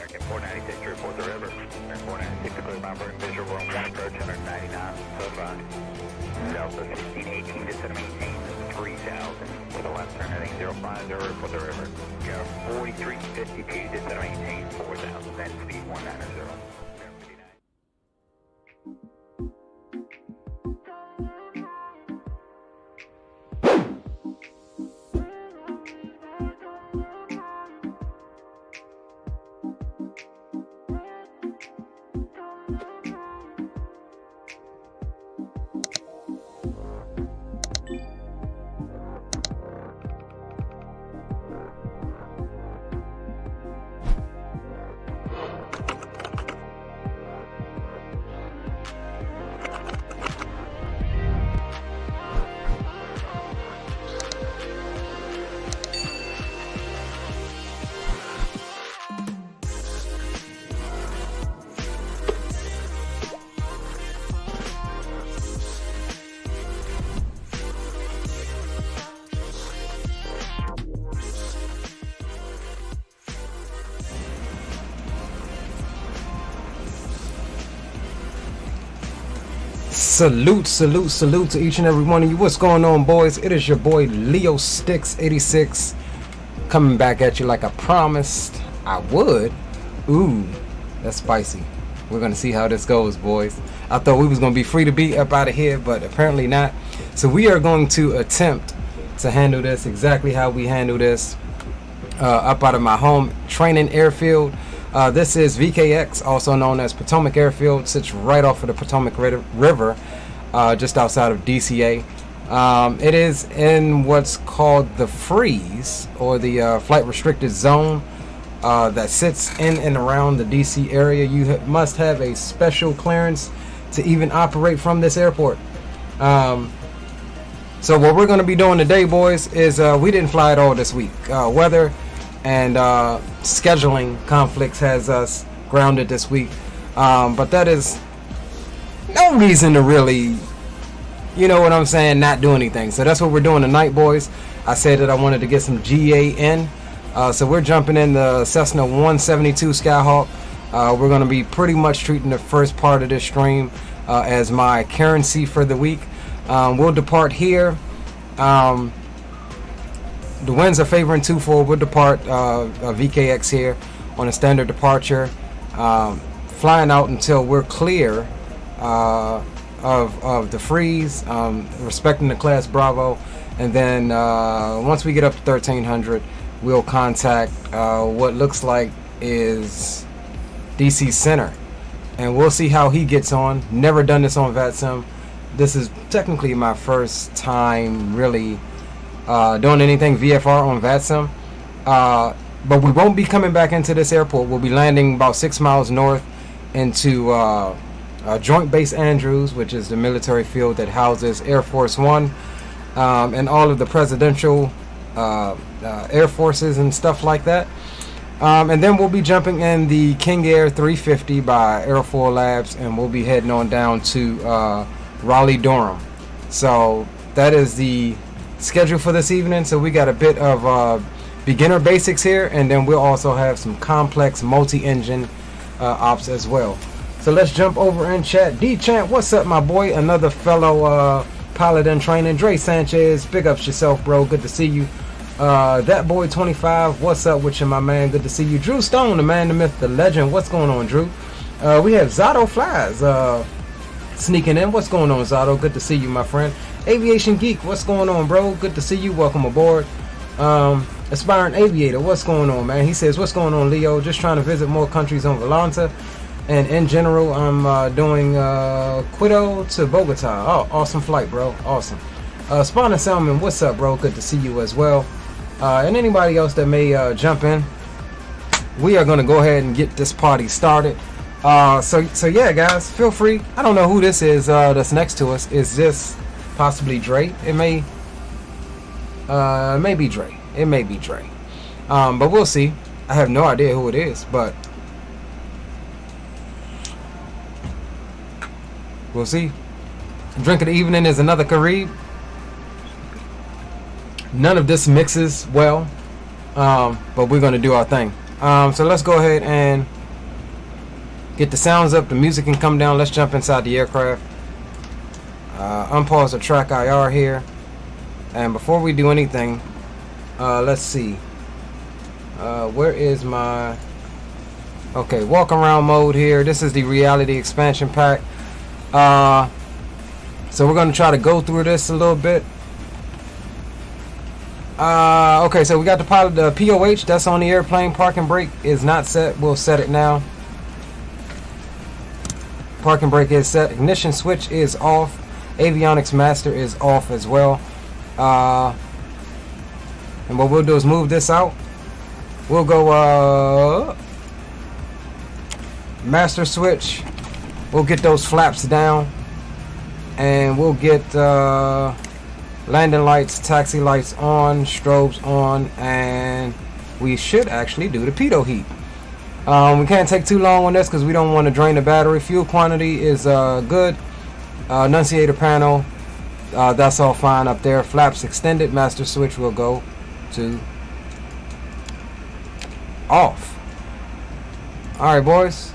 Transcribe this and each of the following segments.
American 496 to report the river. American 496 to clear bound burn visual room 1 approach 199, so 5. Delta 1618 to set maintain 3000 to the left turn heading 050 report the river. Go 4352 to set maintain 4000, then speed 190. Salute to each and every one of you. What's going on, boys? It is your boy Leo Sticks 86 coming back at you like I promised I would. Ooh, that's spicy. We're gonna see how this goes, boys. I thought we was gonna be free to be up out of here, but apparently not. So we are going to attempt to handle this exactly how we handle this up out of my home training airfield. This is VKX, also known as Potomac Airfield, sits right off of the Potomac River, just outside of DCA. It is in what's called the freeze, or the flight restricted zone, that sits in and around the DC area. You must have a special clearance to even operate from this airport. So what we're going to be doing today, boys, is we didn't fly at all this week. Weather and scheduling conflicts has us grounded this week, but that is no reason to really, you know what I'm saying, not do anything. So that's what we're doing tonight, boys. I said that I wanted to get some GA in, so we're jumping in the Cessna 172 Skyhawk. We're going to be pretty much treating the first part of this stream as my currency for the week. We'll depart here. The winds are favoring 2-4. We'll depart VKX here on a standard departure, flying out until we're clear of the freeze, respecting the class Bravo, and then once we get up to 1300, we'll contact what looks like is DC Center, and we'll see how he gets on. Never done this on vatsim. This is technically my first time really doing anything VFR on vatsim, but we won't be coming back into this airport. We'll be landing about 6 miles north into Joint Base Andrews, which is the military field that houses Air Force One and all of the presidential air forces and stuff like that. And then we'll be jumping in the King Air 350 by AirFoilLabs, and we'll be heading on down to Raleigh-Durham. So that is the schedule for this evening. So we got a bit of beginner basics here, and then we'll also have some complex multi-engine ops as well. So let's jump over and chat. D-Champ, what's up, my boy? Another fellow pilot in training. Dre Sanchez, big ups yourself, bro. Good to see you. That boy 25, what's up with you, my man? Good to see you. Drew Stone, the man, the myth, the legend. What's going on, Drew? We have Zato Flies sneaking in. What's going on, Zato? Good to see you, my friend. Aviation Geek, what's going on, bro? Good to see you. Welcome aboard. Aspiring Aviator, what's going on, man? He says, what's going on, Leo? Just trying to visit more countries on Volanta, and in general, I'm doing Quito to Bogota. Oh, awesome flight, bro. Awesome. Spawn and Salmon, what's up, bro? Good to see you as well. And anybody else that may jump in, we are going to go ahead and get this party started. So yeah, guys, feel free. I don't know who this is that's next to us. Is this possibly Dre? It may be Dre. It may be Dre. But we'll see. I have no idea who it is, but we'll see. Drink of the evening is another Carib. None of this mixes well, but we're going to do our thing. So let's go ahead and Get the sounds up, the music can come down. Let's jump inside the aircraft. Unpause the track IR here. And before we do anything, let's see. Where is my... Okay, walk around mode here. This is the reality expansion pack. So we're going to try to go through this a little bit. Okay, so we got the pilot, the POH that's on the airplane. Parking brake is not set. We'll set it now. Parking brake is set. Ignition switch is off. Avionics master is off as well. And what we'll do is move this out. We'll go master switch. We'll get those flaps down. And we'll get landing lights, taxi lights on, strobes on, and we should actually do the pitot heat. We can't take too long on this because we don't want to drain the battery. Fuel quantity is good. Annunciator panel, that's all fine up there. Flaps extended. Master switch will go to off. Alright, boys.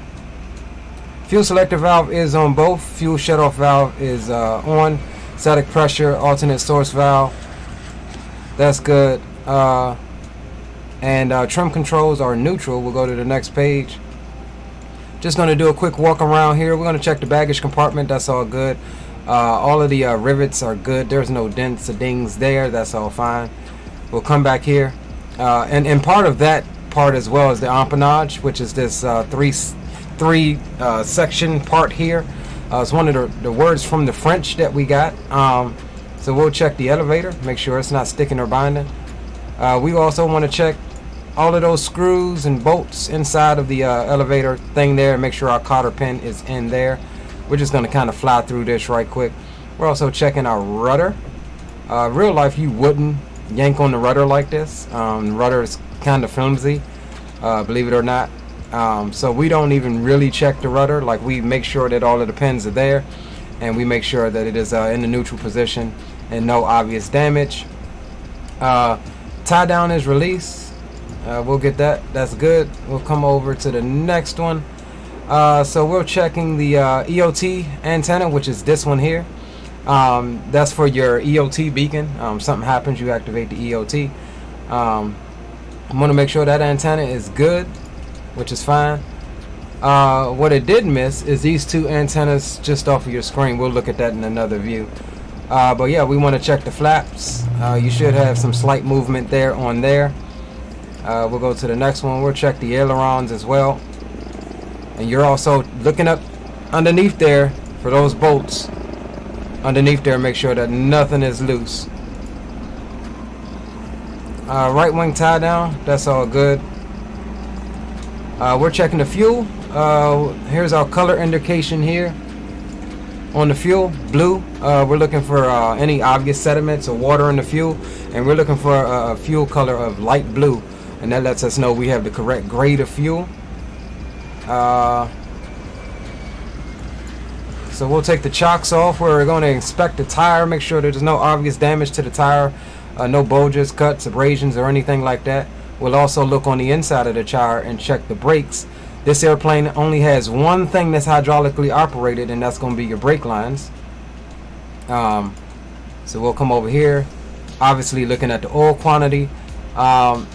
Fuel selector valve is on both. Fuel shutoff valve is on. Static pressure, alternate source valve. That's good. And trim controls are neutral. We'll go to the next page. Just going to do a quick walk around here. We're going to check the baggage compartment. That's all good. All of the rivets are good. There's no dents or dings there. That's all fine. We'll come back here. And part of that part as well is the empennage, which is this three section part here. It's one of the words from the French that we got. So we'll check the elevator, make sure it's not sticking or binding. We also want to check all of those screws and bolts inside of the elevator thing there, and make sure our cotter pin is in there. We're just going to kind of fly through this right quick. We're also checking our rudder. Real life, you wouldn't yank on the rudder like this. The rudder is kind of flimsy, believe it or not. So we don't even really check the rudder. Like, we make sure that all of the pins are there, and we make sure that it is in the neutral position and no obvious damage. Tie down is released. We'll get that. That's good. We'll come over to the next one. So we're checking the EOT antenna, which is this one here. That's for your EOT beacon. Something happens, you activate the EOT. I want to make sure that antenna is good, which is fine. What it did miss is these two antennas just off of your screen. We'll look at that in another view. But yeah, we want to check the flaps. You should have some slight movement there on there. We'll go to the next one. We'll check the ailerons as well. And you're also looking up underneath there for those bolts. Underneath there, make sure that nothing is loose. Right wing tie down, that's all good. We're checking the fuel. Here's our color indication here on the fuel, blue. We're looking for any obvious sediments or water in the fuel, and we're looking for a fuel color of light blue, and that lets us know we have the correct grade of fuel. So we'll take the chocks off. We're going to inspect the tire, make sure there's no obvious damage to the tire, no bulges, cuts, abrasions, or anything like that. We'll also look on the inside of the tire and check the brakes. This airplane only has one thing that's hydraulically operated, and that's going to be your brake lines. So we'll come over here, obviously looking at the oil quantity. As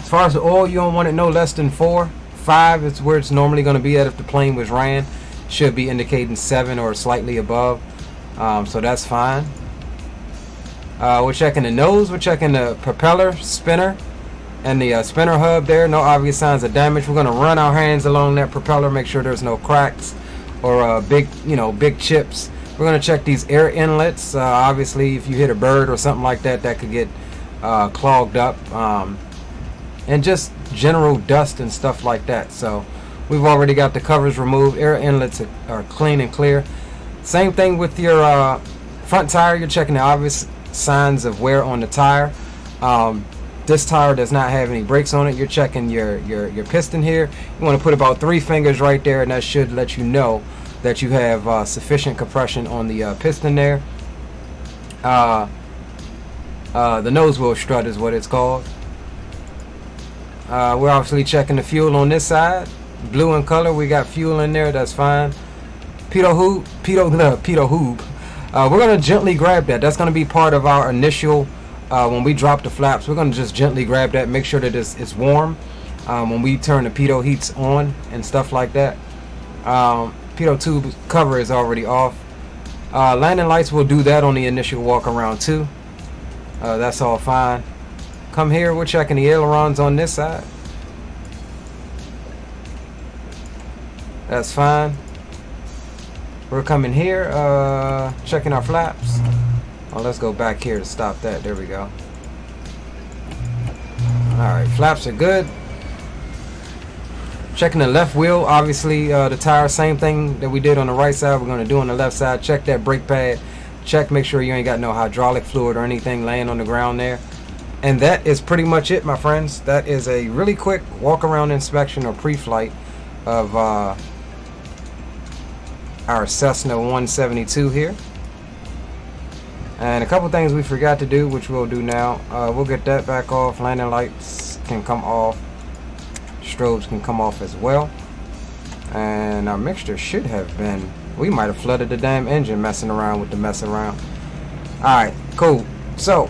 far as the oil, you don't want it no less than 4. 5 is where it's normally going to be at if the plane was ran. Should be indicating 7 or slightly above. So that's fine. We're checking the nose. We're checking the propeller, spinner, and the spinner hub there. No obvious signs of damage. We're going to run our hands along that propeller, make sure there's no cracks or big chips. We're going to check these air inlets. Obviously, if you hit a bird or something like that, that could get clogged up. And just general dust and stuff like that. So we've already got the covers removed. Air inlets are clean and clear. Same thing with your front tire. You're checking the obvious signs of wear on the tire. This tire does not have any brakes on it. You're checking your piston here. You want to put about 3 fingers right there, and that should let you know that you have sufficient compression on the piston there. The nose wheel strut is what it's called. We're obviously checking the fuel on this side. blue in color. We got fuel in there. That's fine. Pitot hoob. We're gonna gently grab that. That's gonna be part of our initial. When we drop the flaps, we're gonna just gently grab that. Make sure that it's warm. When we turn the pitot heats on and stuff like that. Pitot tube cover is already off. Landing lights will do that on the initial walk around too. That's all fine. Come here, we're checking the ailerons on this side. That's fine. We're coming here, checking our flaps. Oh, let's go back here to stop that. There we go. Alright, flaps are good. Checking the left wheel. Obviously, the tire, same thing that we did on the right side, we're going to do on the left side. Check that brake pad. Check, make sure you ain't got no hydraulic fluid or anything laying on the ground there. And that is pretty much it, my friends. That is a really quick walk-around inspection or pre-flight of our Cessna 172 here. And a couple things we forgot to do, which we'll do now. We'll get that back off. Landing lights can come off. Strobes can come off as well. And our mixture should have been... We might have flooded the damn engine messing around with the mess around. Alright, cool. So,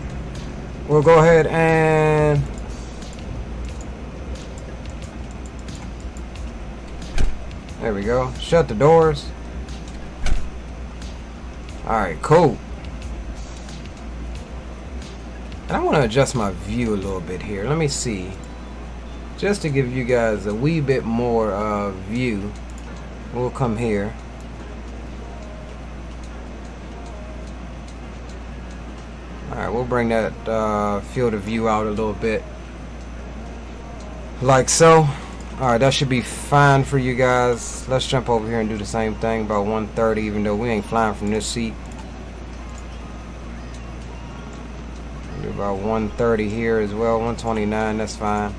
we'll go ahead and... There we go. Shut the doors. Alright, cool. And I want to adjust my view a little bit here. Let me see. Just to give you guys a wee bit more view. We'll come here. Alright, we'll bring that field of view out a little bit. Like so. Alright, that should be fine for you guys. Let's jump over here and do the same thing about 130, even though we ain't flying from this seat. Do about 130 here as well. 129, that's fine.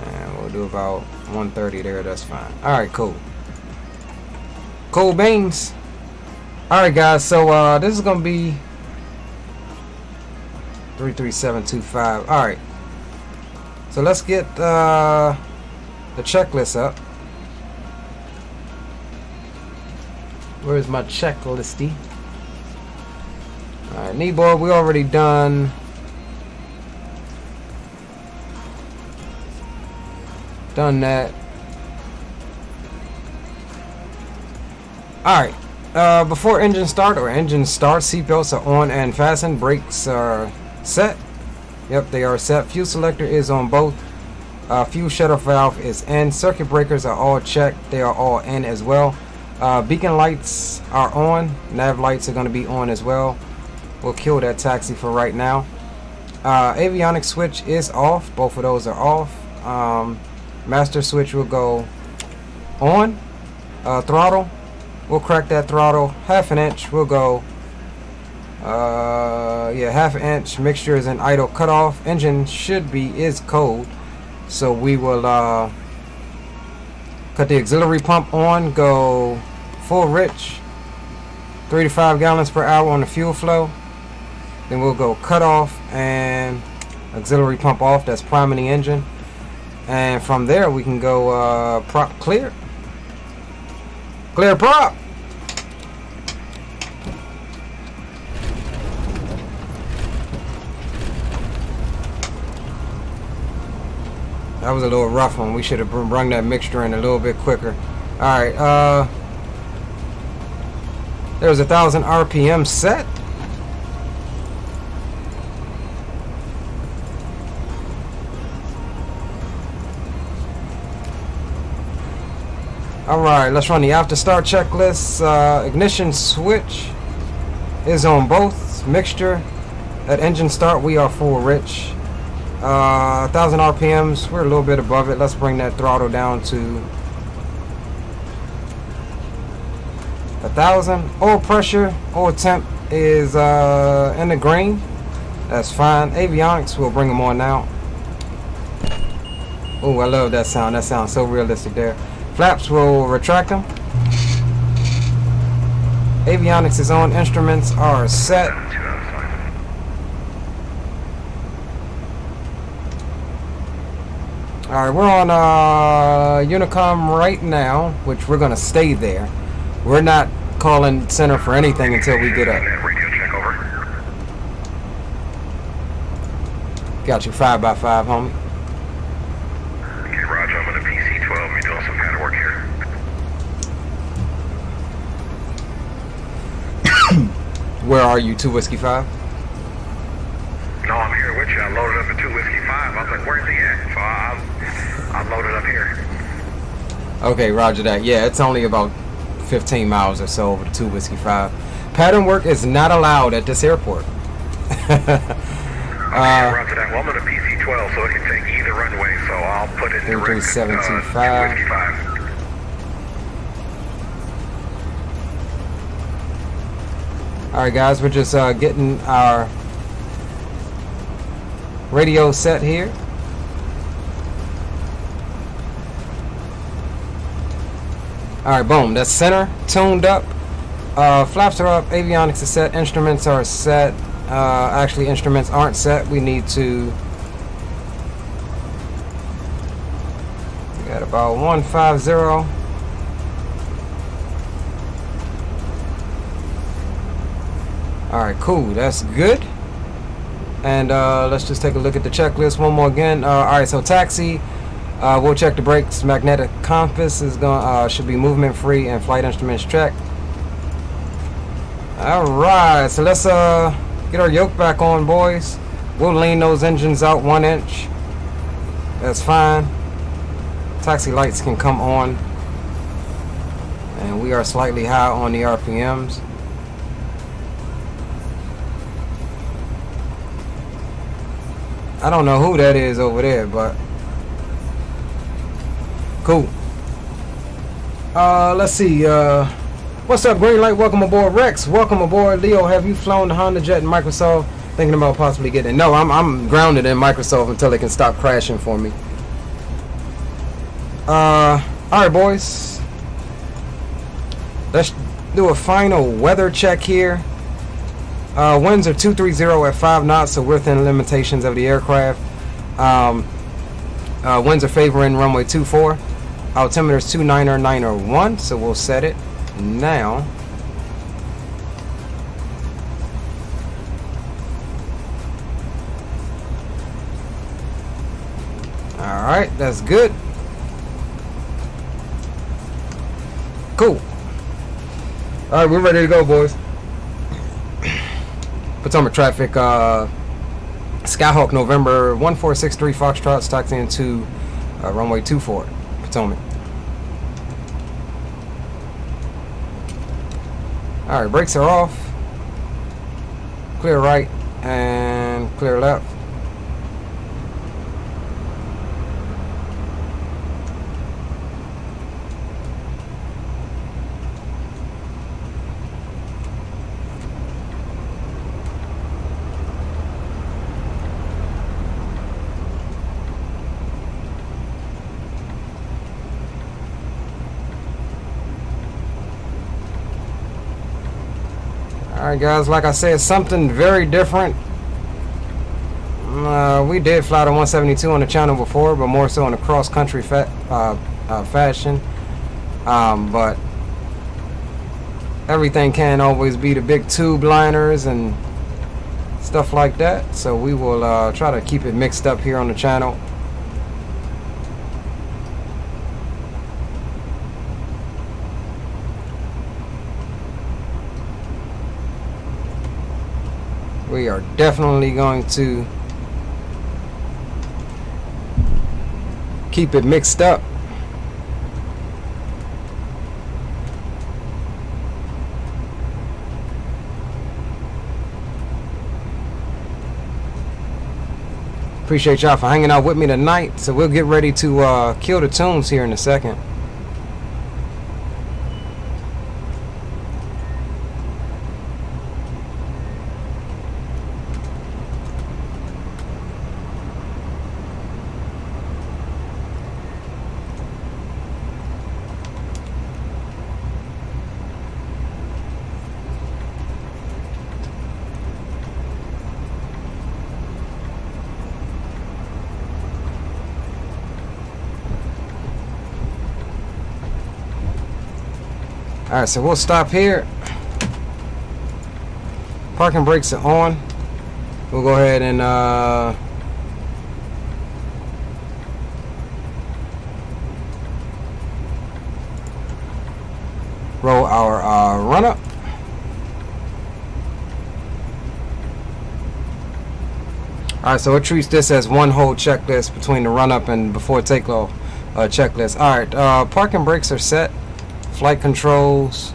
And we'll do about 130 there, that's fine. Alright, cool. Cool beans. Alright guys, so this is gonna be 33725. Alright. So let's get the checklist up. Where's my checklisty? Alright, kneeboard, we already done. Done that. Alright. Before engine start seatbelts are on and fastened. Brakes are set. Yep, they are set. Fuel selector is on both. Fuel shutoff valve is in. Circuit breakers are all checked. They are all in as well. Beacon lights are on. Nav lights are going to be on as well. We'll kill that taxi for right now. Avionics switch is off. Both of those are off. Master switch will go on. Throttle, we'll crack that throttle. Half an inch, we'll go. Yeah, half an inch. Mixture is in idle cutoff. Engine is cold, so we will cut the auxiliary pump on. Go full rich. 3 to 5 gallons per hour on the fuel flow. Then we'll go cut off and auxiliary pump off. That's priming the engine. And from there we can go prop clear. Clear prop. That was a little rough one. We should have brung that mixture in a little bit quicker. Alright, there's 1,000 RPM set. Alright, let's run the after start checklist. Ignition switch is on both. Mixture. At engine start we are full rich. 1,000 RPMs, we're a little bit above it. Let's bring that throttle down to 1,000. Oil pressure, oil temp is in the green. That's fine. Avionics, we'll bring them on now. Oh, I love that sound. That sounds so realistic there. Flaps, will retract them. Avionics is on. Instruments are set. All right, we're on Unicom right now, which we're gonna stay there. We're not calling center for anything until we get up. Radio check over. Got you 5x5, homie. Okay, Roger, I'm on the PC-12. We're doing some kind of work here. Where are you, 2 Whiskey 5? No, I'm here with you. I loaded up a 2 Whiskey 5. I was like, where's he at? So I loaded up here. Okay, roger that. Yeah, it's only about 15 miles or so over to 2 Whiskey 5. Pattern work is not allowed at this airport. Roger that. Well, I'm on the PC-12, so it can take either runway, so I'll put it in direct 3725. 2 Whiskey 5. Alright guys, we're just getting our radio set here. Alright, boom. That's center, tuned up. Flaps are up, avionics is set, instruments are set. Actually, instruments aren't set. We need to... We got about 150. Alright, cool. That's good. And let's just take a look at the checklist one more again. Alright, so taxi. We'll check the brakes. Magnetic compass is going should be movement free, and flight instruments check. Alright, so let's get our yoke back on, boys. We'll lean those engines out 1 inch. That's fine. Taxi lights can come on. And we are slightly high on the RPMs. I don't know who that is over there, but cool. Let's see. What's up, Green Light? Welcome aboard, Rex. Welcome aboard, Leo. Have you flown the Honda Jet in Microsoft? Thinking about possibly getting it. No, I'm grounded in Microsoft until they can stop crashing for me. All right, boys. Let's do a final weather check here. Winds are 230 at 5 knots, so we're within limitations of the aircraft. Winds are favoring runway 24. Altimeter is 29091, so we'll set it now. Alright, that's good. Cool. Alright, we're ready to go, boys. Potomac traffic, Skyhawk November 1463 Foxtrot, taxiing to runway 24, Potomac. Alright, brakes are off. Clear right and clear left. Alright guys, like I said, something very different. We did fly the 172 on the channel before, but more so in a cross-country fashion. But everything can't always be the big tube liners and stuff like that. So we will try to keep it mixed up here on the channel. We are definitely going to keep it mixed up. Appreciate y'all for hanging out with me tonight. So we'll get ready to kill the tunes here in a second. Alright, so we'll stop here. Parking brakes are on. We'll go ahead and roll our run up. Alright, so it treats this as one whole checklist between the run up and before takeoff checklist. Alright, parking brakes are set. Flight controls.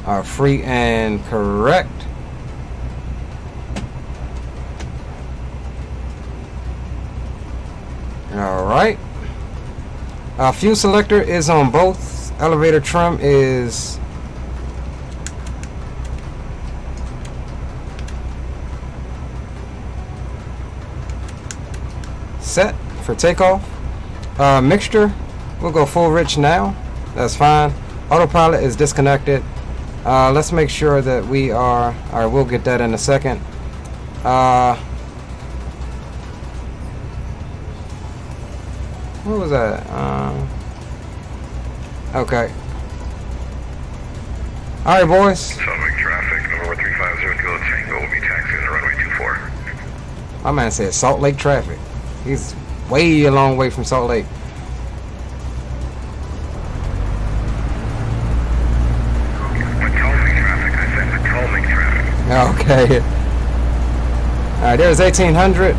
Are free and correct. Alright. Fuel selector is on both. Elevator trim is set for takeoff. Mixture, we'll go full rich now. That's fine. Autopilot is disconnected. Let's make sure that we are. Alright, we'll get that in a second. What was that? Okay. Alright, boys. Southern traffic, November 350 Kilo Tango will be taxiing the runway 24. My man said Salt Lake traffic. He's way a long way from Salt Lake. Potomac traffic, I said Potomac traffic. Okay. Alright, there's 1800.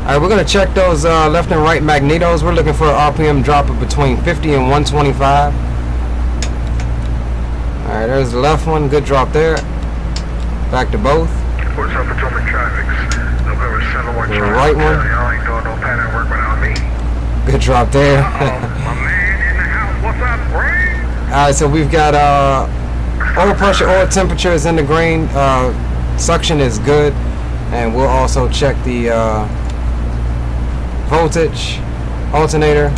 Alright, we're going to check those left and right magnetos. We're looking for an RPM drop of between 50 and 125. Alright, there's the left one. Good drop there. Back to both. What's up, Potomac traffic? November 71 The right one. Y'all ain't doing no pattern work without me. Good drop there. My man in the house. What's up, Ray? Alright, so we've got oil pressure, oil temperature is in the green. Suction is good. And we'll also check the voltage, alternator,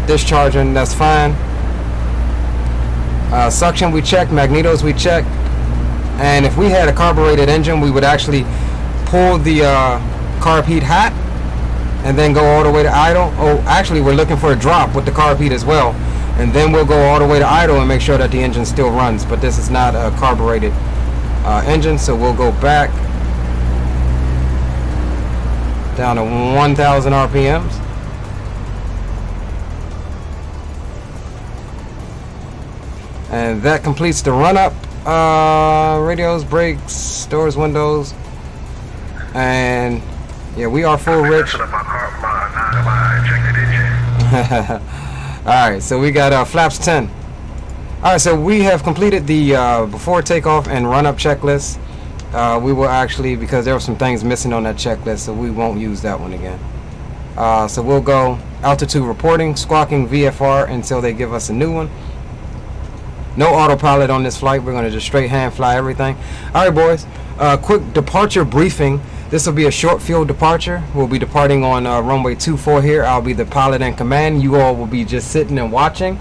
discharging, that's fine. Suction we checked, magnetos we checked. And if we had a carbureted engine, we would actually pull the carb heat hat and then go all the way to idle. Oh, actually we're looking for a drop with the carb heat as well. And then we'll go all the way to idle and make sure that the engine still runs. But this is not a carbureted engine, so we'll go back down to 1,000 RPMs. And that completes the run up. Radios, brakes, doors, windows. And yeah, we are full rich. Alright, so we got flaps 10. Alright, so we have completed the before takeoff and run up checklist. We will actually, because there were some things missing on that checklist, so we won't use that one again. So we'll go altitude reporting, squawking VFR until they give us a new one. No autopilot on this flight. We're going to just straight hand fly everything. Alright, boys. Quick departure briefing. This will be a short field departure. We'll be departing on runway 24 here. I'll be the pilot in command. You all will be just sitting and watching.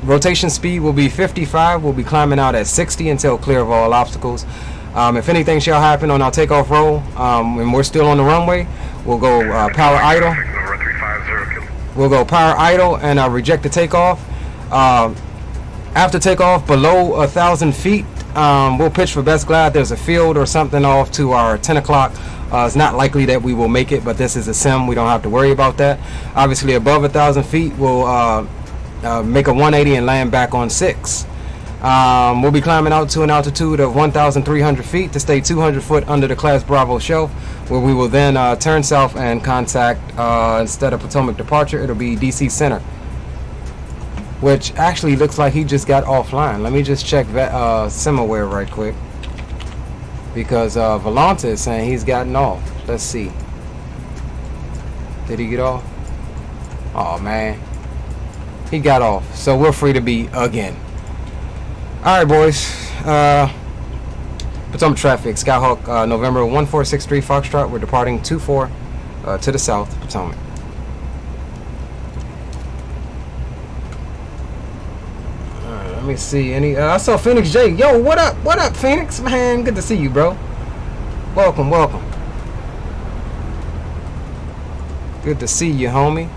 Rotation speed will be 55. We'll be climbing out at 60 until clear of all obstacles. If anything shall happen on our takeoff roll, and we're still on the runway, we'll go power idle. We'll go power idle and reject the takeoff. After takeoff, below 1,000 feet, we'll pitch for best glide. There's a field or something off to our 10 o'clock. It's not likely that we will make it, but this is a sim. We don't have to worry about that. Obviously, above 1,000 feet, we'll make a 180 and land back on 6. We'll be climbing out to an altitude of 1,300 feet to stay 200 foot under the Class Bravo shelf, where we will then turn south and contact, instead of Potomac departure, it'll be DC Center, which actually looks like he just got offline. Let me just check Simaware right quick, because Volanta is saying he's gotten off. Let's see. Did he get off? Oh man, he got off. So we're free to be again. Alright, boys. Potomac traffic, Skyhawk, November 1463 Foxtrot. We're departing 24 to the south, Potomac. Alright, let me see any. I saw Phoenix J. Yo, what up? What up, Phoenix? Man, good to see you, bro. Welcome, welcome. Good to see you, homie.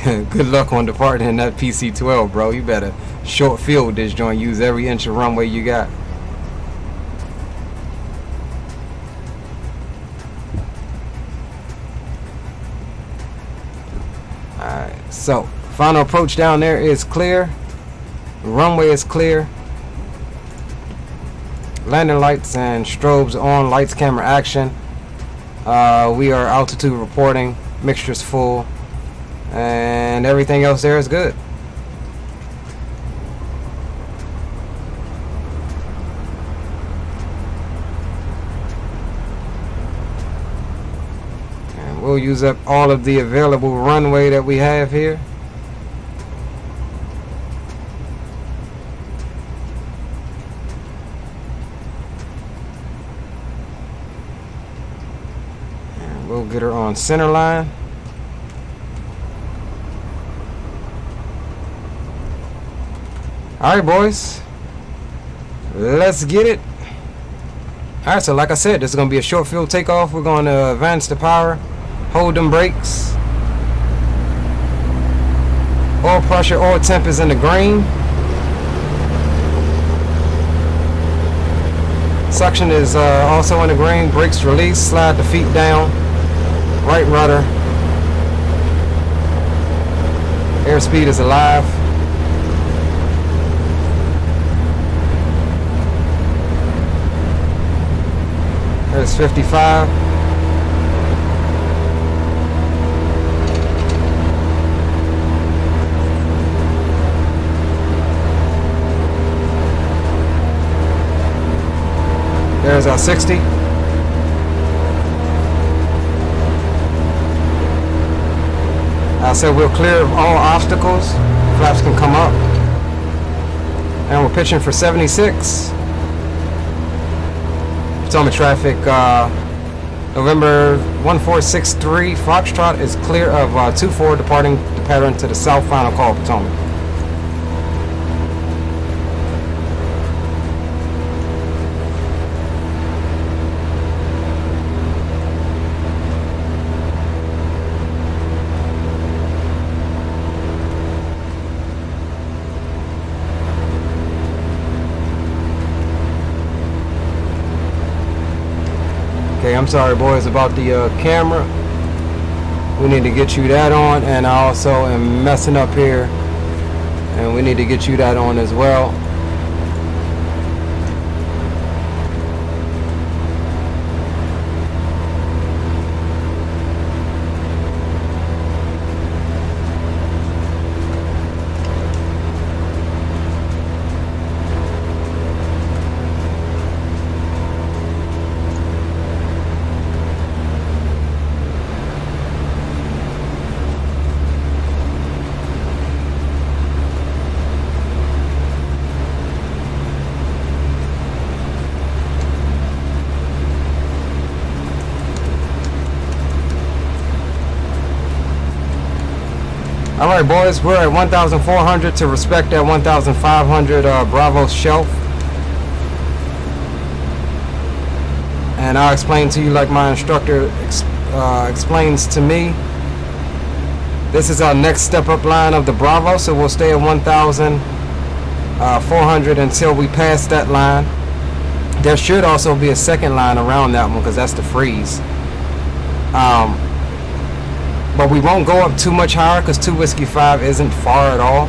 Good luck on departing in that PC-12, bro. You better short field this joint. Use every inch of runway you got. Alright, so final approach down there is clear. The runway is clear. Landing lights and strobes on. Lights, camera, action. We are altitude reporting. Mixture's full. And everything else there is good. And we'll use up all of the available runway that we have here. And we'll get her on center line. Alright, boys, let's get it. Alright, so like I said, this is going to be a short field takeoff. We're going to advance the power, hold them brakes. Oil pressure, oil temp is in the green. Suction is also in the green. Brakes release, slide the feet down. Right rudder. Airspeed is alive. There's 55. There's our 60. I said we're clear of all obstacles. Flaps can come up. And we're pitching for 76. Potomac traffic, November 1463, Foxtrot is clear of 24 departing the pattern to the south, final call, Potomac. Okay, I'm sorry, boys, about the camera. We need to get you that on, and I also am messing up here, and we need to get you that on as well. Alright, boys, we're at 1,400 to respect that 1,500 Bravo shelf. And I'll explain to you like my instructor explains to me. This is our next step up line of the Bravo, so we'll stay at 1,400 until we pass that line. There should also be a second line around that one because that's the freeze. But we won't go up too much higher because 2 Whiskey 5 isn't far at all.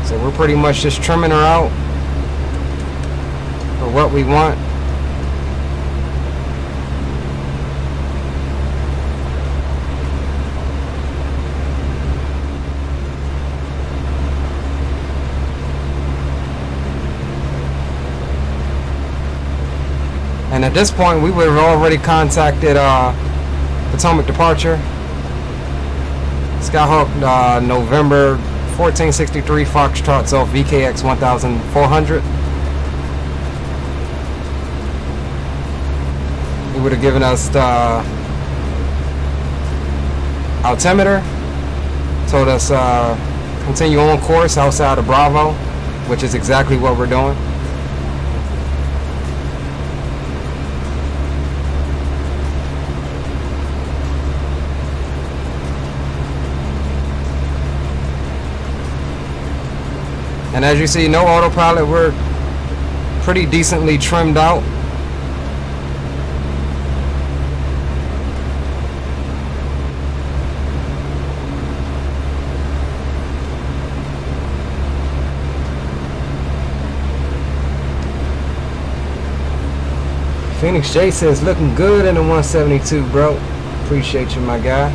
So we're pretty much just trimming her out for what we want. And at this point, we would have already contacted Potomac departure. Skyhawk November 1463 Foxtrot off VKX 1400. He would have given us the altimeter, told us continue on course outside of Bravo, which is exactly what we're doing. And as you see, no autopilot. We're pretty decently trimmed out. Phoenix J says looking good in the 172, bro. Appreciate you, my guy.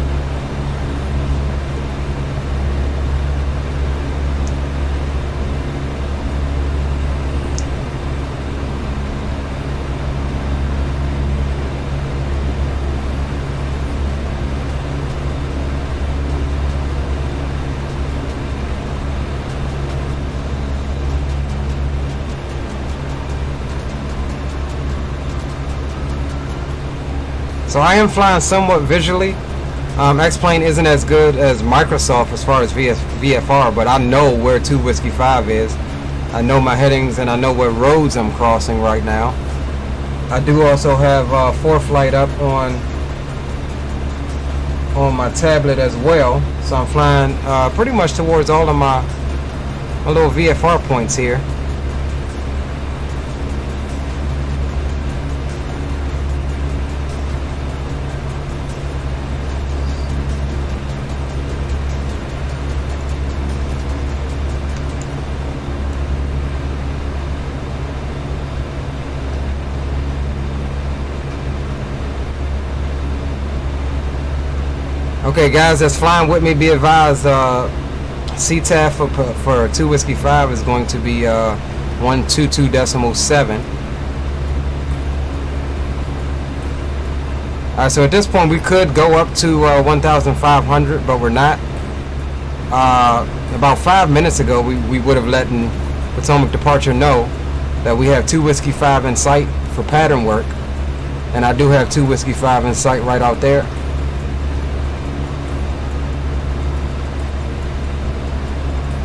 So I am flying somewhat visually. X-Plane isn't as good as Microsoft as far as VFR, but I know where 2 Whiskey 5 is. I know my headings and I know what roads I'm crossing right now. I do also have ForeFlight up on my tablet as well. So I'm flying pretty much towards all of my little VFR points here. Okay, guys, that's flying with me. Be advised, CTAF for 2 Whiskey 5 is going to be 122.7. Alright, so at this point we could go up to 1,500, but we're not. About 5 minutes ago, we would have let Potomac Departure know that we have 2 Whiskey 5 in sight for pattern work, and I do have 2 Whiskey 5 in sight right out there.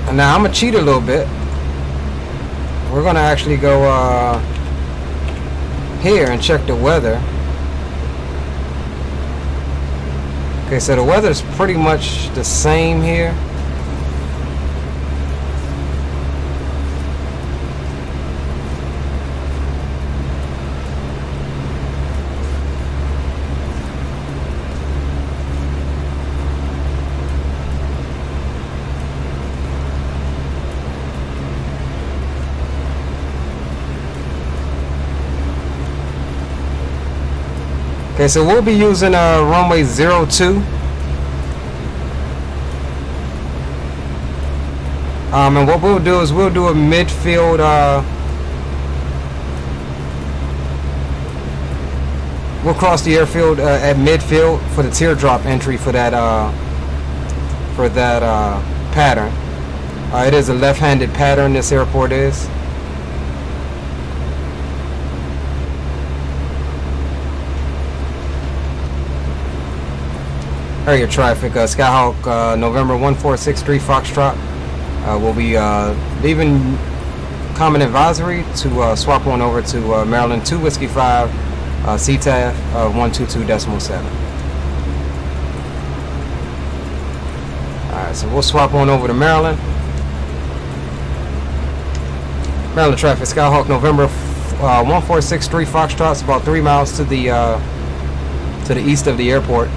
And now I'm gonna cheat a little bit. We're gonna actually go here and check the weather. Okay, so the weather's pretty much the same here. Okay, so we'll be using runway 02. And what we'll do is we'll do a midfield, we'll cross the airfield at midfield for the teardrop entry for that pattern. It is a left-handed pattern, this airport is. Area traffic, Skyhawk November 1463 Foxtrot. We'll be leaving common advisory to swap on over to Maryland 2 Whiskey 5 CTAF 122.7. Alright, so we'll swap on over to Maryland. Maryland traffic, Skyhawk November 1463 Foxtrot. It's about 3 miles to the east of the airport.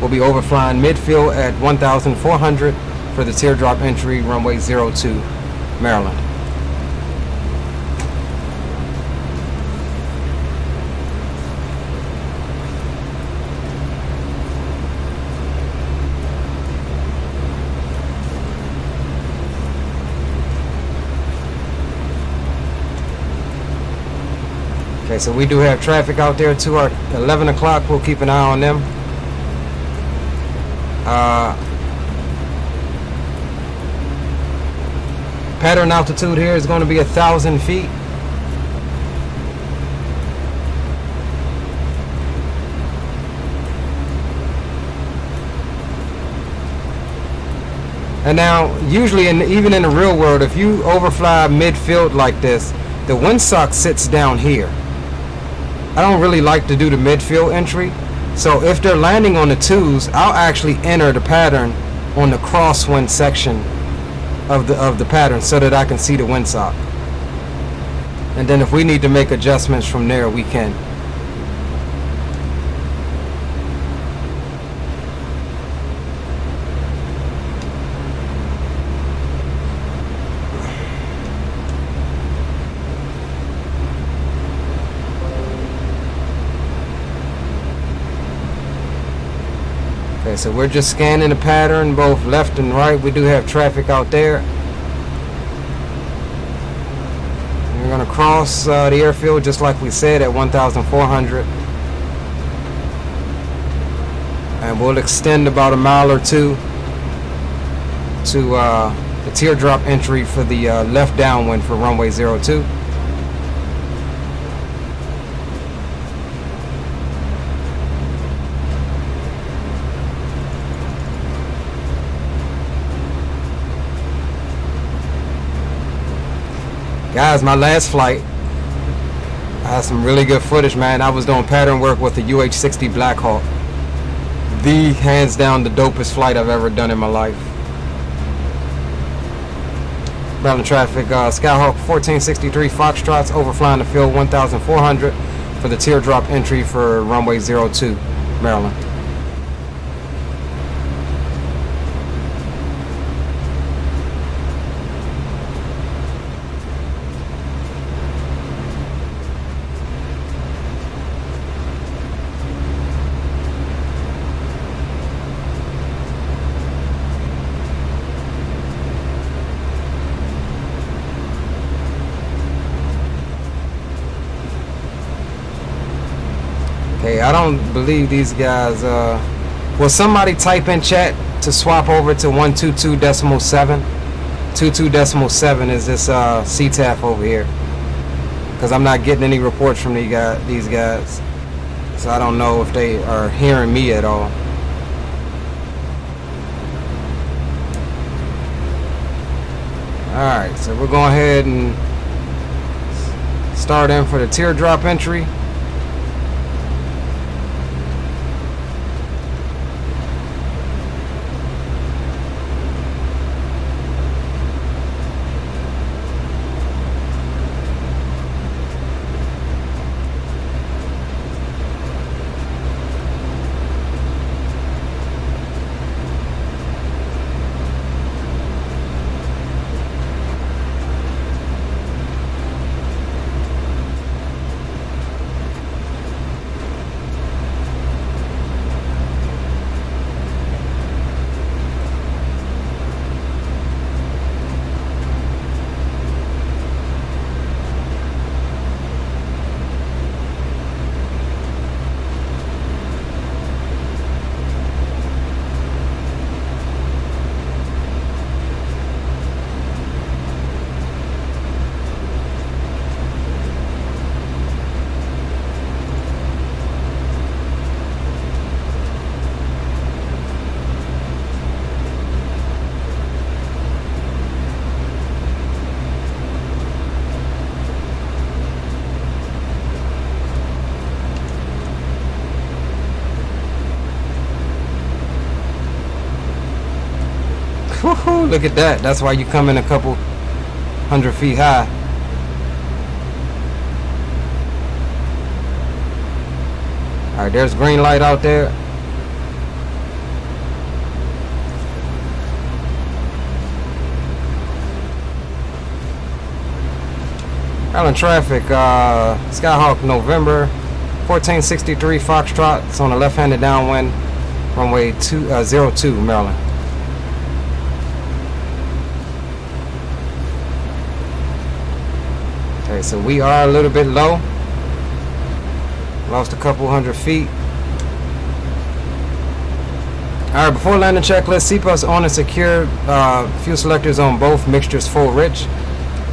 We'll be overflying midfield at 1,400 for the teardrop entry, runway 02, Maryland. Okay, so we do have traffic out there to our 11 o'clock. We'll keep an eye on them. Pattern altitude here is going to be 1,000 feet. And now, usually, even in the real world, if you overfly midfield like this, the windsock sits down here. I don't really like to do the midfield entry. So if they're landing on the twos, I'll actually enter the pattern on the crosswind section of the pattern so that I can see the windsock. And then if we need to make adjustments from there, we can. Okay, so we're just scanning the pattern both left and right. We do have traffic out there. We're going to cross the airfield just like we said at 1,400. And we'll extend about a mile or two to the teardrop entry for the left downwind for runway 02. Guys, my last flight, I had some really good footage, man. I was doing pattern work with the UH-60 Black Hawk. The hands down the dopest flight I've ever done in my life. Maryland traffic, Skyhawk 1463 Foxtrots overflying the field 1,400 for the teardrop entry for runway 02, Maryland. Okay, I don't believe these guys. Will somebody type in chat to swap over to 122.7? 22.7 is this CTAF over here. Because I'm not getting any reports from these guys. So I don't know if they are hearing me at all. Alright, so we're going ahead and start in for the teardrop entry. Woohoo, look at that. That's why you come in a couple 100 feet high. Alright, there's green light out there. Maryland traffic, Skyhawk November 1463 Foxtrot. It's on the left-handed downwind, runway 02, Maryland. Okay, so we are a little bit low. Lost a couple 100 feet. Alright, before landing checklist, seatbelts on and secured. Fuel selectors on both, mixtures full rich.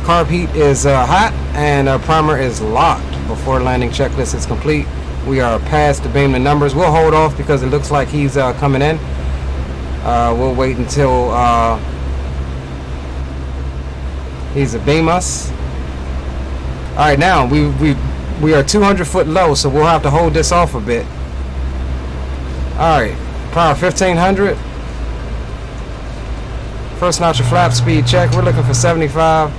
Carb heat is hot and our primer is locked. Before landing checklist is complete, we are past the beam the numbers. We'll hold off because it looks like he's coming in. We'll wait until He's a beam us. All right, now we are 200 foot low, so we'll have to hold this off a bit. All right, power 1500. First notch of flap speed check. We're looking for 75.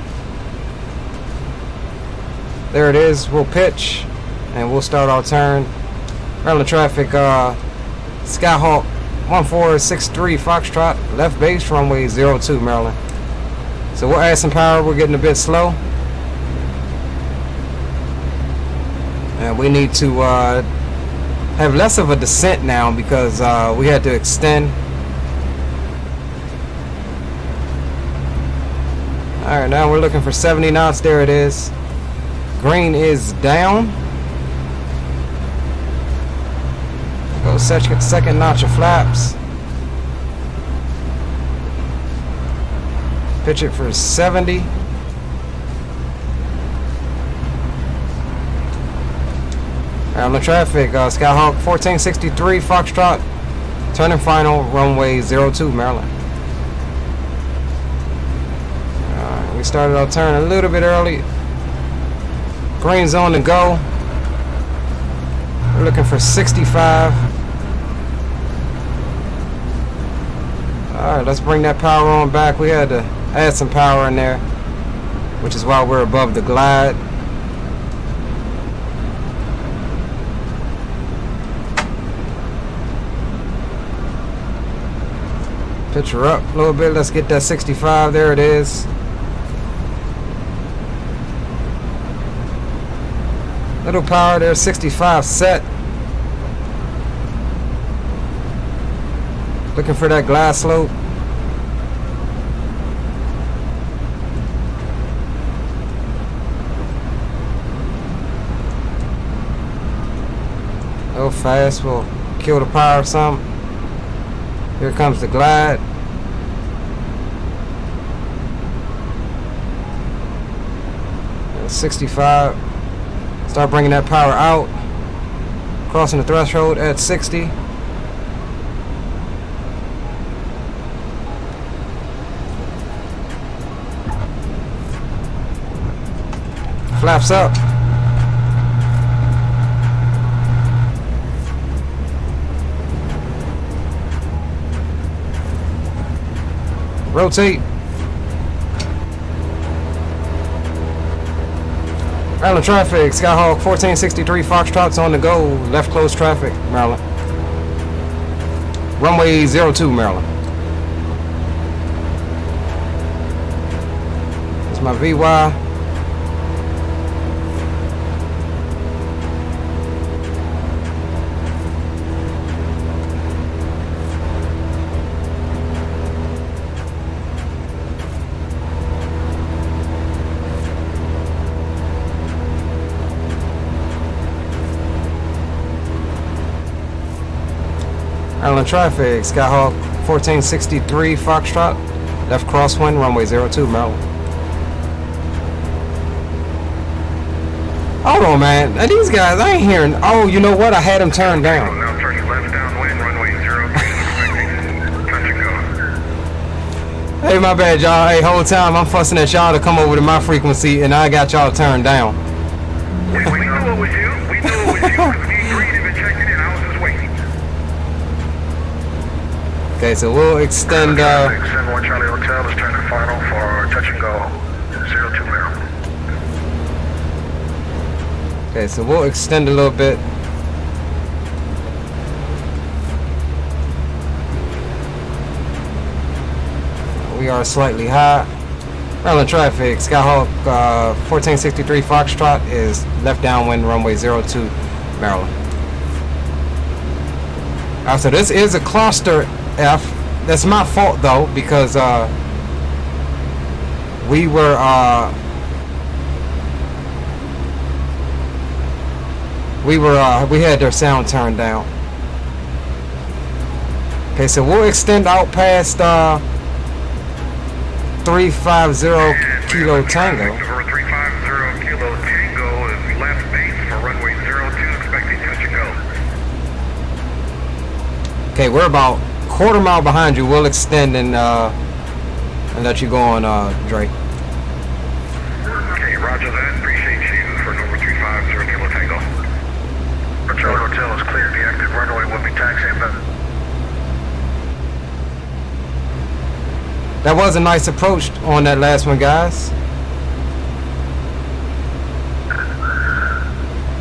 There it is. We'll pitch and we'll start our turn. Maryland traffic, Skyhawk 1463 Foxtrot, left base, runway 02 Maryland. So we'll add some power. We're getting a bit slow. And we need to have less of a descent now because we had to extend. Alright, now we're looking for 70 knots. There it is. Green is down. Go second notch of flaps. Pitch it for 70. On the traffic, Skyhawk 1463 Foxtrot, turning final, runway 02 Maryland. We started our turn a little bit early. Green's on the go. We're looking for 65. Alright, let's bring that power on back. We had to add some power in there, which is why we're above the glide. Pitch her up a little bit. Let's get that 65. There it is. Little power there. 65 set. Looking for that glide slope. A little fast. We'll kill the power some. Here comes the glide. And 65. Start bringing that power out. Crossing the threshold at 60. Flaps up. Rotate. Maryland traffic, Skyhawk 1463 Foxtrot's on the go. Left close traffic, Maryland. Runway 02 Maryland. That's my VY. Maryland traffic, Skyhawk 1463 Foxtrot, left crosswind, runway 02 Maryland. Hold on, man. Now, these guys, I ain't hearing. Oh, you know what? I had them turned down. Now turning left downwind, runway 02, touch and go. Hey, my bad, y'all. Hey, whole time I'm fussing at y'all to come over to my frequency, and I got y'all turned down. We knew it was you. We knew it was you because me and Green had been checking in. I was just waiting. Okay, so we'll extend. Extend 1 Charlie Hotel is turning final for touch and go 02 Maryland. Okay, so we'll extend a little bit. We are slightly high. Maryland traffic, Skyhawk 1463 Foxtrot is left downwind, runway 02 Maryland. Alright, so this is a cluster F. That's my fault though, because we had their sound turned down. Okay, so we'll extend out past 350 Kilo Tango. Over 350 Kilo Tango is left base for runway 02, expecting touch and go. Okay, we're about quarter mile behind you. We'll extend and let you go on, Drake. Roger that. Appreciate you for number 350 Kilo Tango. Charlie Hotel is clear. The active runway will be taxiing back. That was a nice approach on that last one, guys.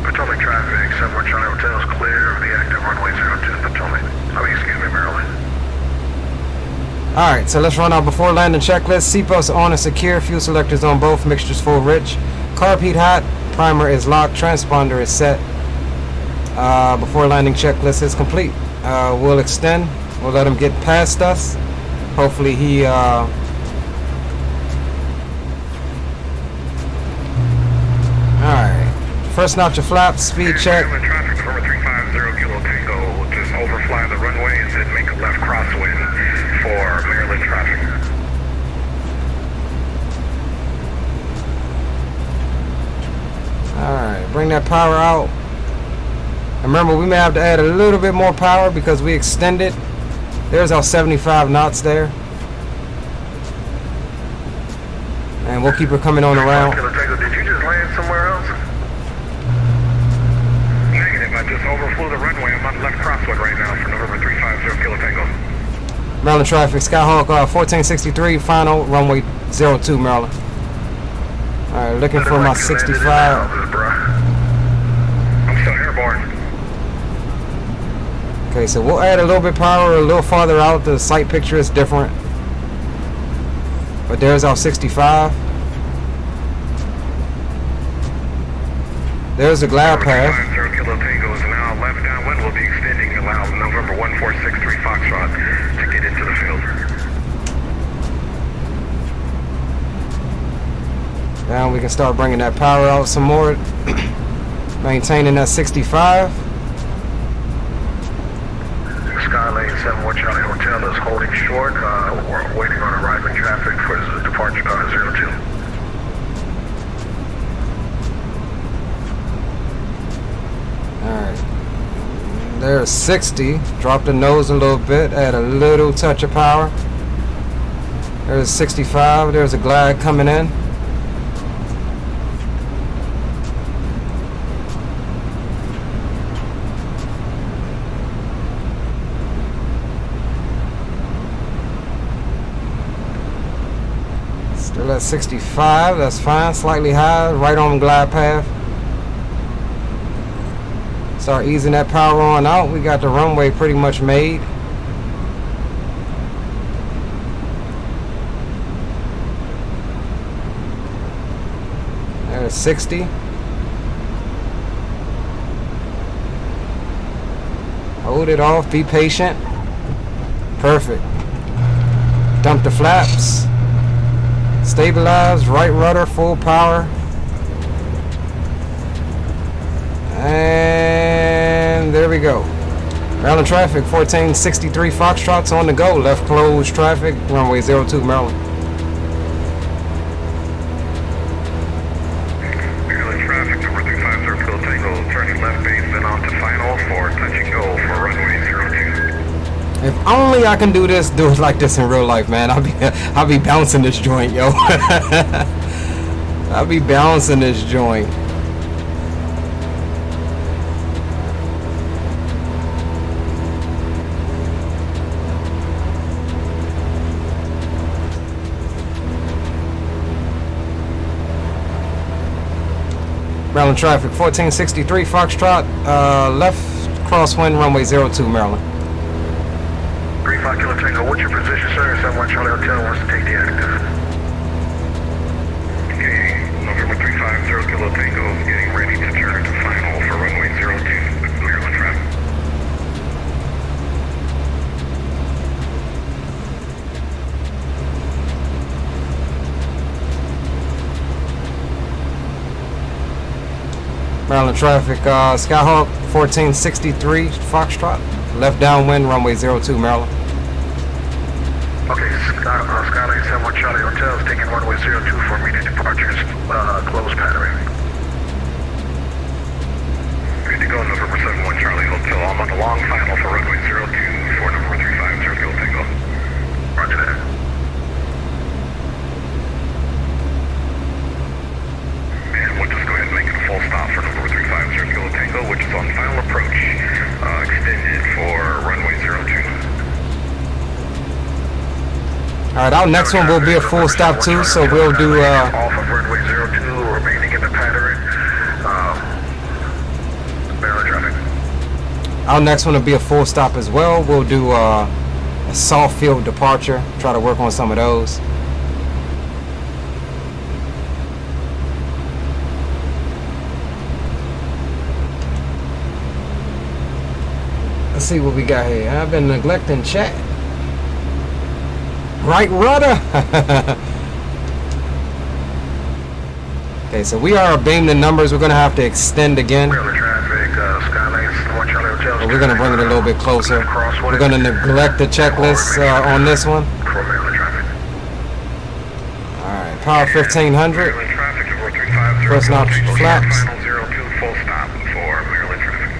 Potomac traffic, 71 Charlie Hotel is clear. The active runway 02 Potomac. Excuse me, Maryland. Alright, so let's run our before landing checklist. Seatbelts on and secure. Fuel selectors on both. Mixtures full rich. Carb heat hot. Primer is locked. Transponder is set. Before landing checklist is complete. We'll extend. We'll let him get past us. Hopefully he alright. First notch of flaps, speed check. Traffic number 350 Kilo Tango. Just overfly the runway and then make a left crosswind for Maryland traffic. Alright, bring that power out. And remember, we may have to add a little bit more power because we extended. There's our 75 knots there. And we'll keep her coming on around. Kilo Tango, did you just land somewhere else? Negative, I just overflew the runway. I'm on left crosswind right now for November 350 Kilo Tango. Maryland traffic, Skyhawk 1463, final runway 02, Maryland. Alright, looking for my 65. I'm still airborne. Okay, so we'll add a little bit power a little farther out. The sight picture is different. But there's our 65. There's the glide path. 50 Kilo Tango is now left downwind. We'll be extending, allow November 1463 Foxtrot to get into the field. Now we can start bringing that power out some more. Maintaining that 65. Skylane 71 Charlie Hotel is holding short. We're waiting on arriving traffic for the departure 02. Alright. There's 60. Drop the nose a little bit. Add a little touch of power. There's 65. There's a glide coming in. Still at 65, that's fine. Slightly high, right on glide path. Start easing that power on out. We got the runway pretty much made. There's 60. Hold it off, be patient. Perfect. Dump the flaps. Stabilize, right rudder, full power. And there we go. Maryland traffic, 1463 Foxtrot's on the go. Left closed traffic, runway 02 Maryland. Maryland traffic, number 350 Kilo Tango, turning left base, then on to final for touch and go for runway 02. If only I can do this, do it like this in real life, man. I'll be bouncing this joint, yo. I'll be bouncing this joint. Maryland traffic, 1463 Foxtrot, left crosswind, runway 02 Maryland. 35 Kilo Tango, what's your position, sir? 71 Charlie Hotel wants to take the active. Okay, November 350 Kilo Tango is getting ready to turn to final for runway 02, Maryland traffic. Maryland traffic, Skyhawk 1463 Foxtrot, left downwind, runway 02 Maryland. Okay, Skylane 71 Charlie Hotel is taking runway 02 for immediate departures, close patterning. Good to go, November 71 Charlie Hotel. I'm on the long final for runway 02 for November 350 Kilo Tango. Roger that. Alright, our next one will be a full stop too, so we'll do off of runway 02, remaining in the pattern. Maryland traffic. our next one will be a full stop as well. We'll do a soft field departure. Try to work on some of those. Let's see what we got here. I've been neglecting chat. Right rudder. Okay, so we are beamed the numbers. We're gonna have to extend again. Maryland traffic, Skylane, 1 Charlie Hotel. But we're gonna bring it a little bit closer. We're gonna neglect the checklist on this one. For Maryland traffic. All right, power 1500. Maryland traffic, 4350. First notch flaps. Final 02, full stop for Maryland traffic.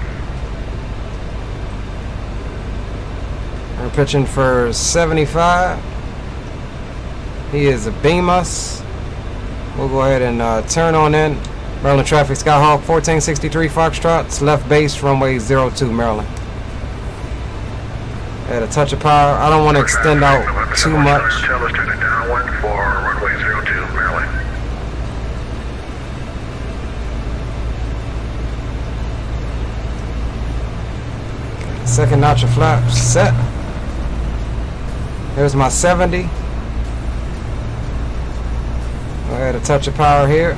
We're pitching for 75. He is a beam us. We'll go ahead and turn on in. Maryland traffic, Skyhawk 1463 Foxtrot, left base, runway 02, Maryland. At a touch of power. I don't want to extend out too much. Tell us turn it down 1 for runway 02, Maryland. Second notch of flaps set. There's my 70. Go ahead, a touch of power here.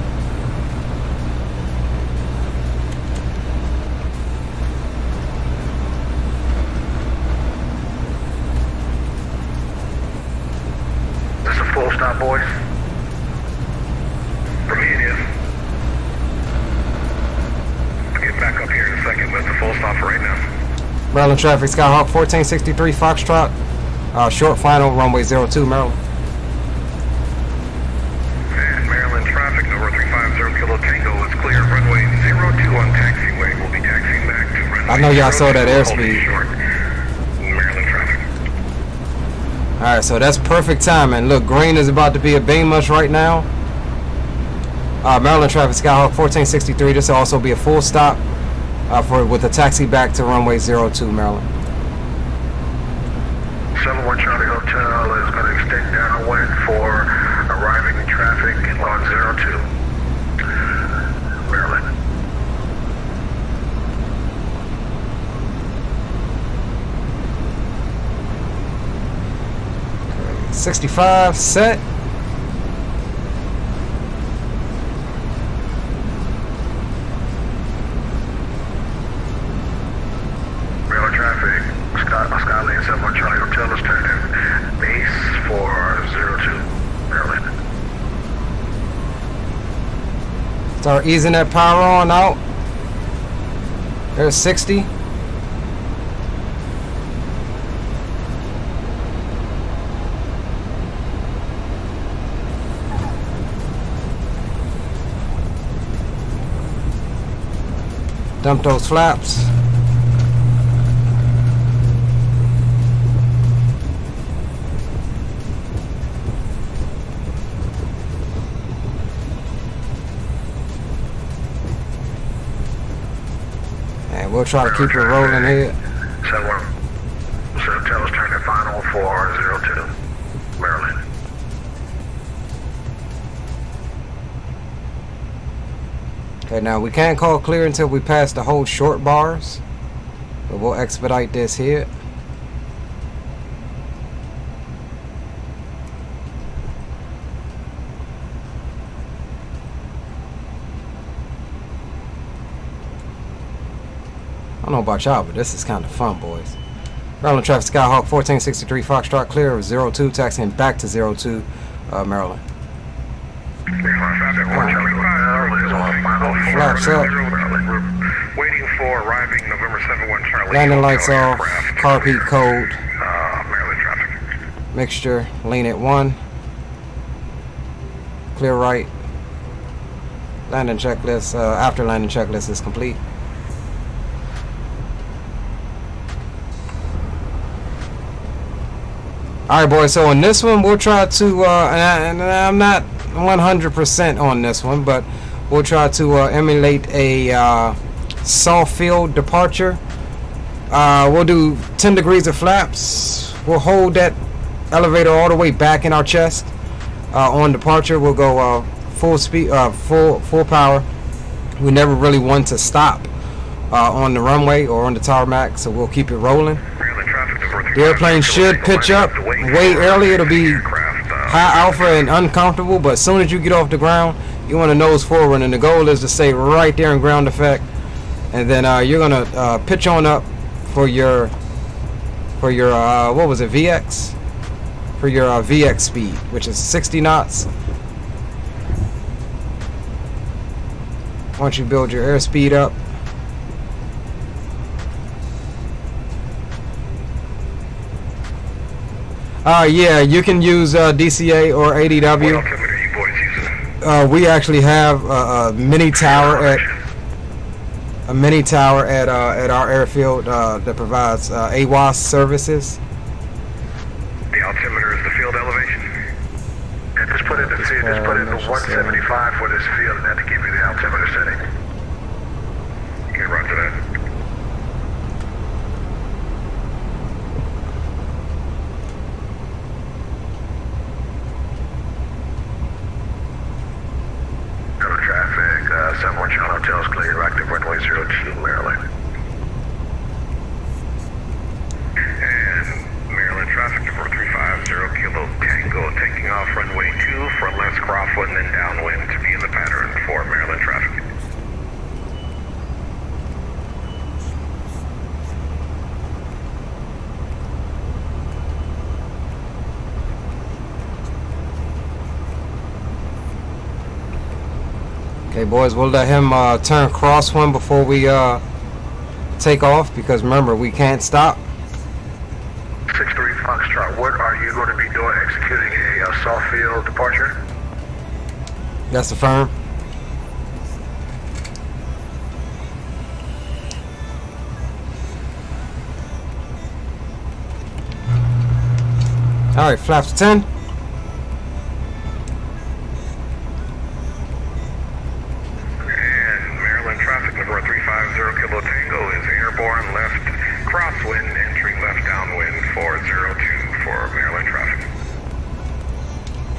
This is a full stop, boys. For me it is. I'll get back up here in a second, but it's a full stop for right now. Maryland traffic, Skyhawk 1463 Foxtrot, short final, runway 02, Maryland. And Maryland traffic, number 350 Kilo Tango is clear. Runway 02 on taxiway. We'll be taxiing back to runway I know y'all saw that 02, airspeed. short. Maryland traffic. Alright, so that's perfect timing. Look, green is about to be a beam us right now. Maryland traffic, Skyhawk 1463. This will also be a full stop with a taxi back to runway 02, Maryland. 71 Charlie Hotel is going to extend downwind for arriving traffic on 02, Maryland. 65 set. Maryland traffic, Skylane 71 Charlie Hotel is turning base for 02, Maryland. Start easing that power on out. There's 60. Dump those flaps. And we'll try to keep it rolling here. 71 Hotel is turning final for 02, Maryland. Okay, now we can't call clear until we pass the whole short bars, but we'll expedite this here. I don't know about y'all, but this is kind of fun, boys. Maryland traffic, Skyhawk 1463 Foxtrot, clear of 02, taxiing back to 02, Maryland. Flaps up. Waiting for arriving November 71 Charlie. Landing lights off. Carb heat code. Maryland traffic. Mixture. Lean at 1. Clear right. Landing checklist. After landing checklist is complete. Alright, boys, so on this one, we'll try to, and I'm not 100% on this one, but we'll try to emulate a soft field departure. We'll do 10 degrees of flaps. We'll hold that elevator all the way back in our chest. On departure, we'll go full speed, full power. We never really want to stop on the runway or on the tarmac, so we'll keep it rolling. The airplane should pitch up way early. It'll be high alpha and uncomfortable, but as soon as you get off the ground, you want to nose forward, and the goal is to stay right there in ground effect. And then you're gonna pitch on up for your what was it, VX? For your VX speed, which is 60 knots. Once you build your airspeed up, yeah, you can use DCA or ADW. What altimeter are you boys using? We actually have a mini tower at our airfield that provides AWAS services. The altimeter is the field elevation. And just put in the 175 for this field, and that to give you the altimeter setting. You can run to that. Cover traffic, 71 Charlie Hotel is clear, active runway 02, Maryland. Traffic number 350 Kilo Tango, taking off runway 2 for left crosswind and downwind to be in the pattern for Maryland traffic. Okay, boys, we'll let him turn crosswind before we take off, because remember, we can't stop. 63 Foxtrot, what are you going to be doing, executing a soft field departure? That's the firm. All right, flaps 10. And Maryland traffic number 350 Kilo Tango is airborne left crosswind, entering left downwind for 02 for Maryland traffic.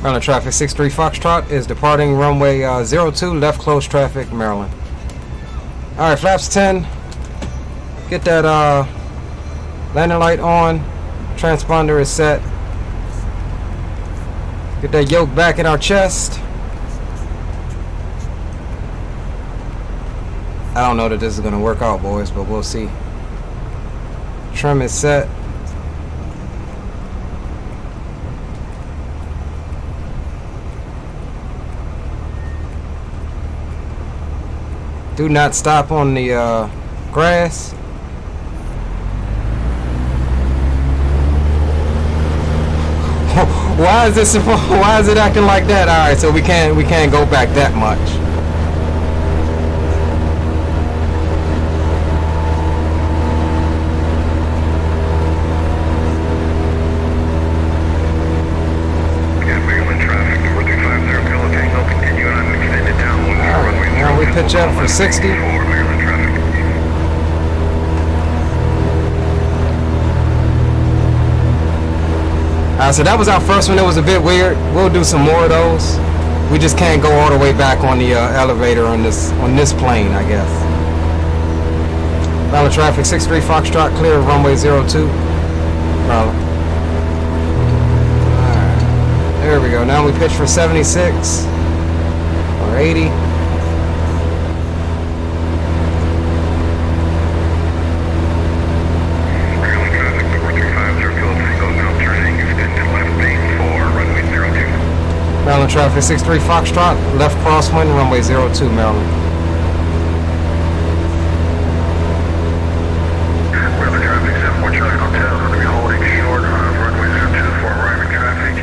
Maryland traffic 63 Foxtrot is departing runway 02, left close traffic, Maryland. All right, flaps 10. Get that landing light on. Transponder is set. Get that yoke back in our chest. I don't know that this is going to work out, boys, but we'll see. Trim is set. Do not stop on the grass. Why is this? Why is it acting like that? All right, so we can't go back that much. Pitch up for 60. So that was our first one. It was a bit weird. We'll do some more of those. We just can't go all the way back on the elevator on this plane, I guess. Maryland traffic 63 Foxtrot, clear of runway 02. Maryland. Alright. There we go. Now we pitch for 76 or 80. Maryland traffic 63 Foxtrot, left crosswind, runway 02, Maryland. Maryland traffic 71 Charlie Hotel, going to be holding short of runway 02 for arriving traffic.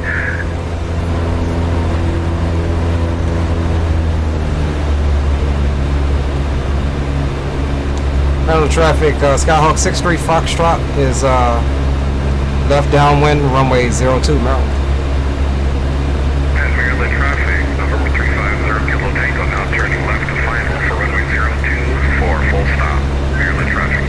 Maryland traffic, Skyhawk 63 Foxtrot is left downwind, runway 02, Maryland. Maryland traffic, November 350 Kilo Tango, now turning left to final for runway 02 for full stop. Maryland traffic.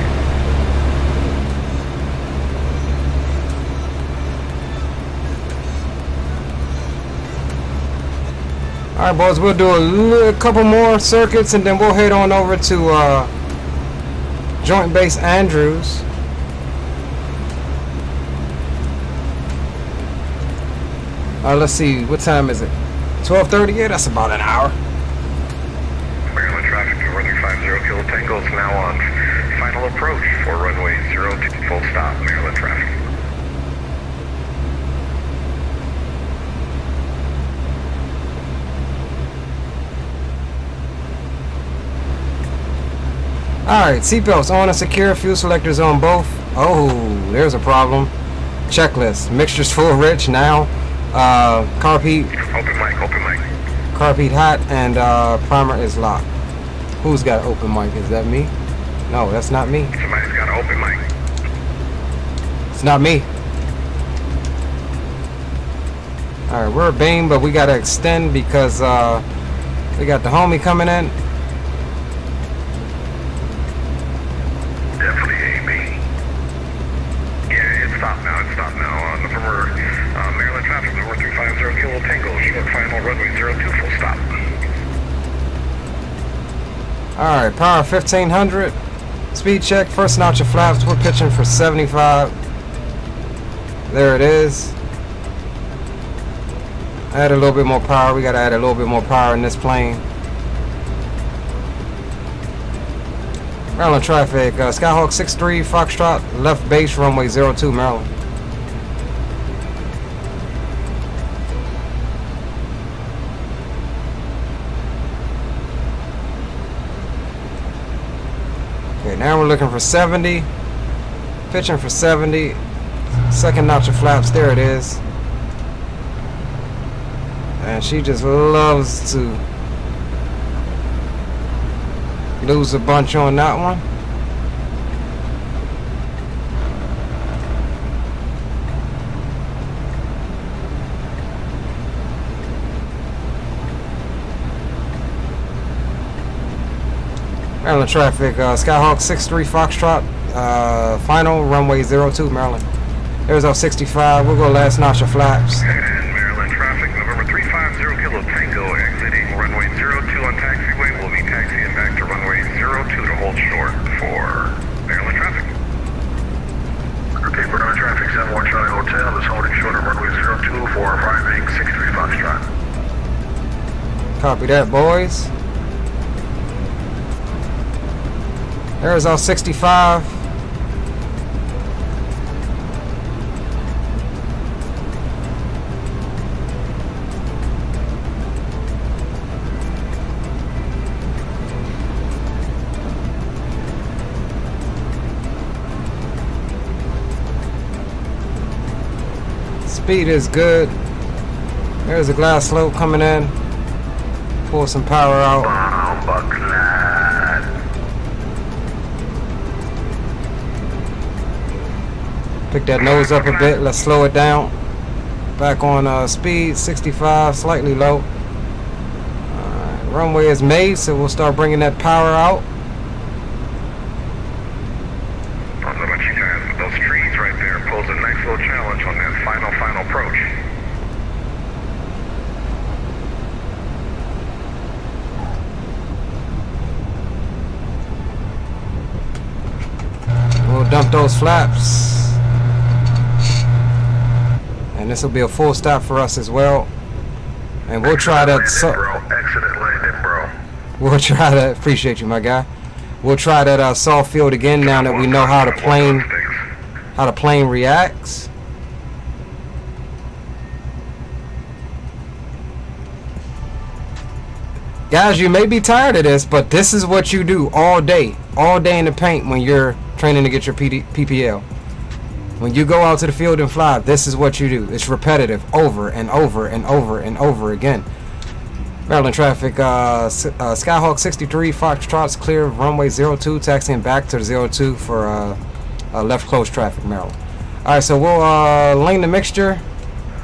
Alright, boys, we'll do a couple more circuits and then we'll head on over to Joint Base Andrews. Let's see, what time is it? 12:30? Yeah, that's about an hour. Maryland traffic to 450 Kilo Tango is now on final approach for runway 02, full stop, Maryland traffic. Alright, seatbelts on and secure, fuel selectors on both. Oh, there's a problem. Checklist, mixture's full rich now. Carb heat. Open mic, open mic. Carb heat hot and primer is locked. Who's got an open mic? Is that me? No, that's not me. Somebody's got an open mic. It's not me. Alright, we're a beam, but we gotta extend because we got the homie coming in. Definitely AB. Yeah, it's stopped now, it's stopped now. November, Maryland traffic, number 350 Kilo Tango, short final runway 02, full stop. Alright, power 1500. Speed check, first notch of flaps. We're pitching for 75. There it is. Add a little bit more power. We gotta add a little bit more power in this plane. Maryland traffic, Skyhawk 63 Foxtrot, left base, runway 02, Maryland. Okay, now we're looking for 70, pitching for 70, second notch of flaps, there it is. And she just loves to lose a bunch on that one. Maryland traffic, Skyhawk 63 Foxtrot, final runway 02, Maryland. There's our 65. We'll go last notch of flaps. And Maryland traffic, November 350 Kilo Tango, exiting runway 02 on taxiway. We'll be taxiing back to runway 02 to hold short for Maryland traffic. Okay, Maryland traffic, 71 Charlie Hotel is holding short on runway 02 for arriving 63 Foxtrot. Copy that, boys. There's our 65. Speed is good. There's a glass slope coming in. Pull some power out. Pick that nose up a bit. Let's slow it down. Back on speed, 65, slightly low. Runway is made, so we'll start bringing that power out. I don't know about you guys, but those trees right there pose a nice little challenge on that final approach. We'll dump those flaps. And this will be a full stop for us as well. And we'll try that. Excellent landing, bro. We'll try to, appreciate you, my guy. We'll try that soft field again now that we know how the plane reacts. Guys, you may be tired of this, but this is what you do all day in the paint when you're training to get your PPL. When you go out to the field and fly, this is what you do. It's repetitive, over and over and over and over again. Maryland traffic, Skyhawk 63 Foxtrot's clear of runway 02, taxiing back to the 02 for left close traffic, Maryland. All right, so we'll lane the mixture.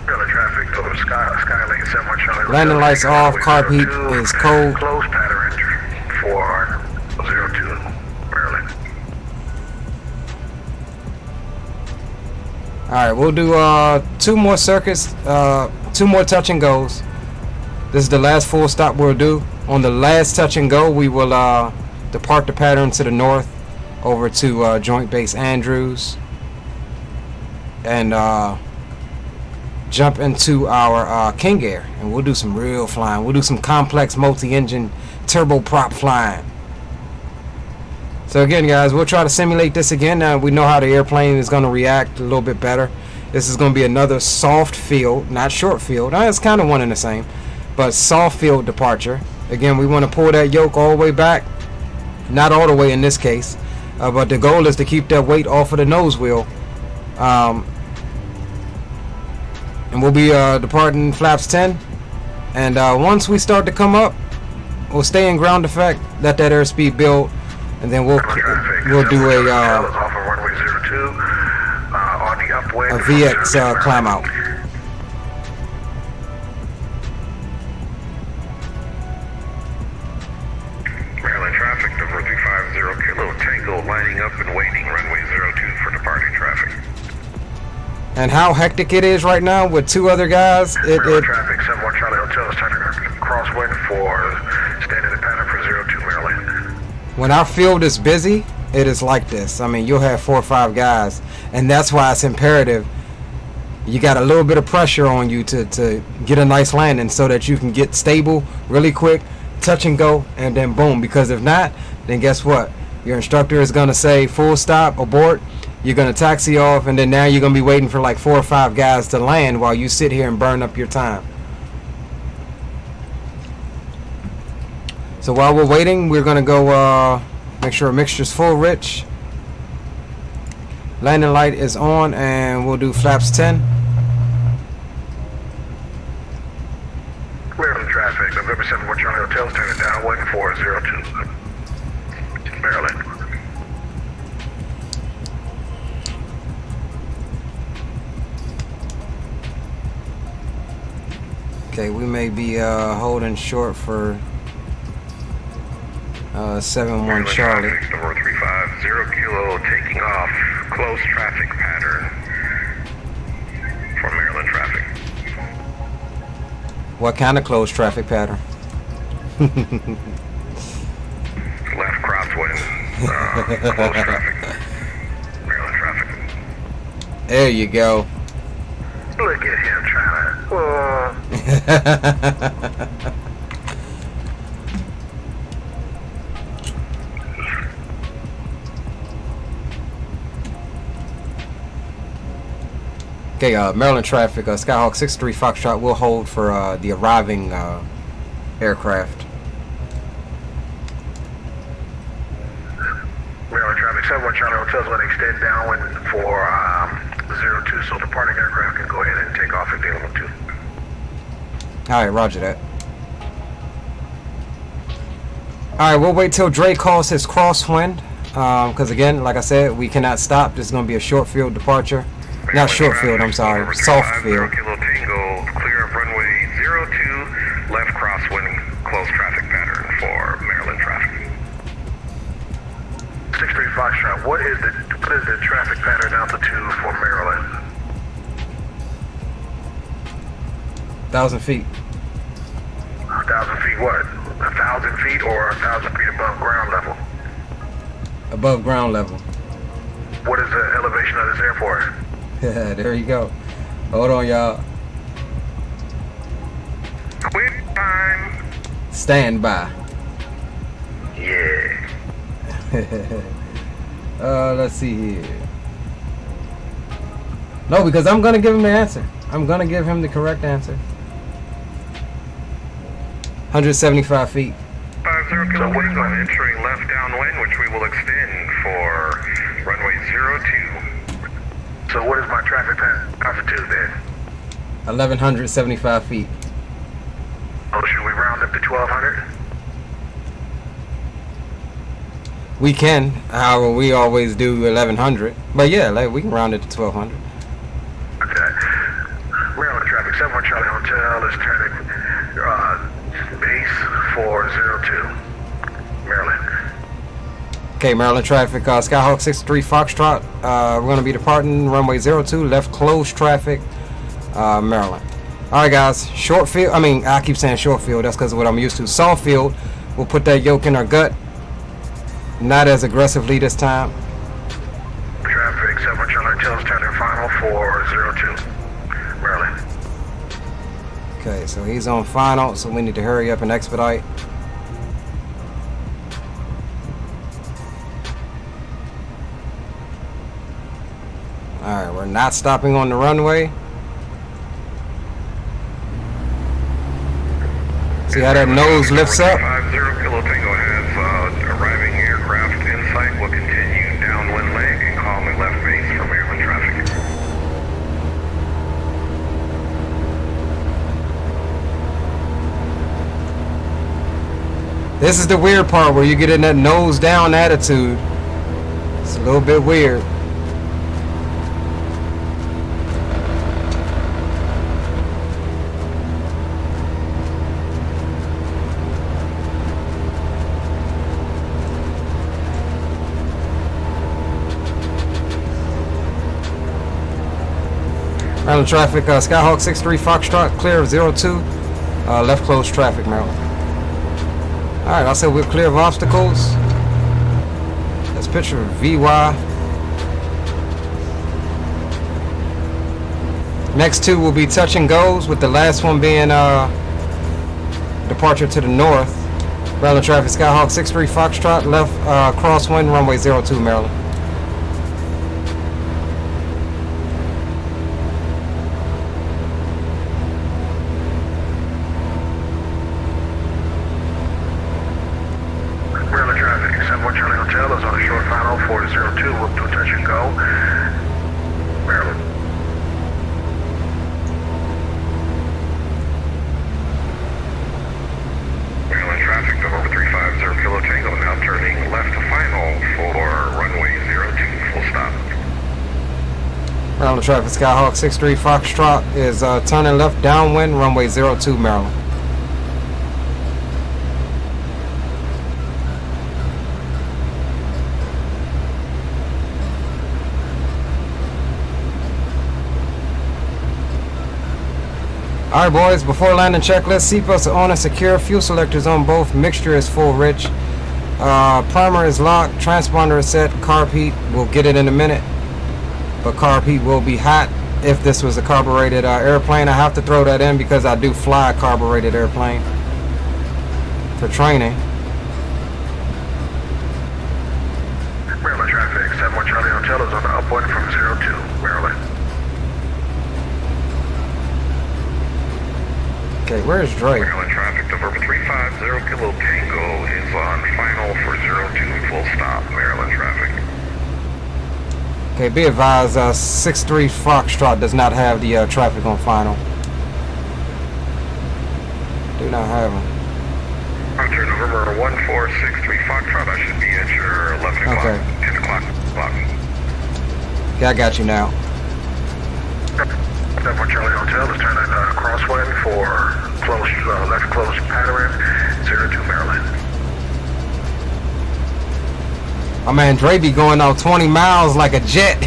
Maryland traffic, Skylane 71 Charlie. Landing lights off, carb heat is cold. Close pattern for 02, Maryland. All right, we'll do 2 more circuits, 2 more touch and goes. This is the last full stop we'll do. On the last touch and go, we will depart the pattern to the north over to Joint Base Andrews and jump into our King Air, and we'll do some real flying. We'll do some complex multi-engine turboprop flying. So again, guys, we'll try to simulate this again. Now we know how the airplane is going to react a little bit better. This is going to be another soft field, not short field. It's kind of one and the same, but soft field departure. Again, we want to pull that yoke all the way back, not all the way in this case, but the goal is to keep that weight off of the nose wheel. And we'll be departing flaps 10, and once we start to come up, we'll stay in ground effect, let that airspeed build, and then we'll do a VX climb out. Maryland traffic, number 350 Kilo Tango lining up and waiting, runway 02 for departing traffic. And how hectic it is right now with two other guys. Maryland traffic, 71 Charlie Hotel is turning crosswind for standing in pattern for 02 Maryland. When our field is busy, it is like this. I mean, you'll have 4 or 5 guys, and that's why it's imperative you got a little bit of pressure on you to get a nice landing so that you can get stable really quick, touch and go, and then boom. Because if not, then guess what? Your instructor is going to say full stop, abort. You're going to taxi off, and then now you're going to be waiting for like 4 or 5 guys to land while you sit here and burn up your time. So while we're waiting, we're going to go make sure mixture's full rich. Landing light is on, and we'll do flaps 10. Maryland traffic, November 71 Charlie Hotel is turning downwind for 02 Maryland. Okay, we may be holding short for 71 Charlie. Traffic, number 350 Kilo taking off, close traffic pattern for Maryland traffic. What kind of closed traffic pattern? Left crosswind, close traffic, Maryland traffic. There you go. Look at him trying to. Okay, Maryland traffic, Skyhawk 63 Foxtrot will hold for the arriving aircraft. Maryland traffic, 71 Charlie Hotel is going to extend downwind for 02, so departing aircraft can go ahead and take off at the 02. Alright, roger that. Alright, we'll wait till Dre calls his crosswind, because again, like I said, we cannot stop. This is going to be a short field departure. Not short field, I'm sorry, soft field. Kilo Tango, clear of runway 02, left crosswind, close traffic pattern for Maryland traffic. 63 Foxtrot, what is the traffic pattern altitude for Maryland? 1,000 feet. 1,000 feet what? 1,000 feet or 1,000 feet above ground level? Above ground level. What is the elevation of this airport? Yeah, there you go. Hold on, y'all. Quick time. Stand by. Yeah. Let's see here. No, because I'm gonna give him the answer. I'm gonna give him the correct answer. 175 feet. 50 Kilo Tango entering left downwind, which we will extend for runway 02. So what is my traffic altitude then? 1,175 feet. Oh, should we round up to 1,200? We can. However, we always do 1,100. But yeah, like, we can round it to 1,200. Okay. Maryland traffic, 71 Charlie Hotel is turning base for 02. Maryland. Okay, Maryland traffic, Skyhawk 63 Foxtrot. We're going to be departing runway 02, left closed traffic, Maryland. Alright guys, short field, I keep saying short field, that's because of what I'm used to. Soft field, we'll put that yoke in our gut. Not as aggressively this time. Traffic, 7 Charlie Tails, turning final for 02. Maryland. Okay, so he's on final, so we need to hurry up and expedite. Alright, we're not stopping on the runway. See how that nose lifts up? 50 Kilo Tango has arriving aircraft in sight. Will continue downwind leg and calmly left base for Maryland traffic. This is the weird part where you get in that nose down attitude. It's a little bit weird. Maryland traffic, Skyhawk 63 Foxtrot, clear of 02, left close traffic, Maryland. Alright, I said we're clear of obstacles. Let's picture VY. Next two will be touch and goes, with the last one being departure to the north. Maryland traffic, Skyhawk 63 Foxtrot, left crosswind, runway 02, Maryland. Maryland traffic, Skyhawk 63 Foxtrot is turning left downwind, runway 02, Maryland. Alright boys, before landing checklist, seatbelts are on and secure, fuel selectors on both, mixture is full rich, primer is locked, transponder is set, carb heat, we'll get it in a minute, but carb heat will be hot if this was a carbureted airplane. I have to throw that in because I do fly a carbureted airplane for training. Maryland traffic, 71 Charlie Hotel is on the upwind from 02, Maryland. Okay, where's Dre? Maryland traffic, November 350 Kilo Tango is on final for 02, full stop, Maryland traffic. Okay, be advised, 63 Foxtrot does not have the traffic on final. Do not have them. Roger, November 1463 Foxtrot, I should be at your 11 o'clock, Okay. 10 o'clock clock. Okay, I got you now. 71 Charlie Hotel is turning crosswind for close, left close pattern, 02 Maryland. My man Dre be going out 20 miles like a jet.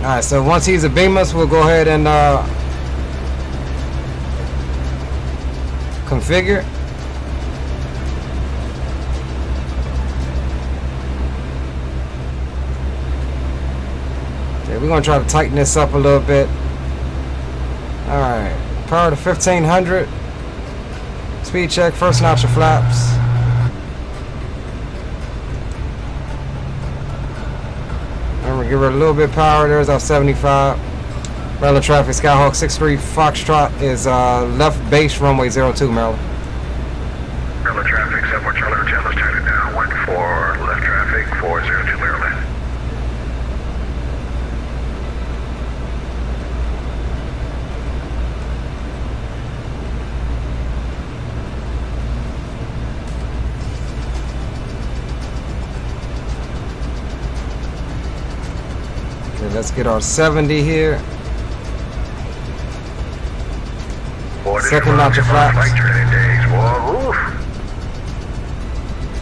Alright, so once he's a beam us, we'll go ahead and configure. Okay, we're gonna try to tighten this up a little bit. Alright, power to 1500. Speed check, first notch of flaps. Remember, give her a little bit of power. There's our 75. Maryland traffic, Skyhawk 63 Foxtrot is left base, runway 02, Maryland. Maryland traffic, 71 Charlie Hotel is turning downwind for left traffic for 02 Maryland. Okay, let's get our 70 here. Boy, Second notch of flaps. Flight training days, boy. Oof.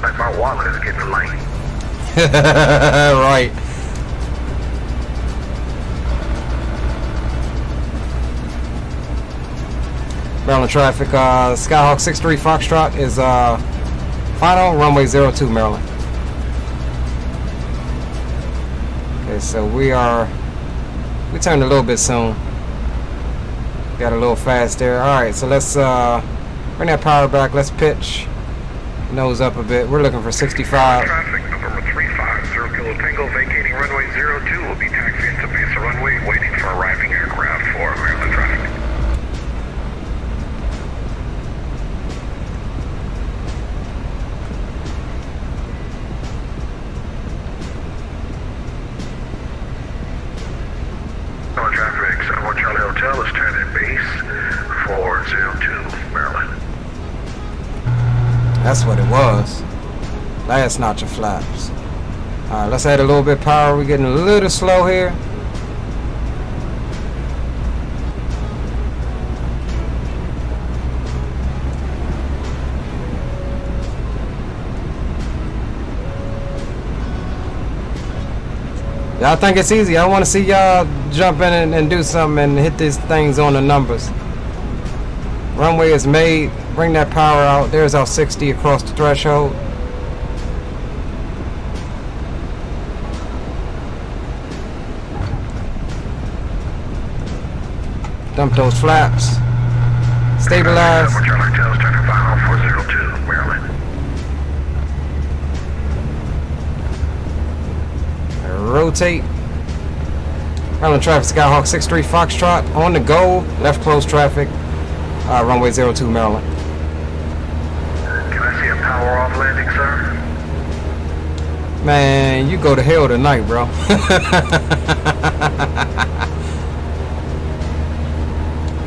Like my wallet is getting light. Right. Maryland traffic, Skyhawk 63 Foxtrot is final, runway 02 Maryland. Okay, so we turned a little bit soon. Got a little fast there. Alright, so let's bring that power back. Let's pitch. Nose up a bit. We're looking for 65. Traffic, November 350 Kilo Tango, vacating runway 02. Will be taxiing to Mesa runway, waiting for arriving aircraft for Maryland traffic. On traffic, 71 Charlie Hotel is turning base for 02 Maryland. That's what it was. Last notch of flaps. Alright, let's add a little bit of power. We're getting a little slow here. Y'all think it's easy? I want to see y'all jump in and do something and hit these things on the numbers. Runway is made. Bring that power out. There's our 60 across the threshold. Dump those flaps. Stabilize. Charlie Hotel's turning final for 02 Maryland. Rotate. Maryland traffic, Skyhawk 63 Foxtrot on the go. Left close traffic. Runway 02 Maryland. Can I see a power off landing, sir? Man, you go to hell tonight, bro.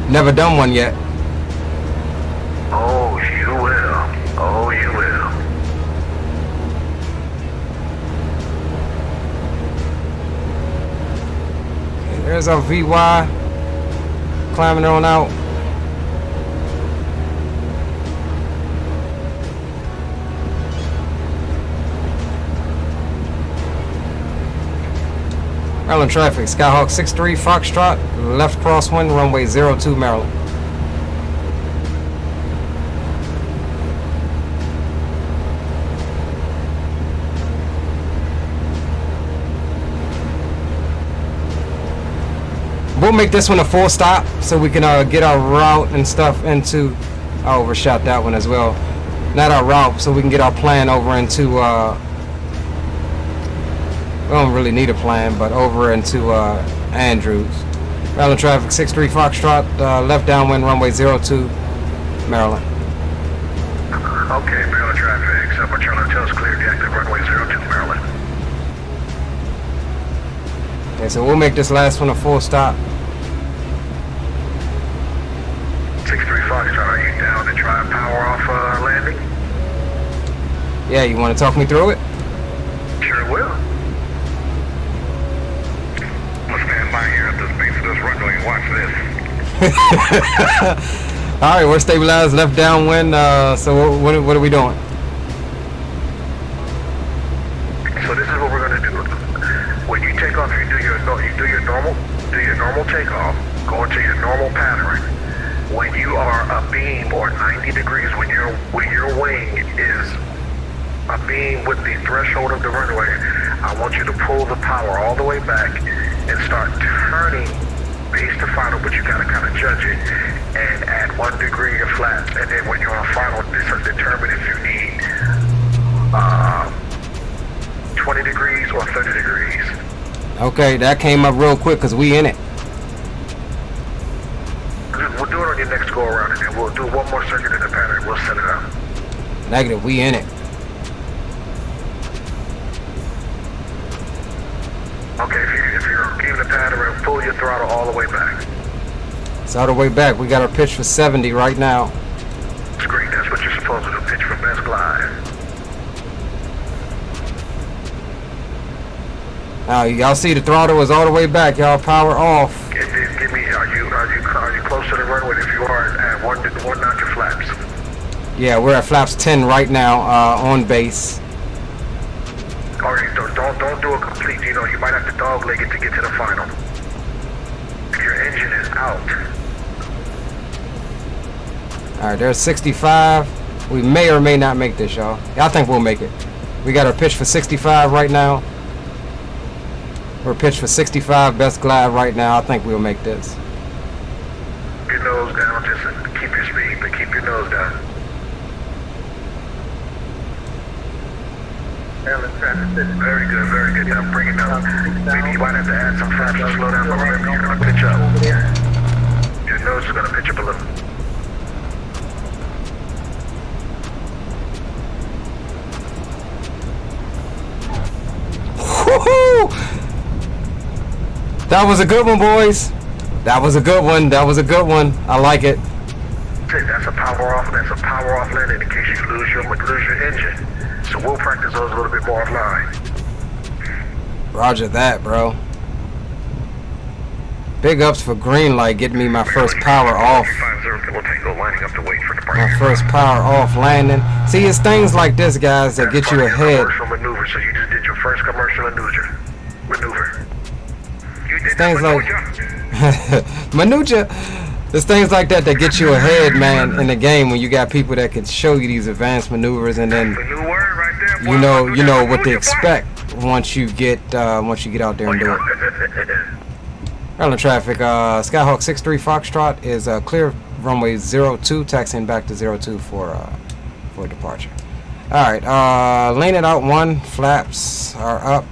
Never done one yet. Oh, you will. Oh, you will. Okay, there's our VY. Climbing on out. Maryland traffic, Skyhawk 63 Foxtrot, left crosswind, runway 02 Maryland. We'll make this one a full stop so we can get our route and stuff into. I overshot that one as well. Not our route, so we can get our plan over into. We don't really need a plan, but over into Andrews. Maryland traffic 63 Foxtrot, left downwind, runway 02 Maryland. Okay, Maryland traffic, 71 Charlie Hotel's cleared the active runway 02 Maryland. Okay, so we'll make this last one a full stop. 63 Foxtrot, are you down to try power off landing? Yeah, you want to talk me through it? Sure will. I'm gonna stand by here at this base of this runway and watch this. All right, we're stabilized, left downwind. So what are we doing? So this is what we're gonna do. When you take off, you do your normal takeoff. Go into your normal pattern. When you are abeam or 90 degrees, when your wing is abeam with the threshold of the runway, I want you to pull the power all the way back and start turning base to final, but you gotta kind of judge it and add 1 degree of flaps. And then when you're on final, this will determine if you need 20 degrees or 30 degrees. Okay, that came up real quick because we in it. We'll do it on your next go around, and then we'll do one more circuit in the pattern. We'll set it up. Negative, we in it. Okay, if you're keeping the pattern, pull your throttle all the way back. It's all the way back. We got our pitch for 70 right now. That's great. That's what you're supposed to do. Pitch for best glide. Now y'all see the throttle is all the way back. Y'all power off. Give me. Are you close to the runway? If you are, at one notch of flaps. Yeah, we're at flaps 10 right now on base. All right, don't do a complete. You know, you might have to dog leg it to get to the final. If your engine is out, All right, there's 65. We may or may not make this, y'all. I think we'll make it. We got our pitch for 65 right now. We're pitched for 65, best glide right now. I think we'll make this. Keep your nose down, just keep your speed, but keep your nose down. Very good, very good. Now bring it down. Maybe you might have to add some flaps to slow down, but remember you're going to pitch up. Your nose is going to pitch up a little. Woohoo! That was a good one, boys. That was a good one. That was a good one. I like it. That's a power off. That's a power off landing in case you lose your engine. So we'll practice those a little bit more offline. Roger that, bro. Big ups for green light getting me my first power off. My first power off landing. See, it's things like this, guys, that get you ahead. Commercial maneuver. So you just did your first commercial maneuver. You did Things like Manucha. There's things like that that get you ahead, man, in the game when you got people that can show you these advanced maneuvers, and then you know what to expect once you get out there and do it. Airline traffic, Skyhawk 63 Foxtrot is clear runway 02, taxiing back to 02 for departure. All right, lane it out 1, flaps are up.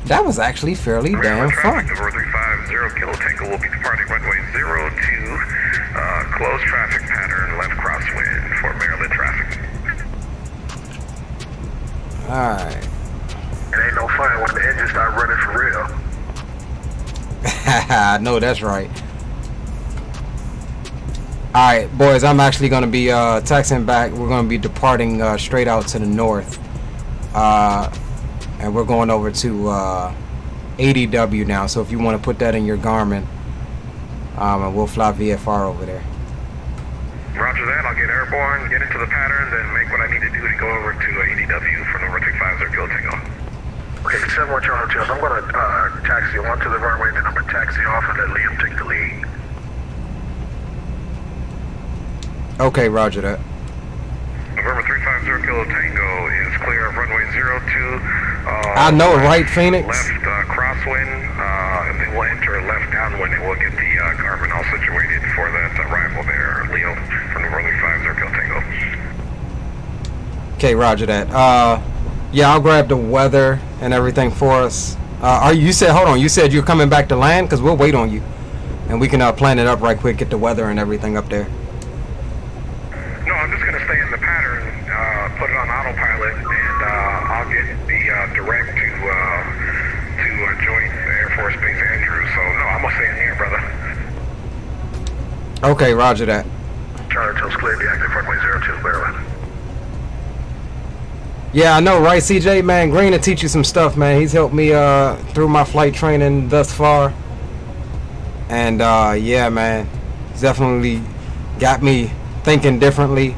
That was actually fairly damn fun. Number 350 Kilo Tango will be departing runway 02, closed traffic pattern, left crosswind for Maryland traffic. Alright. It ain't no fun when the engine start running for real. I know that's right. Alright, boys, I'm actually going to be taxiing back. We're going to be departing straight out to the north. And we're going over to ADW now. So if you want to put that in your Garmin, and we'll fly VFR over there. Roger that. I'll get airborne, get into the pattern, then make what I need to do to go over to ADW for number 350 Kilo Tango. Okay, 71 Charlie Hotels. I'm going to taxi onto the runway, then I'm going to taxi off and let Liam take the lead. Okay, roger that. November 350 Kilo Tango is clear of runway 02. I know, right, Phoenix? Left crosswind, and then we'll enter left downwind, and we'll get the Garmin all situated for that arrival there, Leo, from November 350 Kilo Tango. Okay, roger that. Yeah, I'll grab the weather and everything for us. You said, hold on, you said you're coming back to land? Because we'll wait on you. And we can plan it up right quick, get the weather and everything up there. No, I'm just going to stay in the pattern, put it on autopilot, and I'll get the direct to Joint Base Andrews. So, no, I'm going to stay in here, brother. Okay, roger that. Charlie Hotels clear, the active runway 02, Maryland. Yeah, I know, right, CJ? Man, Green will teach you some stuff, man. He's helped me through my flight training thus far. And, yeah, man, he's definitely got me thinking differently.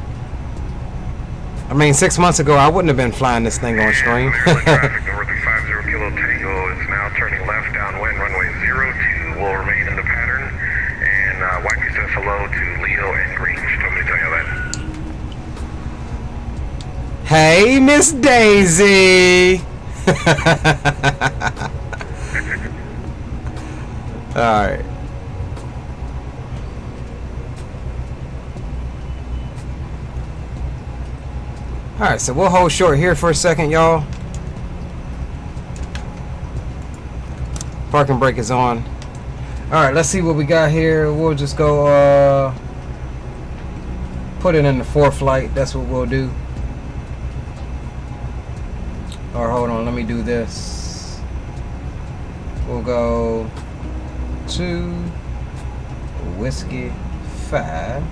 I mean, 6 months ago, I wouldn't have been flying this thing on stream. Traffic number 350 Kilo Tango is now turning left downwind, runway 02 will remain in the pattern. And Wacky says hello to Leo and Green. She told me to tell you that. Hey, Miss Daisy! Alright. Alright, so we'll hold short here for a second, y'all. Parking brake is on. Alright, let's see what we got here. We'll just go put it in the 4th flight. That's what we'll do. Or hold on, let me do this. We'll go 2 Whiskey 5.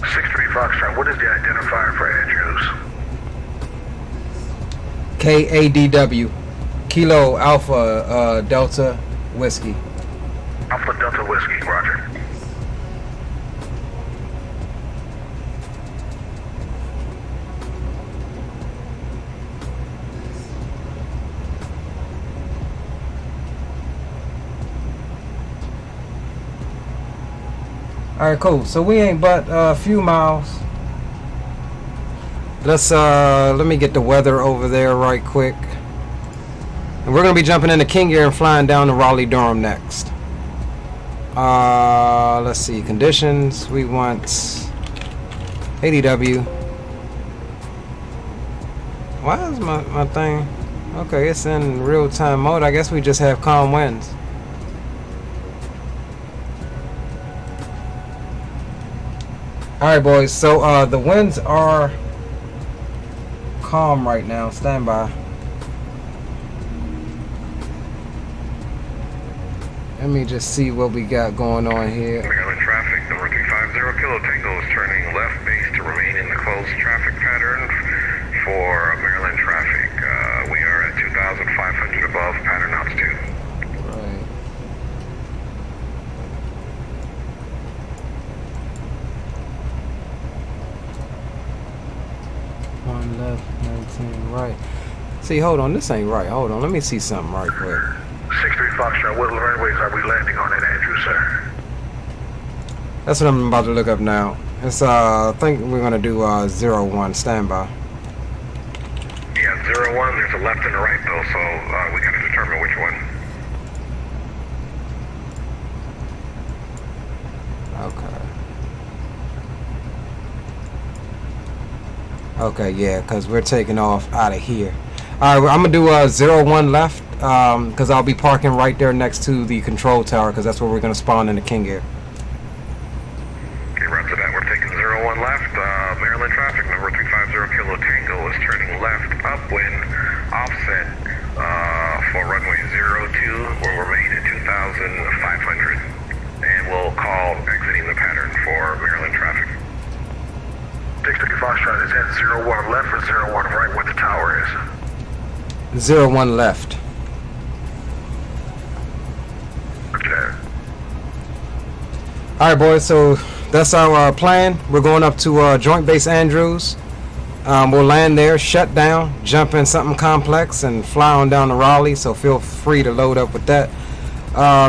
63 Foxtrot, what is the identifier for Andrews? KADW. Kilo Alpha Delta Whiskey. Alpha Delta Whiskey, roger. All right, cool. So we ain't but a few miles. Let me get the weather over there right quick. And we're gonna be jumping into King Air and flying down to Raleigh-Durham next. Let's see, conditions. We want ADW. Why is my thing? Okay, it's in real-time mode. I guess we just have calm winds. Alright, boys, so the winds are calm right now. Stand by. Let me just see what we got going on here. Maryland traffic, number 350 Kilo Tango is turning left base to remain in the closed traffic pattern for Maryland traffic. We are at 2,500 above pattern altitude. Right. One left, 19 right. See, hold on, this ain't right. Hold on, let me see something right quick. 63 Foxtrot, what runways are we landing on in Andrews, sir? That's what I'm about to look up now. It's I think we're gonna do 01 standby. Yeah, 01, there's a left and a right though, so we gotta determine which one. Okay, yeah, because we're taking off out of here. All right, I'm gonna do 01 left because I'll be parking right there next to the control tower because that's where we're gonna spawn in the King Air. Okay, roger that. We're taking 01 left. Maryland traffic, number 350 Kilo Tango is turning left upwind, offset for runway 02. We'll remain at 2,500, and we'll call exiting the pattern for Maryland traffic. 63 Foxtrot is at 01 left or 01 right where the tower is? 01 left. Okay. All right, boys. So that's our plan. We're going up to Joint Base Andrews. We'll land there, shut down, jump in something complex, and fly on down to Raleigh. So feel free to load up with that.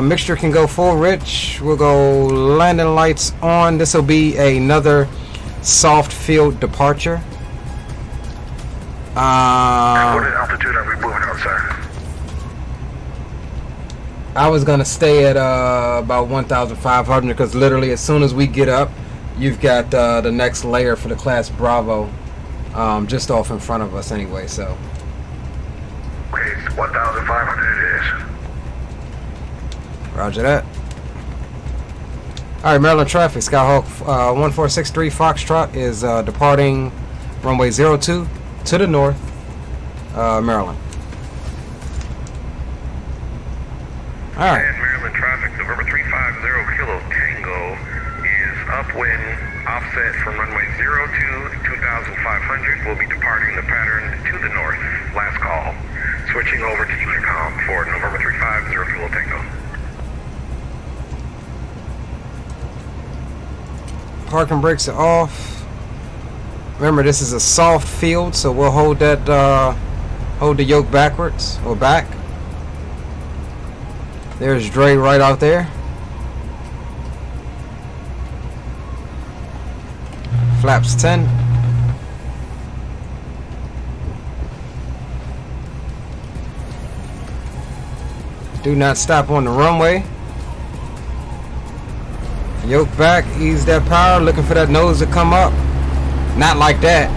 Mixture can go full rich. We'll go landing lights on. This will be another soft field departure. What altitude are we moving on, sir? I was gonna stay at about 1,500 because literally as soon as we get up, you've got the next layer for the Class Bravo just off in front of us anyway. So. Okay, it's 1,500 it is. Roger that. All right, Maryland traffic. Skyhawk 1463 Foxtrot is departing runway 02 to the north, Maryland. All right. And Maryland traffic, November 350 Kilo Tango is upwind, offset from runway 02, 2,500. We'll be departing the pattern to the north. Last call. Switching over to Unicom for November 350 Kilo Tango. Parking brakes are off. Remember, this is a soft field, so we'll hold that, hold the yoke backwards or back. There's Dre right out there. Flaps 10. Do not stop on the runway. Yoke back, ease that power, looking for that nose to come up. Not like that.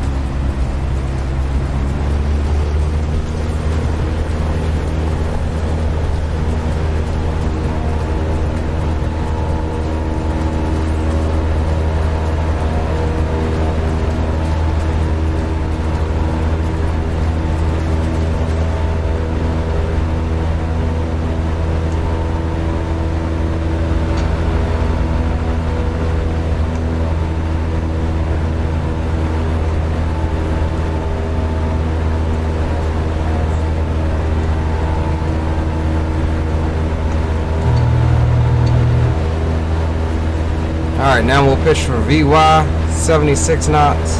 Alright, now we'll pitch for VY, 76 knots.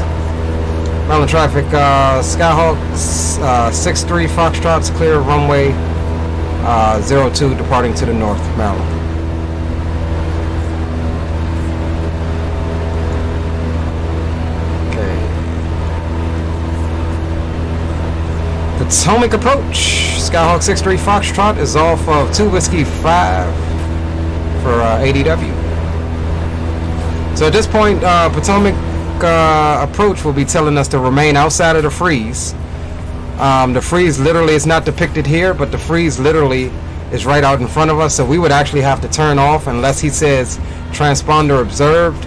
Maryland traffic, Skyhawk 63 Foxtrot's clear runway 02 departing to the north, Maryland. Potomac approach. Skyhawk 63 Foxtrot is off of 2 Whiskey 5 for ADW. So at this point, Potomac approach will be telling us to remain outside of the freeze. The freeze literally is not depicted here, but the freeze literally is right out in front of us, so we would actually have to turn off unless he says transponder observed,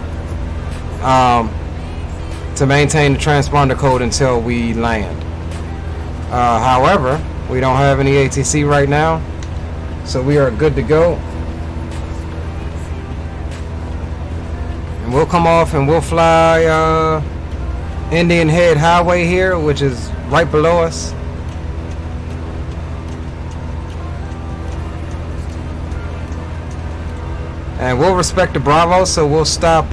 to maintain the transponder code until we land. However, we don't have any ATC right now, so we are good to go. And we'll come off and we'll fly Indian Head Highway here, which is right below us. And we'll respect the Bravo, so we'll stop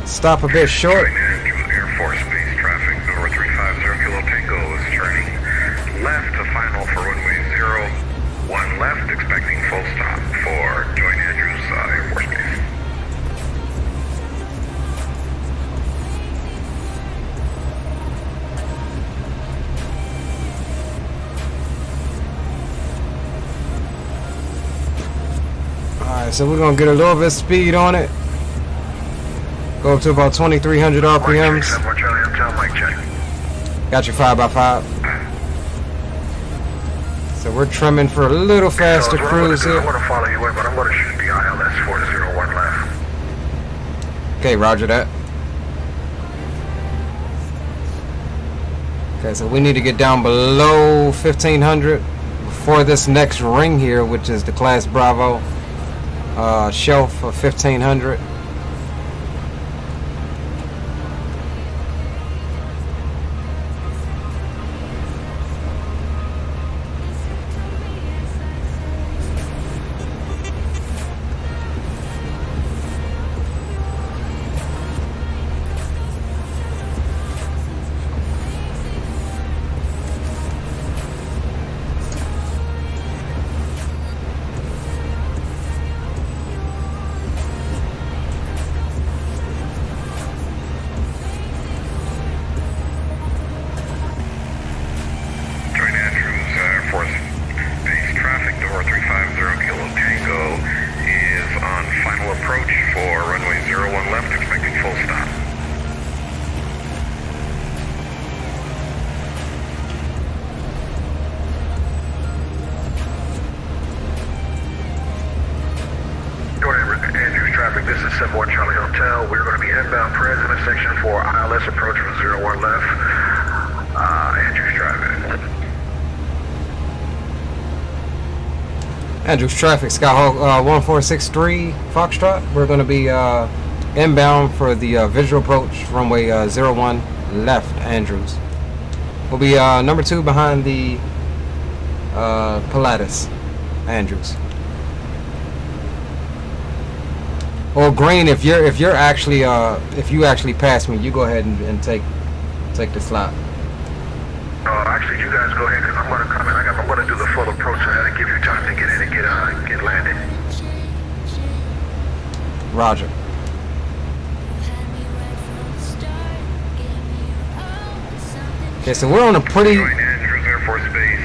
stop a bit short. Air Force Base traffic, number 350 Kilo Tango is turning left to final for runway 01 left, expecting full stop for Joint Andrews Air Force Base. Alright, so we're gonna get a little bit of speed on it. Go up to about 2,300 RPMs. Got your 5x5. So we're trimming for a little faster cruise here. I'm going to follow you in, but I'm going to shoot the ILS 401 left. Okay, roger that. Okay, so we need to get down below 1,500 before this next ring here, which is the Class Bravo shelf of 1,500. This is 71 Charlie Hotel. We're going to be inbound Prez intersection for ILS approach from 01 left. Andrews traffic. Andrews traffic, Skyhawk 1463 Foxtrot. We're going to be inbound for the visual approach, runway 01 left, Andrews. We'll be number 2 behind the Pilatus, Andrews. Or green, if you're actually if you actually pass me, you go ahead and take the slot. Actually, you guys go ahead because I'm going to come in. I'm going to do the full approach so that'll give you time to get in and get landed. Roger. Okay, so we're on a pretty. Andrews Air Force Base.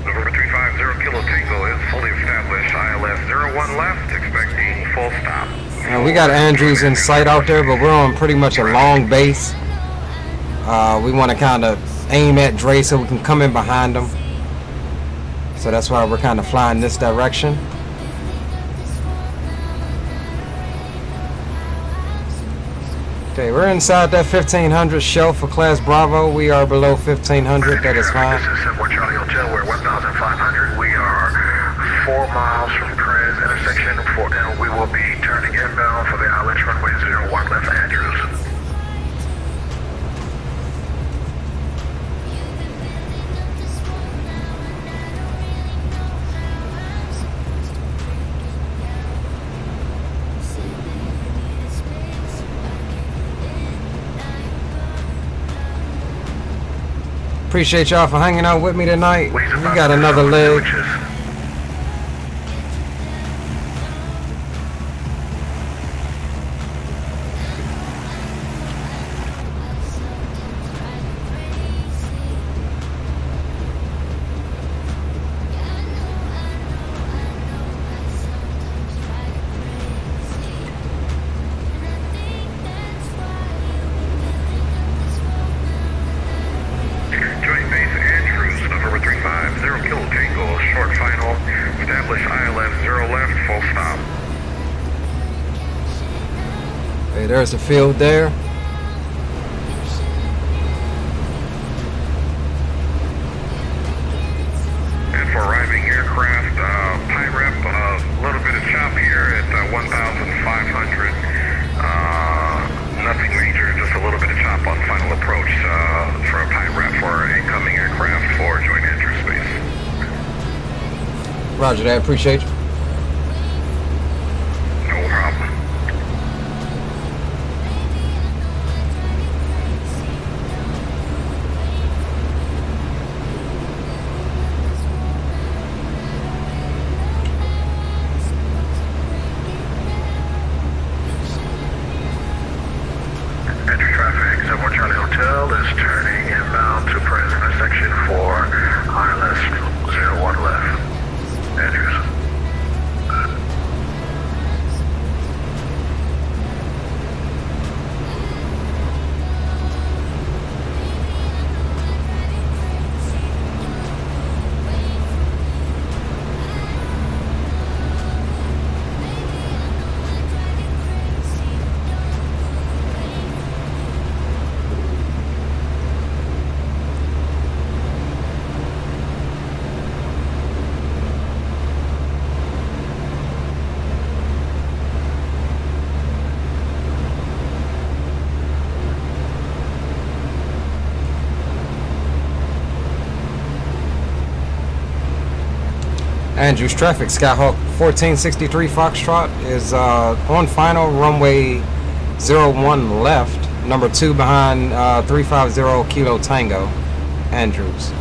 Number 350 Kilo Tango is fully established. ILS 01 left, expecting full stop. We got Andrews in sight out there, but we're on pretty much a long base. We want to kind of aim at Dre so we can come in behind them. So that's why we're kind of flying this direction. Okay, we're inside that 1,500 shelf for Class Bravo. We are below 1,500. That is fine. This is 71 Charlie Hotel. We're 1,500. We are 4 miles from Prez intersection, and we will be turning inbound for the ILS runway 01 left, Andrews. Appreciate y'all for hanging out with me tonight. We got another leg. Okay, there's the field there. And for arriving aircraft, PIREP, a little bit of chop here at 1,500. Nothing major, just a little bit of chop on final approach for a PIREP for incoming aircraft for Joint Andrews Space. Roger that, appreciate you. No problem. Entry traffic, 71 Charlie Hotel is turning inbound to present intersection for ILS 01 left. Andrews. Andrews traffic, Skyhawk 1463 Foxtrot is on final, runway 01 left, number 2 behind 350 Kilo Tango, Andrews.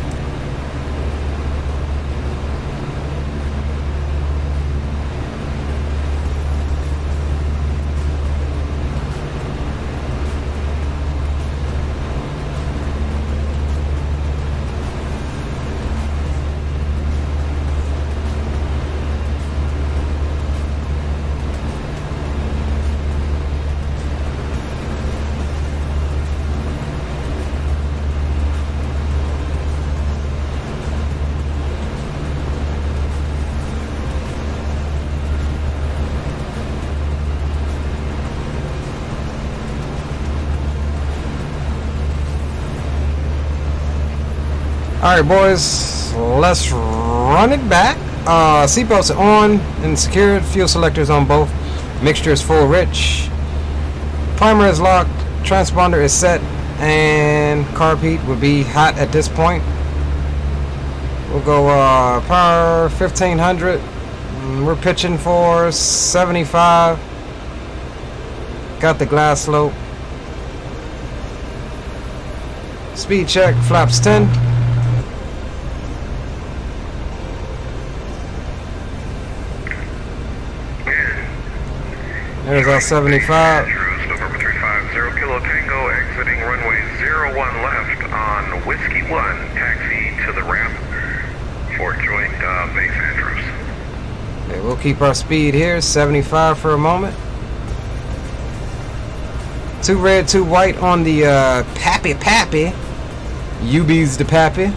Alright boys, let's run it back. Seatbelts are on and secured, fuel selectors on both. Mixture is full rich. Primer is locked, transponder is set, and carb heat will be hot at this point. We'll go power 1500. We're pitching for 75. Got the glass slope. Speed check, flaps 10. There's our 75. Andrews, November 350 Kilo Tango, exiting runway 01 left on Whiskey 1, taxi to the ramp for Joint Base Andrews. Okay, we'll keep our speed here, 75 for a moment. 2 red, 2 white on the Pappy. UB's the Pappy.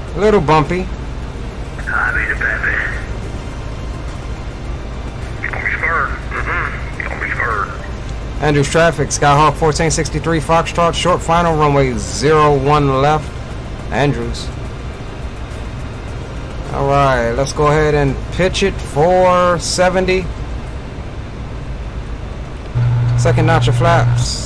A little bumpy. I need a baby. Don't be scared. Don't be scared. Andrews traffic, Skyhawk 1463 Foxtrot, short final, runway 01 left, Andrews. Alright, let's go ahead and pitch it for 70. Second notch of flaps.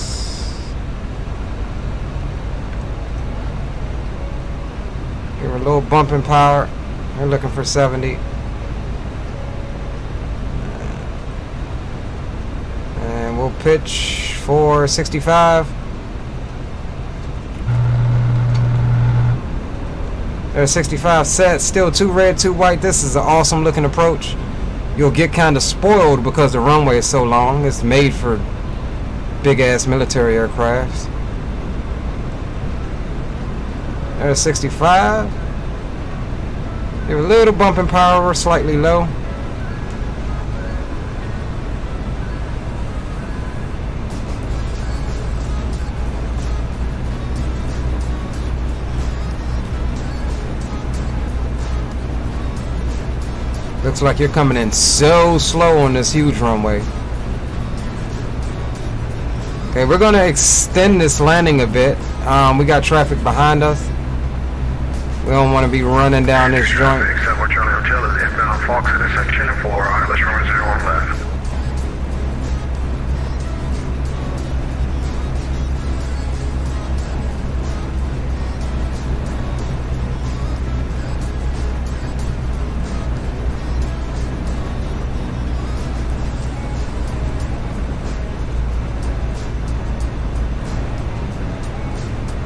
Give her a little bumping power. We're looking for 70. And we'll pitch for 65. There's 65 set. Still 2 red, 2 white. This is an awesome looking approach. You'll get kind of spoiled because the runway is so long. It's made for big ass military aircrafts. There's 65. Give a little bumping power. We're slightly low. Looks like you're coming in so slow on this huge runway. Okay, we're gonna extend this landing a bit. We got traffic behind us. We don't want to be running down this joint. Except what Charlie Hotel is inbound Fox intersection for ILS runway 01 left.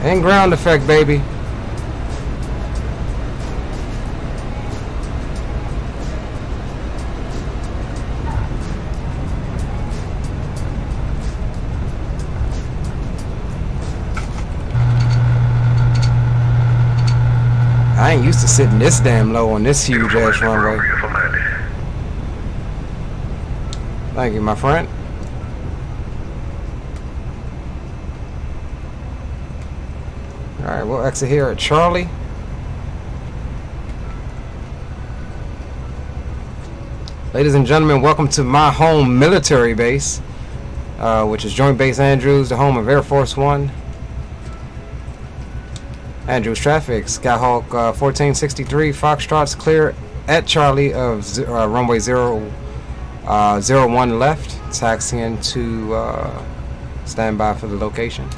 And ground effect, baby. I ain't used to sitting this damn low on this huge ass runway. Thank you, my friend. Alright, we'll exit here at Charlie. Ladies and gentlemen, welcome to my home military base, which is Joint Base Andrews, the home of Air Force One. Andrews traffic, Skyhawk 1463, Foxtrot's clear at Charlie of runway 01 left, taxiing to stand by for the location.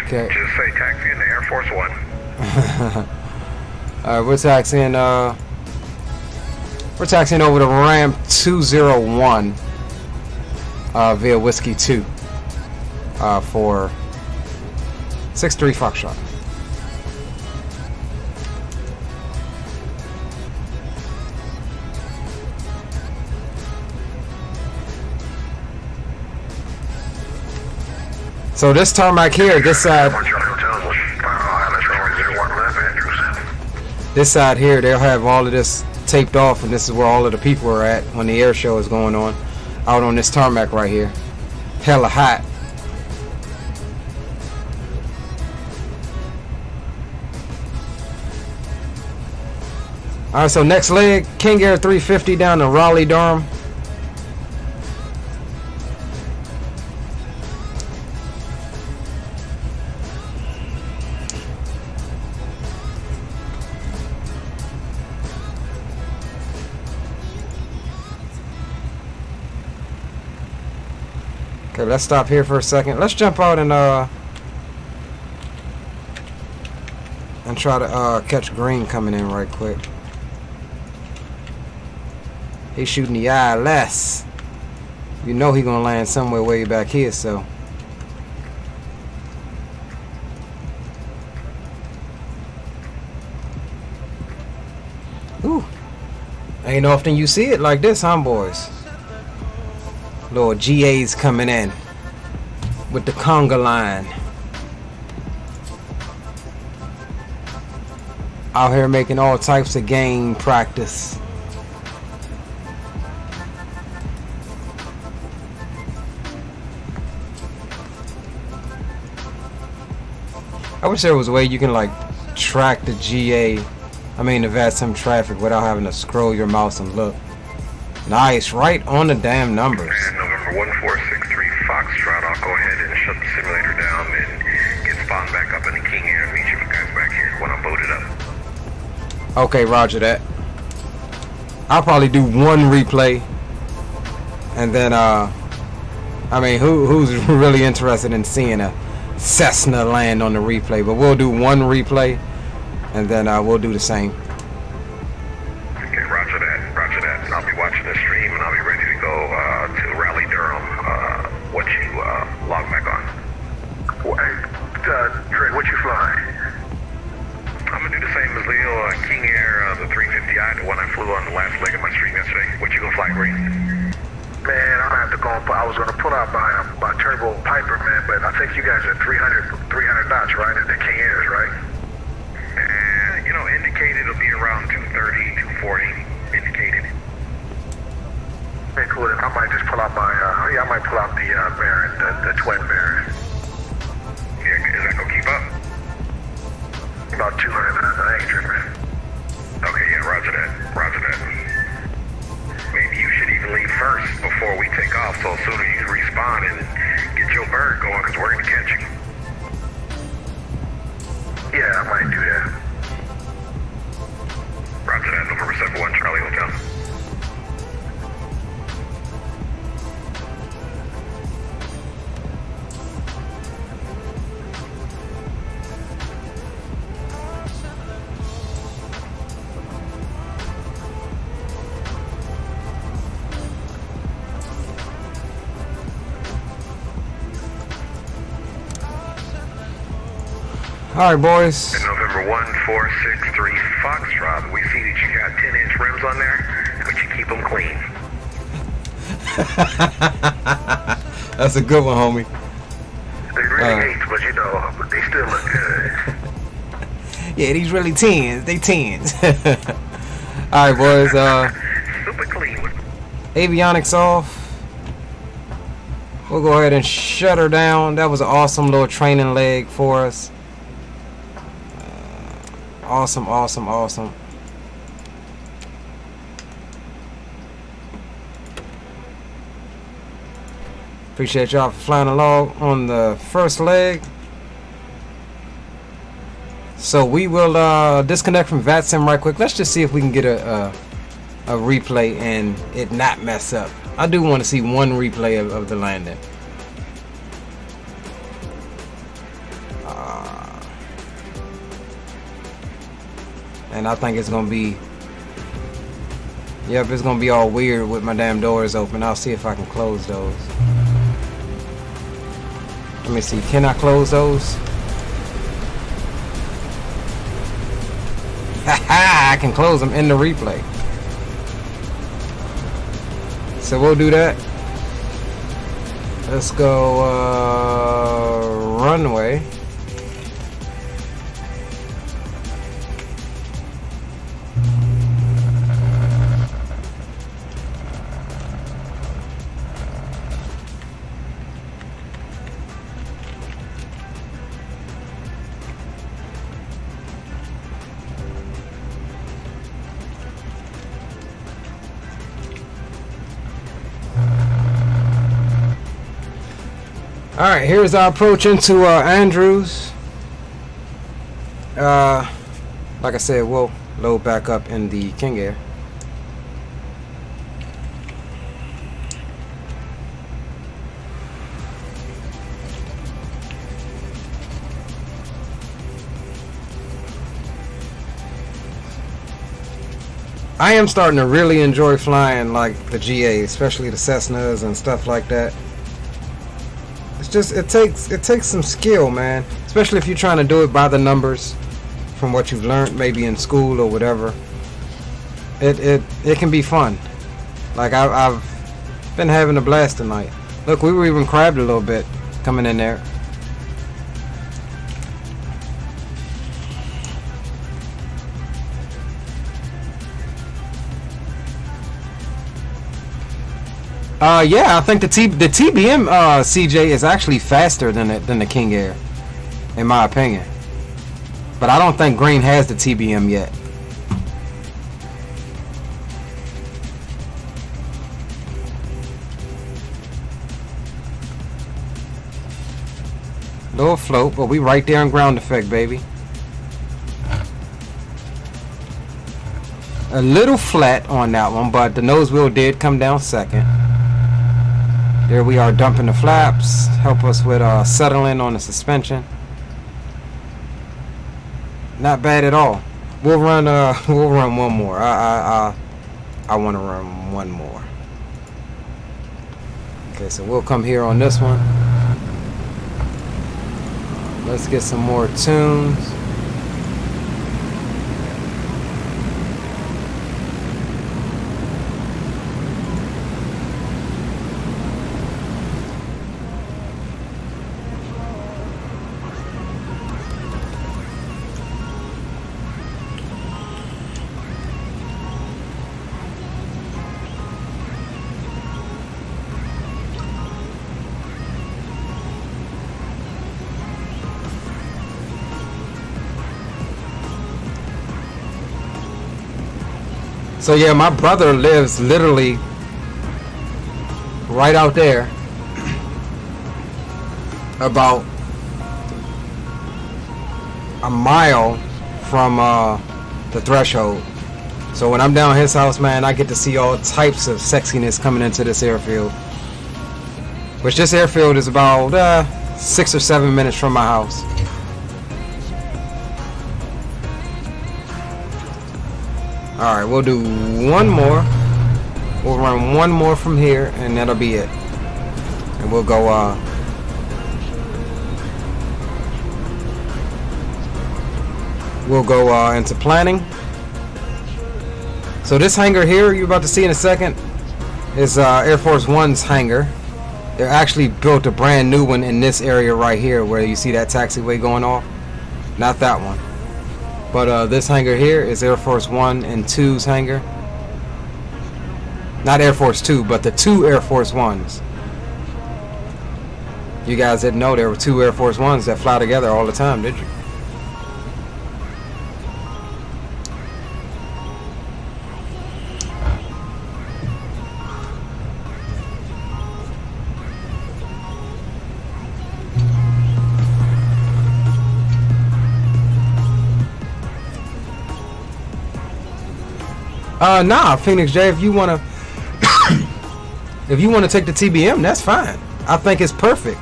Okay. Just say taxi in the Air Force One. We're taxiing over the ramp 201 via Whiskey 2 for 63 Foxtrot. So this tarmac here, this side here, they'll have all of this taped off, and this is where all of the people are at when the air show is going on, out on this tarmac right here. Hella hot. Alright, so next leg, King Air 350 down to Raleigh, Durham. Okay, let's stop here for a second. Let's jump out and try to catch Green coming in right quick. He's shooting the ILS. You know he gonna land somewhere way back here, so. Ooh. Ain't often you see it like this, huh, boys? Little GA's coming in with the conga line. Out here making all types of game practice. I wish there was a way you can like track the the vatsim traffic without having to scroll your mouse and look. Nice, right on the damn numbers. November 1463 Foxtrot, I'll go ahead and shut the simulator down and get spawned back up in the King Air and meet you guys back here when I'm booted up. Okay, roger that. I'll probably do one replay, and then who's really interested in seeing a Cessna land on the replay? But we'll do one replay, and then we'll do the same. Okay, roger that. I'll be watching the stream and I'll be ready to go to Raleigh, Durham. Once you log back on. Trey, what you flying? I'm gonna do the same as Leo, King Air, the 350i, the one I flew on the last leg of my stream yesterday. What you gonna fly, Green? Man, I'm gonna have to go. I was gonna pull out by Turbo Piper, man, but I think you guys are 300 knots, right? At the King Airs, right? Indicated it'll be around 230, 240, indicated. Okay, cool. I might just pull out the Baron, the twin Baron. Yeah, is that gonna keep up? About 200 minutes, I ain't tripping. Okay, yeah, roger that. Alright, boys. In November 1463 Foxtrot, we see that you got 10-inch rims on there, but you keep them clean. That's a good one, homie. They really hate, but you know, but they still look good. Yeah, these really 10s. They 10s. Alright, boys. Super clean. Avionics off. We'll go ahead and shut her down. That was an awesome little training leg for us. Awesome, awesome, awesome. Appreciate y'all for flying along on the first leg. So we will disconnect from VATSIM right quick. Let's just see if we can get a replay and it not mess up. I do want to see one replay of the landing. And I think it's gonna be, yep, it's gonna be all weird with my damn doors open. I'll see if I can close those. Let me see, can I close those? Haha, I can close them in the replay. So we'll do that. Let's go runway. Alright, here's our approach into Andrews. Like I said, we'll load back up in the King Air. I am starting to really enjoy flying like the GA, especially the Cessnas and stuff like that. It's just it takes some skill, man, especially if you're trying to do it by the numbers from what you've learned maybe in school or whatever. It can be fun. Like I've been having a blast tonight. Look, we were even crabbed a little bit coming in there. Yeah, I think the TBM CJ is actually faster than the King Air, in my opinion. But I don't think Green has the TBM yet. Little float, but we right there in ground effect, baby. A little flat on that one, but the nose wheel did come down second. There we are dumping the flaps. Help us with settling on the suspension. Not bad at all. We'll run one more. I want to run one more. Okay, so we'll come here on this one. Let's get some more tunes. So yeah, my brother lives literally right out there, about a mile from the threshold. So when I'm down his house, man, I get to see all types of sexiness coming into this airfield. Which this airfield is about 6 or 7 minutes from my house. Alright, we'll do one more. We'll run one more from here, and that'll be it. And we'll go we'll go into planning. So this hangar here you're about to see in a second is Air Force One's hangar. They actually built a brand new one in this area right here where you see that taxiway going off. Not that one. But this hangar here is Air Force 1 and 2's hangar. Not Air Force 2, but the two Air Force 1s. You guys didn't know there were two Air Force 1s that fly together all the time, did you? Nah, Phoenix J, if you wanna if you wanna take the TBM, that's fine. I think it's perfect.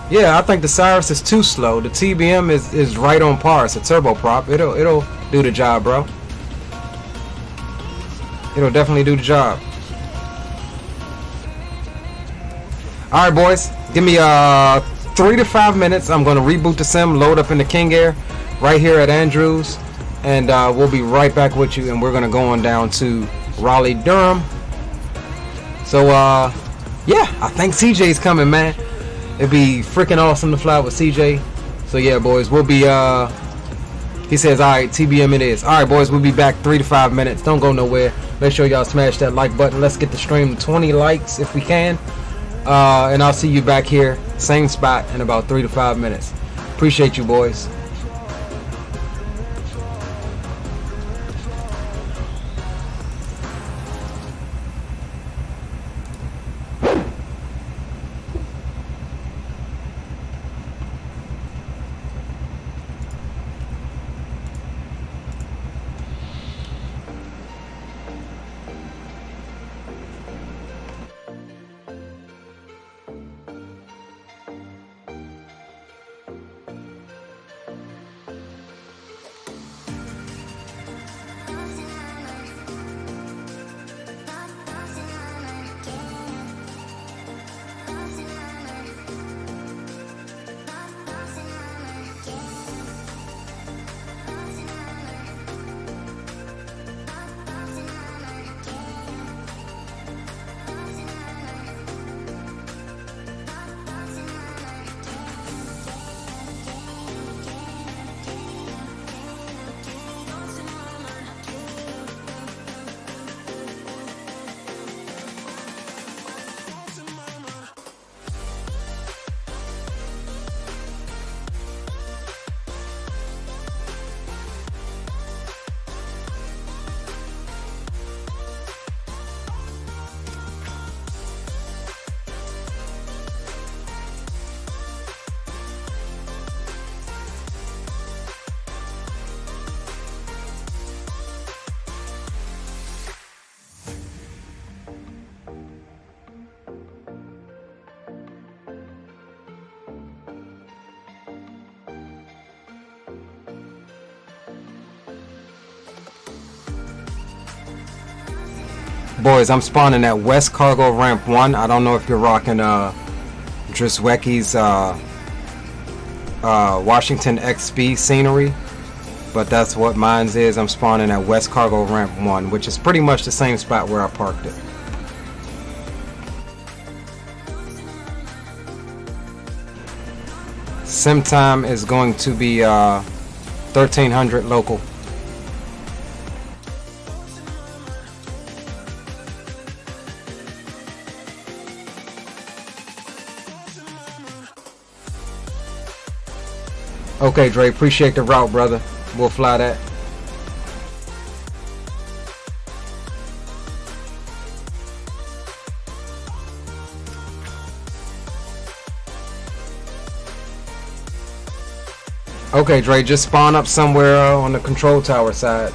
Yeah, I think the Cyrus is too slow. The TBM is right on par. It's a turboprop. It'll do the job, bro. It'll definitely do the job. Alright boys, give me 3 to 5 minutes. I'm gonna reboot the sim, load up in the King Air right here at Andrews. And we'll be right back with you, and we're gonna go on down to Raleigh, Durham. So yeah, I think CJ's coming, man. It'd be freaking awesome to fly with CJ. So yeah, boys, we'll be he says, all right, TBM it is. All right, boys, we'll be back 3 to 5 minutes. Don't go nowhere. Make sure y'all smash that like button. Let's get the stream to 20 likes if we can. And I'll see you back here, same spot, in about 3 to 5 minutes. Appreciate you, boys. Boys, I'm spawning at West Cargo Ramp 1. I don't know if you're rocking Driswecki's Washington XB scenery, but that's what mine's is. I'm spawning at West Cargo Ramp 1, which is pretty much the same spot where I parked it. Sim time is going to be 1300 local. Okay, Dre, appreciate the route, brother. We'll fly that. Okay, Dre, just spawn up somewhere on the control tower side.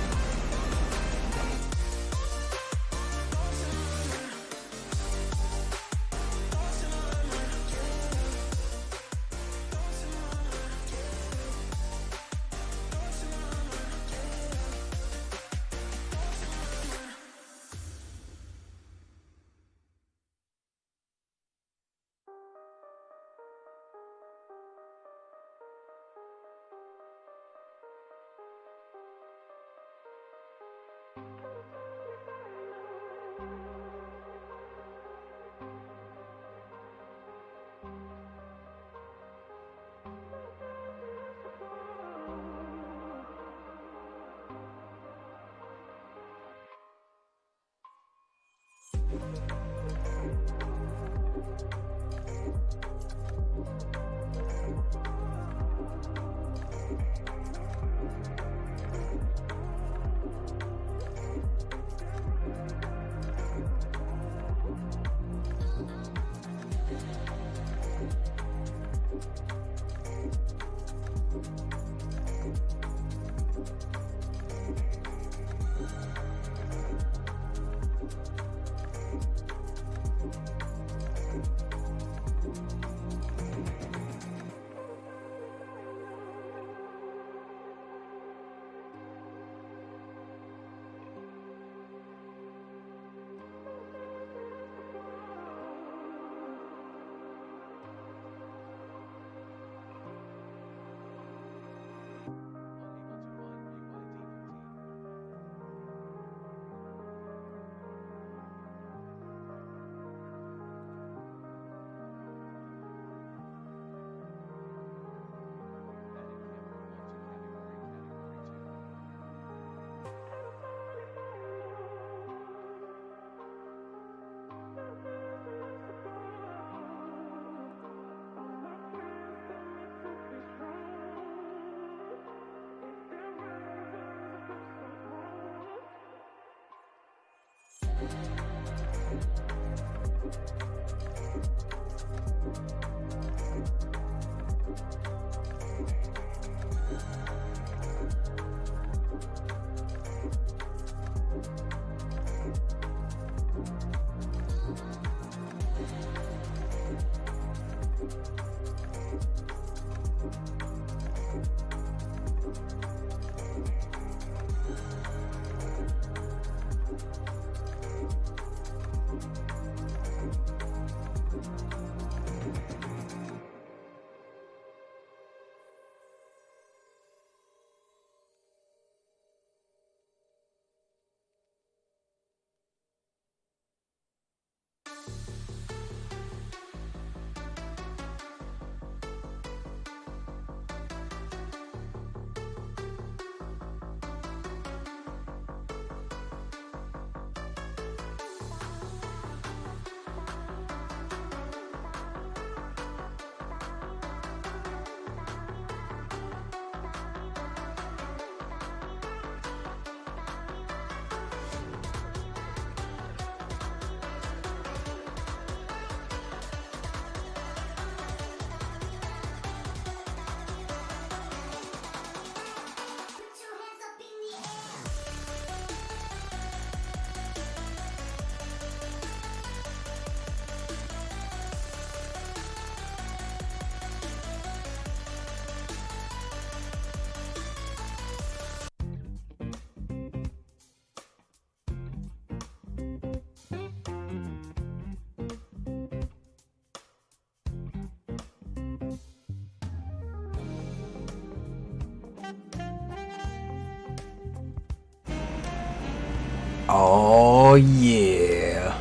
Oh yeah,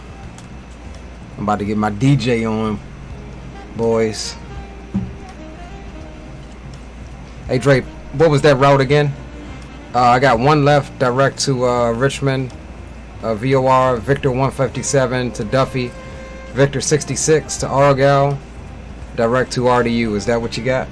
I'm about to get my DJ on, boys. Hey Drake, what was that route again? I got one left direct to Richmond, VOR Victor 157 to Duffy, Victor 66 to Argyle, direct to RDU. Is that what you got?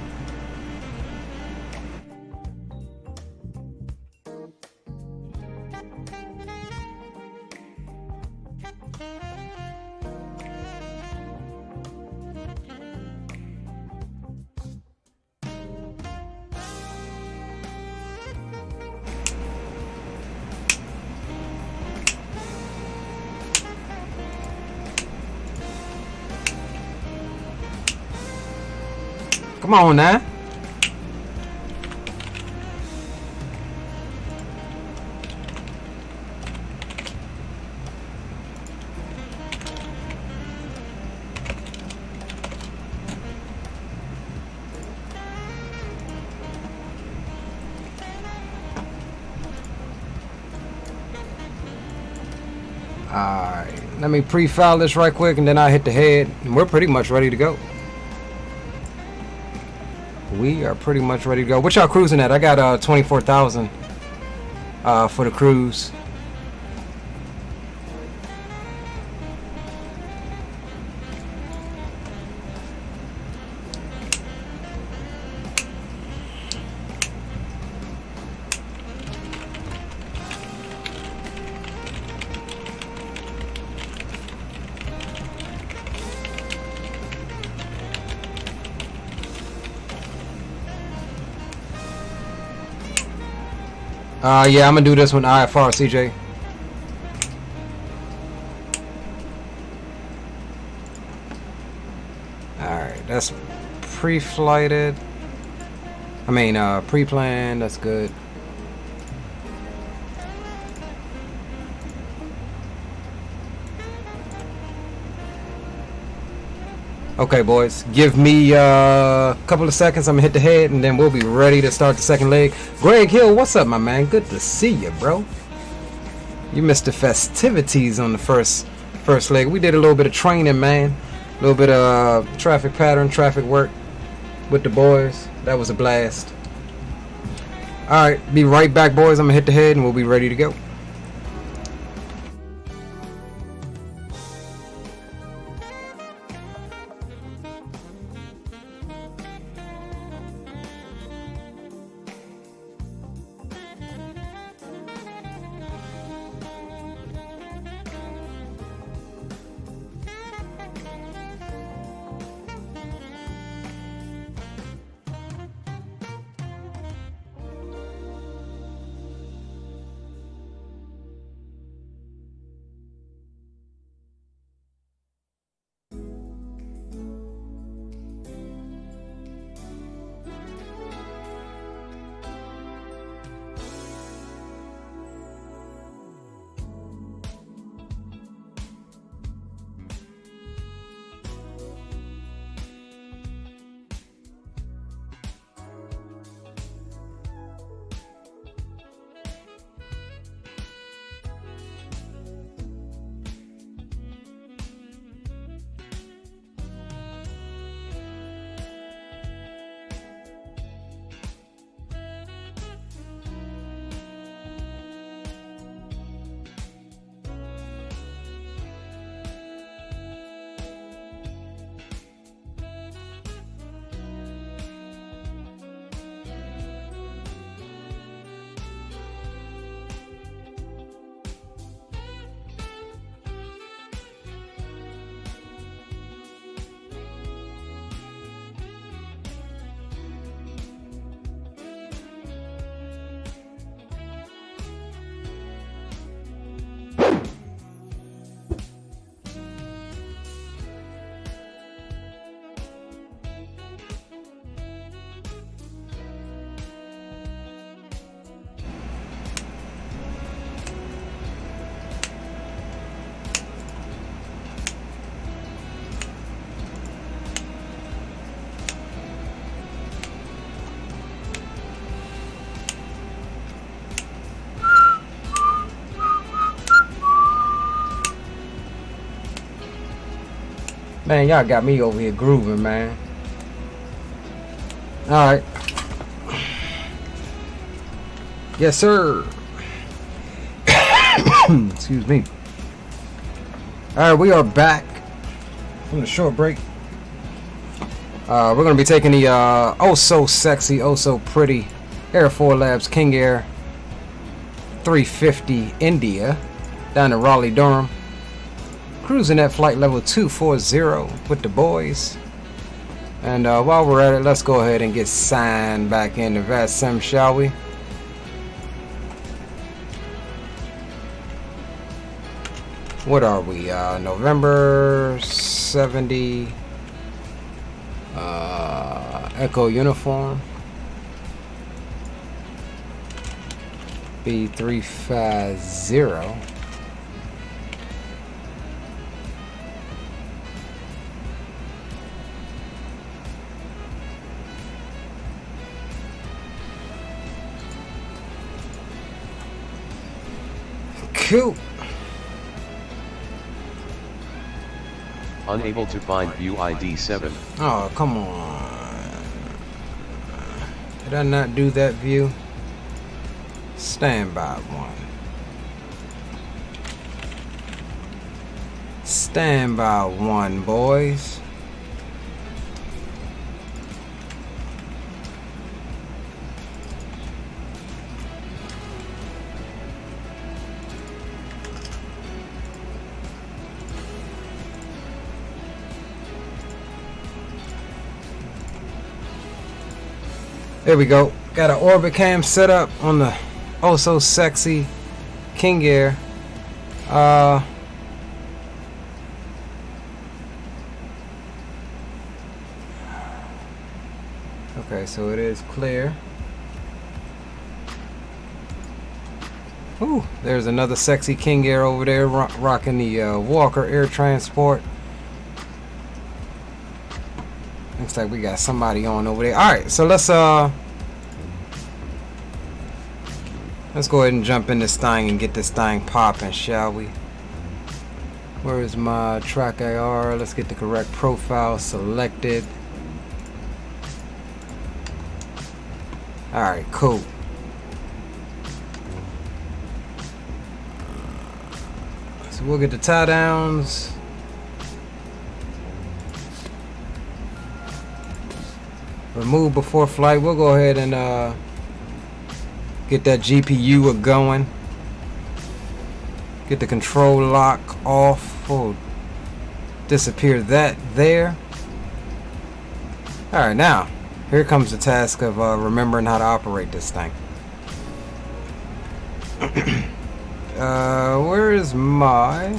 Come on now. Alright, let me pre-file this right quick and then I hit the head and we're pretty much ready to go. We are pretty much ready to go. What y'all cruising at? I got 24,000 for the cruise. Yeah, I'm gonna do this one IFR, CJ. Alright, that's pre-flighted. I mean, pre-planned, that's good. Okay, boys, give me a couple of seconds. I'm gonna hit the head and then we'll be ready to start the second leg. Greg Hill, what's up, my man? Good to see you, bro. You missed the festivities on the first leg. We did a little bit of training, man. A little bit of traffic pattern, traffic work with the boys. That was a blast. Alright, be right back, boys. I'm gonna hit the head and we'll be ready to go. Man, y'all got me over here grooving, man. Alright. Yes, sir. Excuse me. Alright, we are back from the short break. We're going to be taking the oh so sexy, oh so pretty AirFoilLabs King Air 350 India down in Raleigh, Durham. Cruising at flight level 240 with the boys. And while we're at it, let's go ahead and get signed back into vatsim, shall we? What are we? November 70 Echo Uniform B350. Cool. Unable to find view ID 7. Oh, come on. Did I not do that view? Stand by one. Stand by one, boys. There we go. Got an orbit cam set up on the oh so sexy King Air. Okay, so it is clear. Ooh, there's another sexy King Air over there rocking the Walker Air Transport. Looks like we got somebody on over there. Alright, so let's go ahead and jump in this thing and get this thing popping, shall we? Where is my track IR? Let's get the correct profile selected. Alright, cool. So we'll get the tie downs. Remove before flight. We'll go ahead and get that GPU going. Get the control lock off. We'll disappear that there. Alright, now here comes the task of remembering how to operate this thing. Where is my...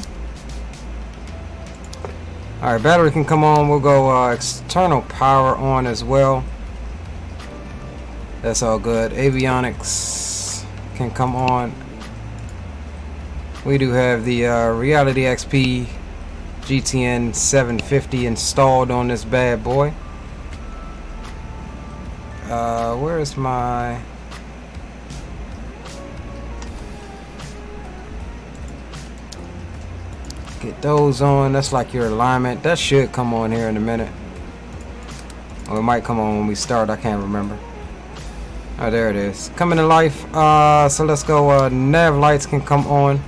Alright, battery can come on. We'll go external power on as well. That's all good. Avionics can come on. We do have the Reality XP GTN 750 installed on this bad boy. Where is my... Get those on. That's like your alignment. That should come on here in a minute. Or it might come on when we start. I can't remember. Oh, there it is. Coming to life. So let's go. Nav lights can come on.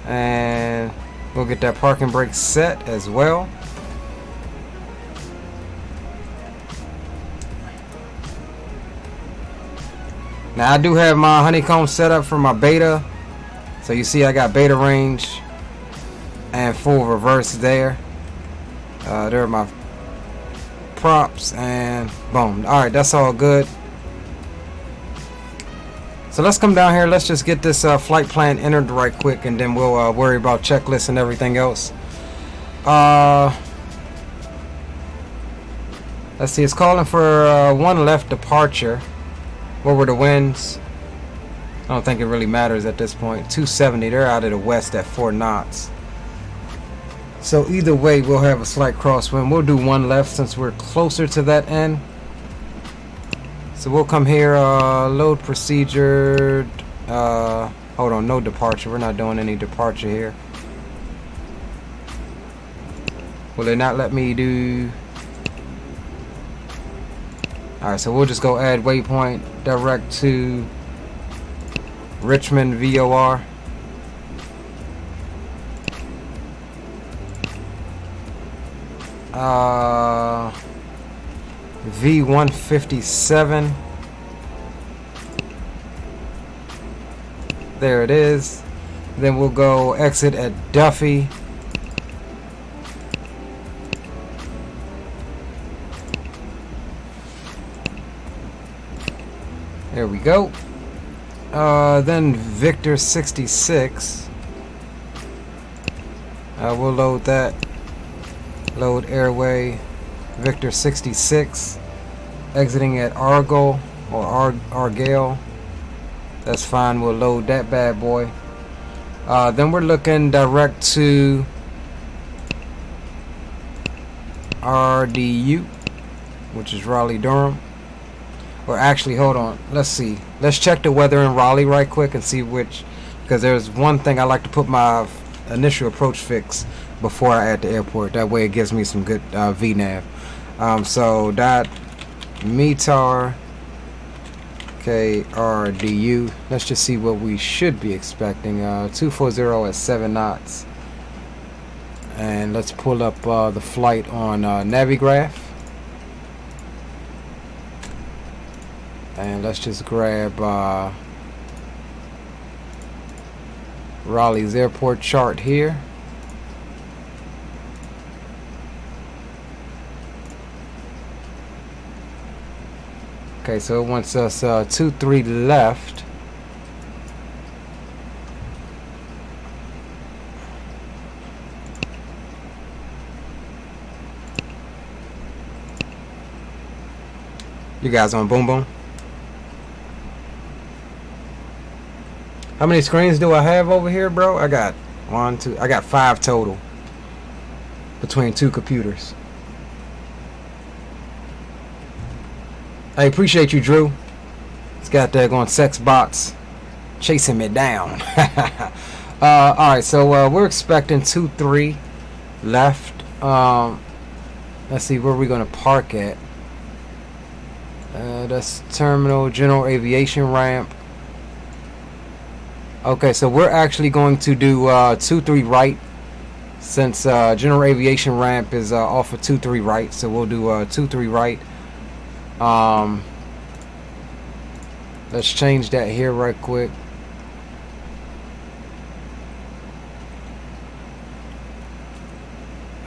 And we'll get that parking brake set as well. Now I do have my honeycomb set up for my beta. So you see I got beta range and full reverse there. There are my props and boom. Alright, that's all good. So let's come down here. Let's just get this flight plan entered right quick and then we'll worry about checklists and everything else. Let's see, it's calling for one left departure. What were the winds? I don't think it really matters at this point. 270, they're out of the west at 4 knots. So either way, we'll have a slight crosswind. We'll do one left since we're closer to that end. So we'll come here, load procedure. Hold on, no departure. We're not doing any departure here. Will it not let me do? Alright, so we'll just go add waypoint direct to Richmond VOR. V157. There it is. Then we'll go exit at Duffy. There we go. Then Victor 66. We'll load that. Load airway Victor 66. Exiting at Argyle or Argyle. That's fine. We'll load that bad boy. Then we're looking direct to RDU, which is Raleigh Durham. Or actually, hold on. Let's see. Let's check the weather in Raleigh right quick and see which. Because there's one thing I like to put my initial approach fix before I add the airport. That way it gives me some good VNAV. So dot METAR KRDU. Let's just see what we should be expecting. 240 at 7 knots. And let's pull up the flight on Navigraph. And let's just grab Raleigh's airport chart here. Okay, so it wants us 23 left. You guys on Boom Boom? How many screens do I have over here, bro? I got 1, 2, I got 5 total between 2 computers. I appreciate you, Drew. It's got that going sex bots chasing me down. Alright, so we're expecting 2-3 left. Let's see where we're gonna park at. That's terminal, general aviation ramp. Okay, so we're actually going to do 2-3 right, since general aviation ramp is off of 2-3 right. So we'll do 2-3 right. Let's change that here right quick.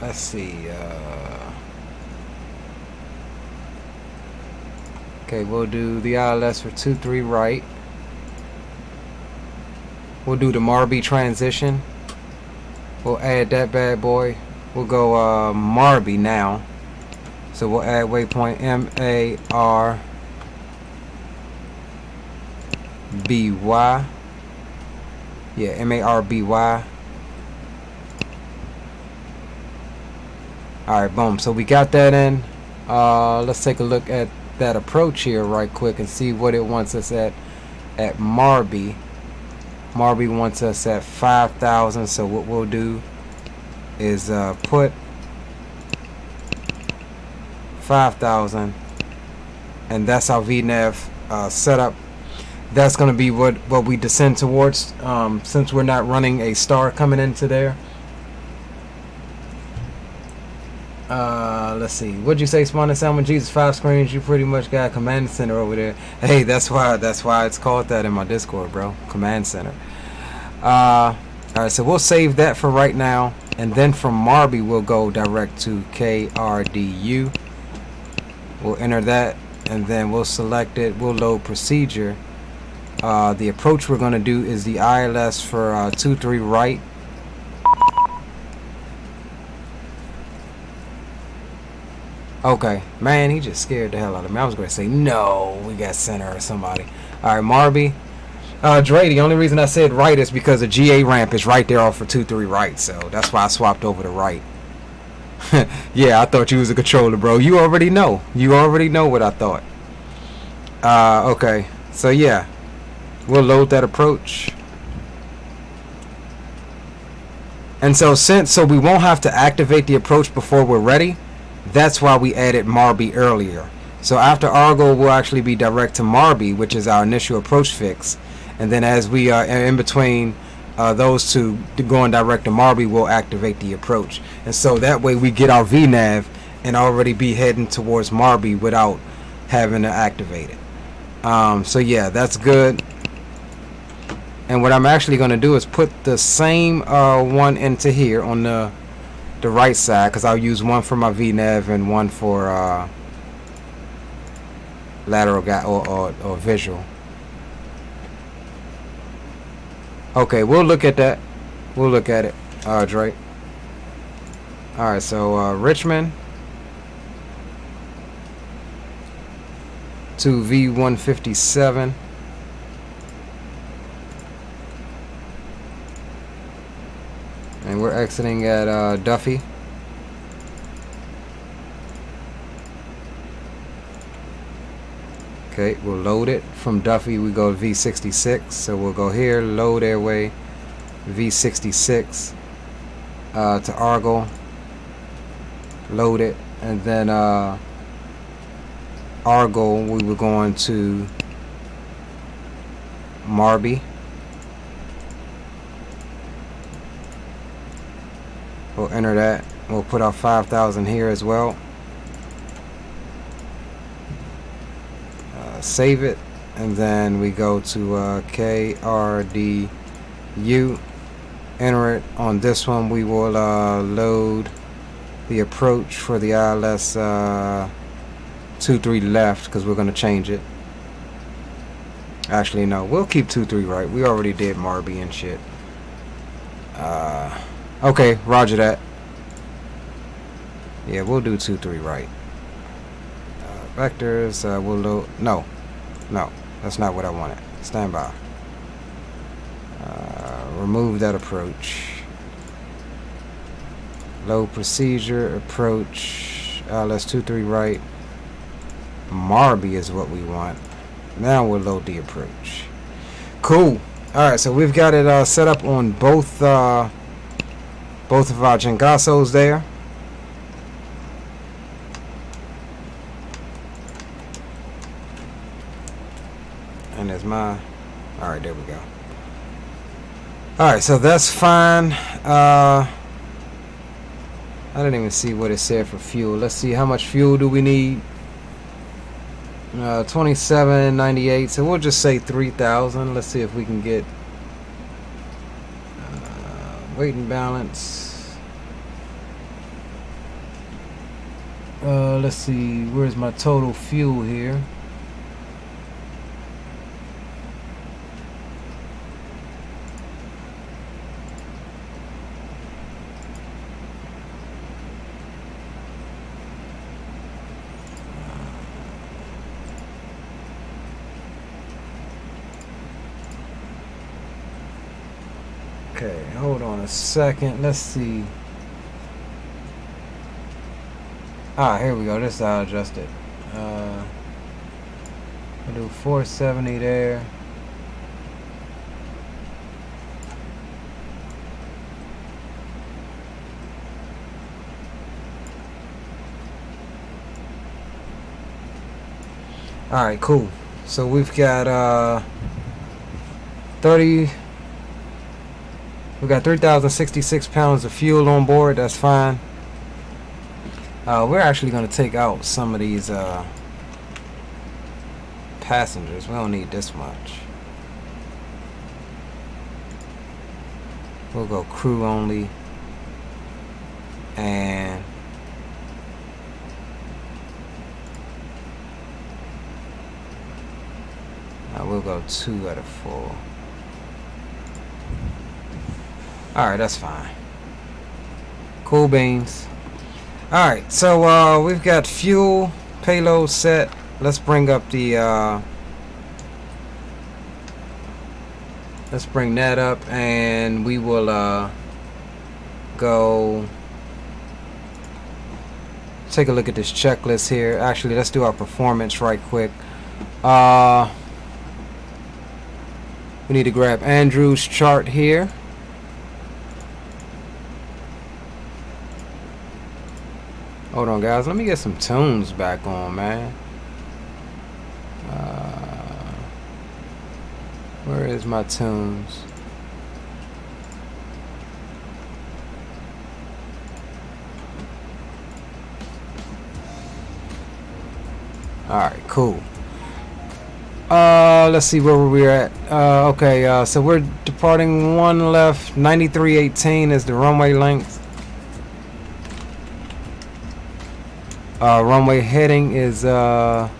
Let's see. Okay, we'll do the ILS for 2-3 right. We'll do the Marby transition. We'll add that bad boy. We'll go Marby now. So we'll add waypoint MARBY. Yeah, MARBY. Alright, boom. So we got that in. Let's take a look at that approach here right quick and see what it wants us at Marby. Marby wants us at 5,000, so what we'll do is put 5,000, and that's our VNAV setup. That's going to be what we descend towards, since we're not running a star coming into there. Let's see. What'd you say, Spawn and Salmon Jesus? 5 screens. You pretty much got a command center over there. Hey, that's why it's called that in my Discord, bro. Command center. Alright, so we'll save that for right now, and then from Marby we'll go direct to KRDU. We'll enter that, and then we'll select it. We'll load procedure. The approach we're going to do is the ILS for 2-3 right. Okay, man, he just scared the hell out of me. I was going to say, no, we got center or somebody. Alright, Marby. Dre, the only reason I said right is because the GA ramp is right there off for 2-3 right, so that's why I swapped over to right. Yeah, I thought you was a controller, bro. You already know. You already know what I thought. Okay, so yeah, we'll load that approach. And so so we won't have to activate the approach before we're ready. That's why we added Marby earlier. So after Argo, we'll actually be direct to Marby, which is our initial approach fix. And then as we are in between those two going direct to Marby, we'll activate the approach. And so that way we get our VNAV and already be heading towards Marby without having to activate it. So yeah, that's good. And what I'm actually going to do is put the same one into here on the right side, because I'll use one for my VNAV and one for lateral or visual. Okay, we'll look at that. We'll look at it, Drake. Alright, so Richmond to V157. And we're exiting at Duffy. Okay, we'll load it. From Duffy we go to V66. So we'll go here, load airway, V66 to Argo, load it, and then Argo we were going to Marby. We'll enter that. We'll put our 5,000 here as well. Save it, and then we go to KRDU. Enter it. On this one we will load the approach for the ILS 23 left, because we're going to change it. Actually no, we'll keep 23 right. We already did Marby and shit. Okay, roger that. Yeah, we'll do 23 right. Vectors, we'll load. No, that's not what I wanted. Stand by. Remove that approach. Load procedure, approach, let's 23 right. Marby is what we want. Now we'll load the approach. Cool. Alright, so we've got it set up on both of our Jengasos there. And there's my... Alright, there we go. Alright, so that's fine. I didn't even see what it said for fuel. Let's see, how much fuel do we need? 27.98. So we'll just say 3,000. Let's see if we can get weight and balance. Let's see, where's my total fuel here? Okay, hold on a second. Let's see. Here we go. This is how I adjust it. I'll do 470 there. Alright, cool. So we've got 3,066 pounds of fuel on board. That's fine. We're actually going to take out some of these passengers. We don't need this much. We'll go crew only. And we'll go 2 out of 4. Alright, that's fine. Cool beans. Alright, so we've got fuel, payload set. Let's bring up the let's bring that up, and we will go take a look at this checklist here. Actually, let's do our performance right quick. We need to grab Andrew's chart here. Hold on, guys. Let me get some tunes back on, man. Where is my tunes? Alright, cool. Let's see where we're at. Okay, so we're departing one left. 9318 is the runway length. Runway heading is 010.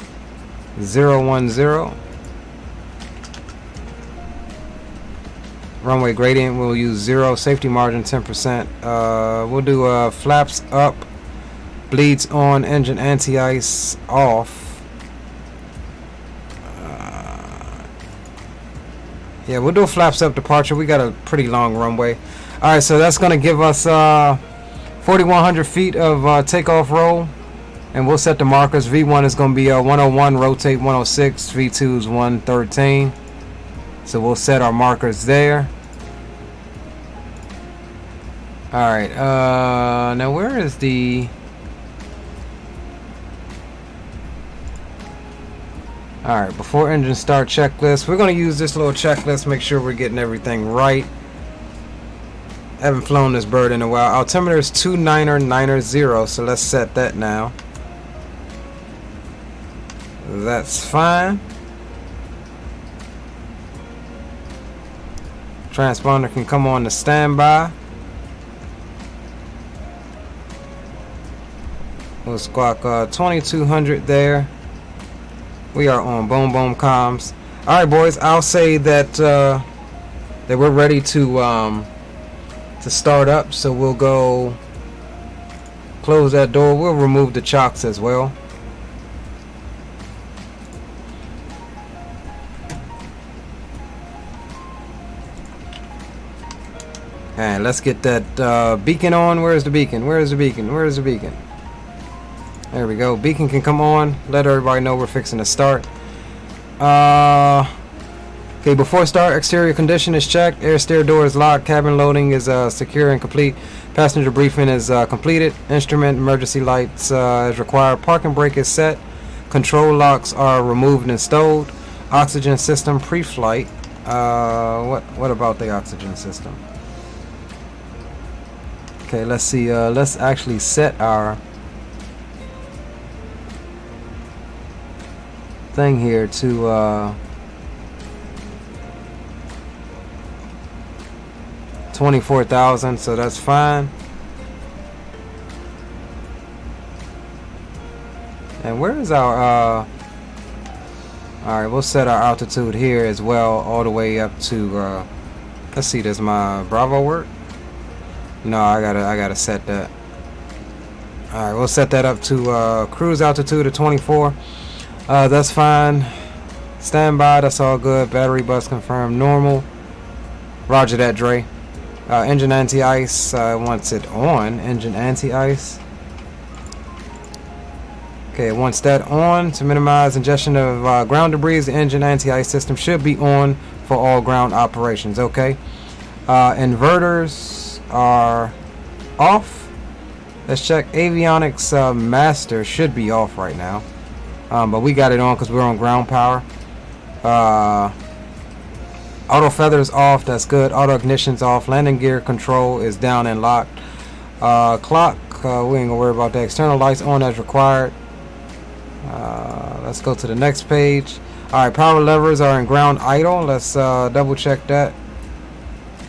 Runway gradient, we'll use 0. Safety margin 10%. We'll do flaps up, bleeds on, engine anti-ice off. Yeah, we'll do a flaps up departure. We got a pretty long runway. Alright, so that's going to give us 4,100 feet of takeoff roll. And we'll set the markers. V1 is going to be 101, rotate 106. V2 is 113. So we'll set our markers there. Alright, now where is the... Alright, before engine start checklist, we're going to use this little checklist, make sure we're getting everything right. Haven't flown this bird in a while. Altimeter is 29990, so let's set that now. That's fine. Transponder can come on to standby. We'll squawk 2200 there. We are on boom boom comms. Alright, boys, I'll say that that we're ready to start up, so we'll go close that door. We'll remove the chocks as well. And let's get that beacon on. Where's the beacon? Where's the beacon? Where's the beacon? There we go. Beacon can come on. Let everybody know we're fixing to start. Okay, before start, exterior condition is checked. Air steer door is locked. Cabin loading is secure and complete. Passenger briefing is completed. Instrument emergency lights is required. Parking brake is set. Control locks are removed and stowed. Oxygen system pre-flight. What about the oxygen system? Okay, let's see. Let's actually set our thing here to 24,000, so that's fine. And where is our alright, we'll set our altitude here as well, all the way up to let's see, does my Bravo work? No, I gotta set that. Alright, we'll set that up to cruise altitude of 24. That's fine. Standby, that's all good. Battery bus confirmed normal. Roger that, Dre. Engine anti-ice, wants it on. Engine anti-ice. Okay, once that on, to minimize ingestion of ground debris, the engine anti-ice system should be on for all ground operations. Okay. Inverters are off. Let's check. Avionics master should be off right now. But we got it on because we're on ground power. Auto feathers off, that's good. Auto ignition's off. Landing gear control is down and locked. Clock, we ain't gonna worry about that. External lights on as required. Let's go to the next page. Alright, power levers are in ground idle. Let's double check that.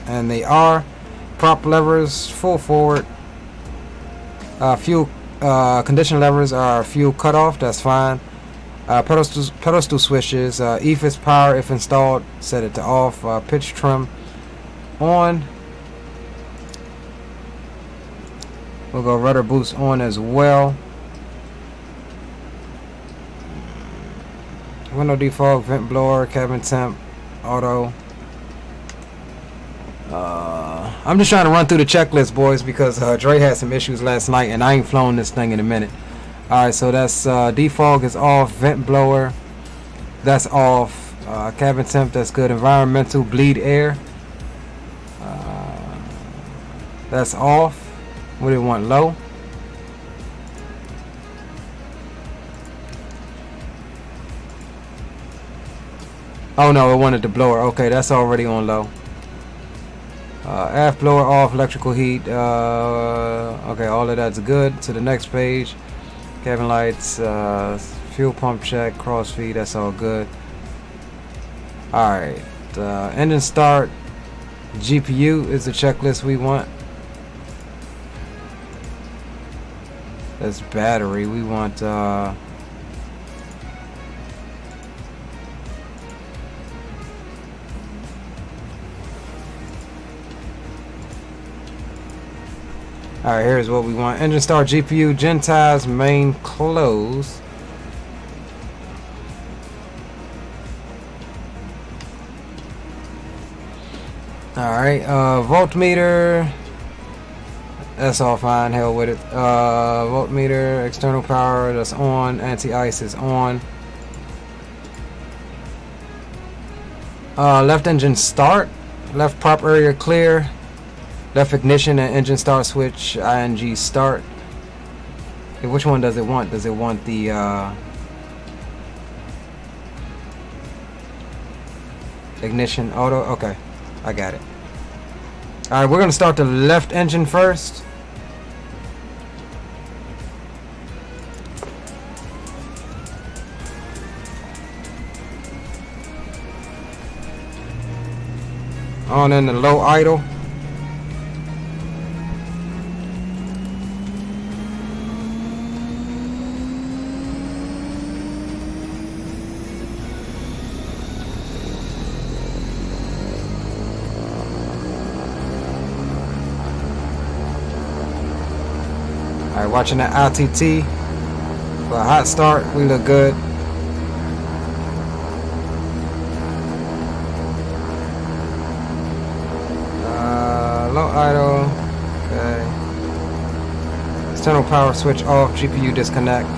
And they are. Prop levers full forward. Fuel condition levers are fuel cutoff, that's fine. Pedestal switches, EFIS power if installed, set it to off. Pitch trim on. We'll go rudder boost on as well. Window defog, vent blower, cabin temp, auto. I'm just trying to run through the checklist, boys, because Dre had some issues last night and I ain't flown this thing in a minute. Alright, so that's defog is off, vent blower, that's off, cabin temp, that's good, environmental bleed air, that's off. What do you want, low? Oh no, it wanted the blower. Okay, that's already on low. Aft blower off, electrical heat. Okay, all of that's good. To the next page. Cabin lights, fuel pump check, cross feed, that's all good. Alright, engine start. GPU is the checklist we want. That's battery. We want alright, here's what we want. Engine start, GPU, Gentiles, main close. Alright, voltmeter. That's all fine, hell with it. Voltmeter, external power, that's on. Anti-ice is on. Left engine start. Left prop area clear. Left ignition and engine start switch, ING start. Okay, which one does it want? Does it want the ignition auto? Okay, I got it. Alright, we're gonna start the left engine first. On in the low idle. Alright, watching that ITT for a hot start. We look good. Low idle. Okay. External power switch off. GPU disconnect.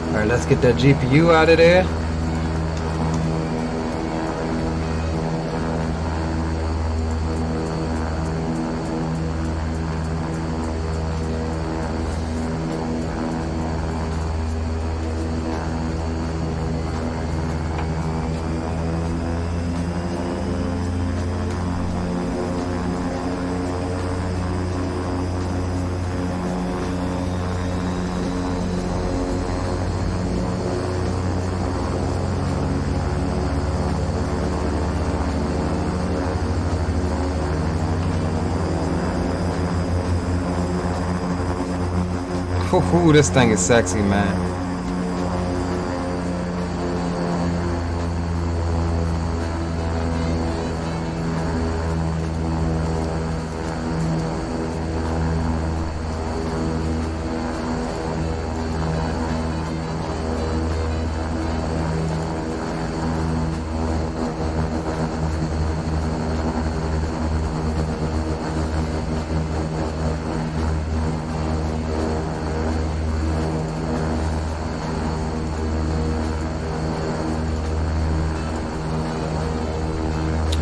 Alright, let's get that GPU out of there. Ooh, this thing is sexy, man.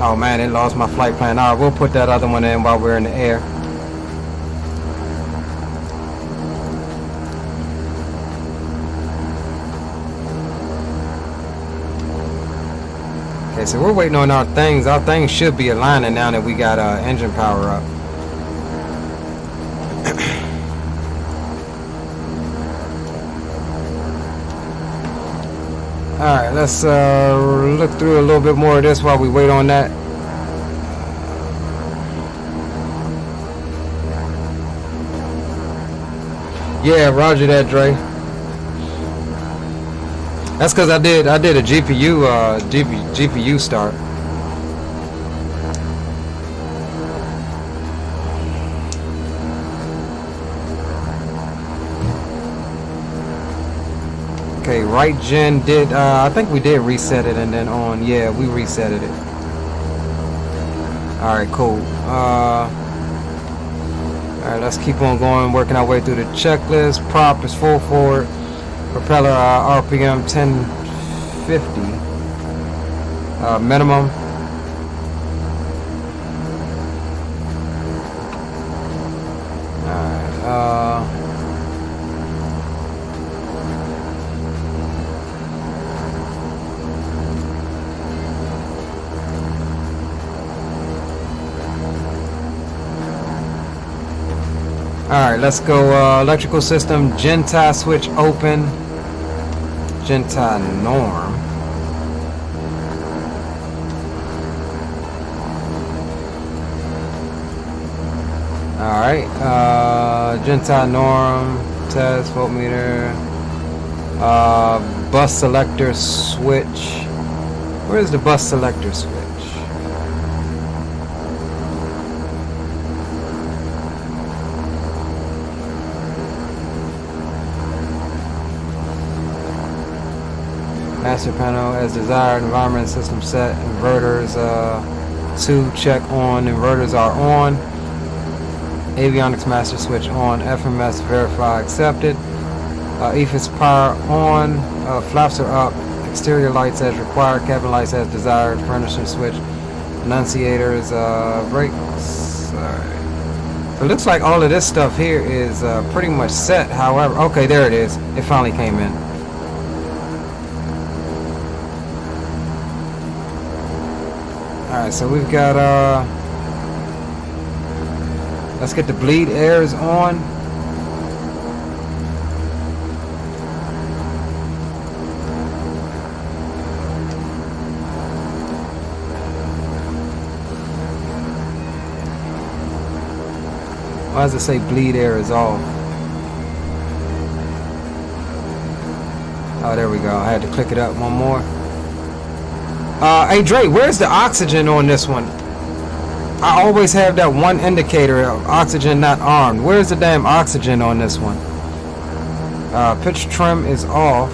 Oh man, it lost my flight plan. Alright, we'll put that other one in while we're in the air. Okay, so we're waiting on our things. Our things should be aligning now that we got engine power up. Alright, let's look through a little bit more of this while we wait on that. Yeah, roger that, Dre. That's because I did a GPU start. Okay, right gen did, I think we did reset it and then on. Yeah, we resetted it. Alright, cool. Alright, let's keep on going, working our way through the checklist. Prop is full forward. Propeller RPM 1050. minimum. Alright, let's go electrical system, Genti switch open, Genti norm. Alright, Genti norm, test, voltmeter, bus selector switch. Where's the bus selector switch? Master panel as desired, environment system set, inverters 2 check on, inverters are on, avionics master switch on, FMS verify accepted, EFIS power on, flaps are up, exterior lights as required, cabin lights as desired, furniture switch, annunciators, brakes. Alright. So it looks like all of this stuff here is pretty much set. However, okay, there it is. It finally came in. Alright, so we've got let's get the bleed airs on. Why does it say bleed air is off? Oh, there we go. I had to click it up one more. Hey Dre, where's the oxygen on this one? I always have that one indicator of oxygen not armed. Where's the damn oxygen on this one? Pitch trim is off.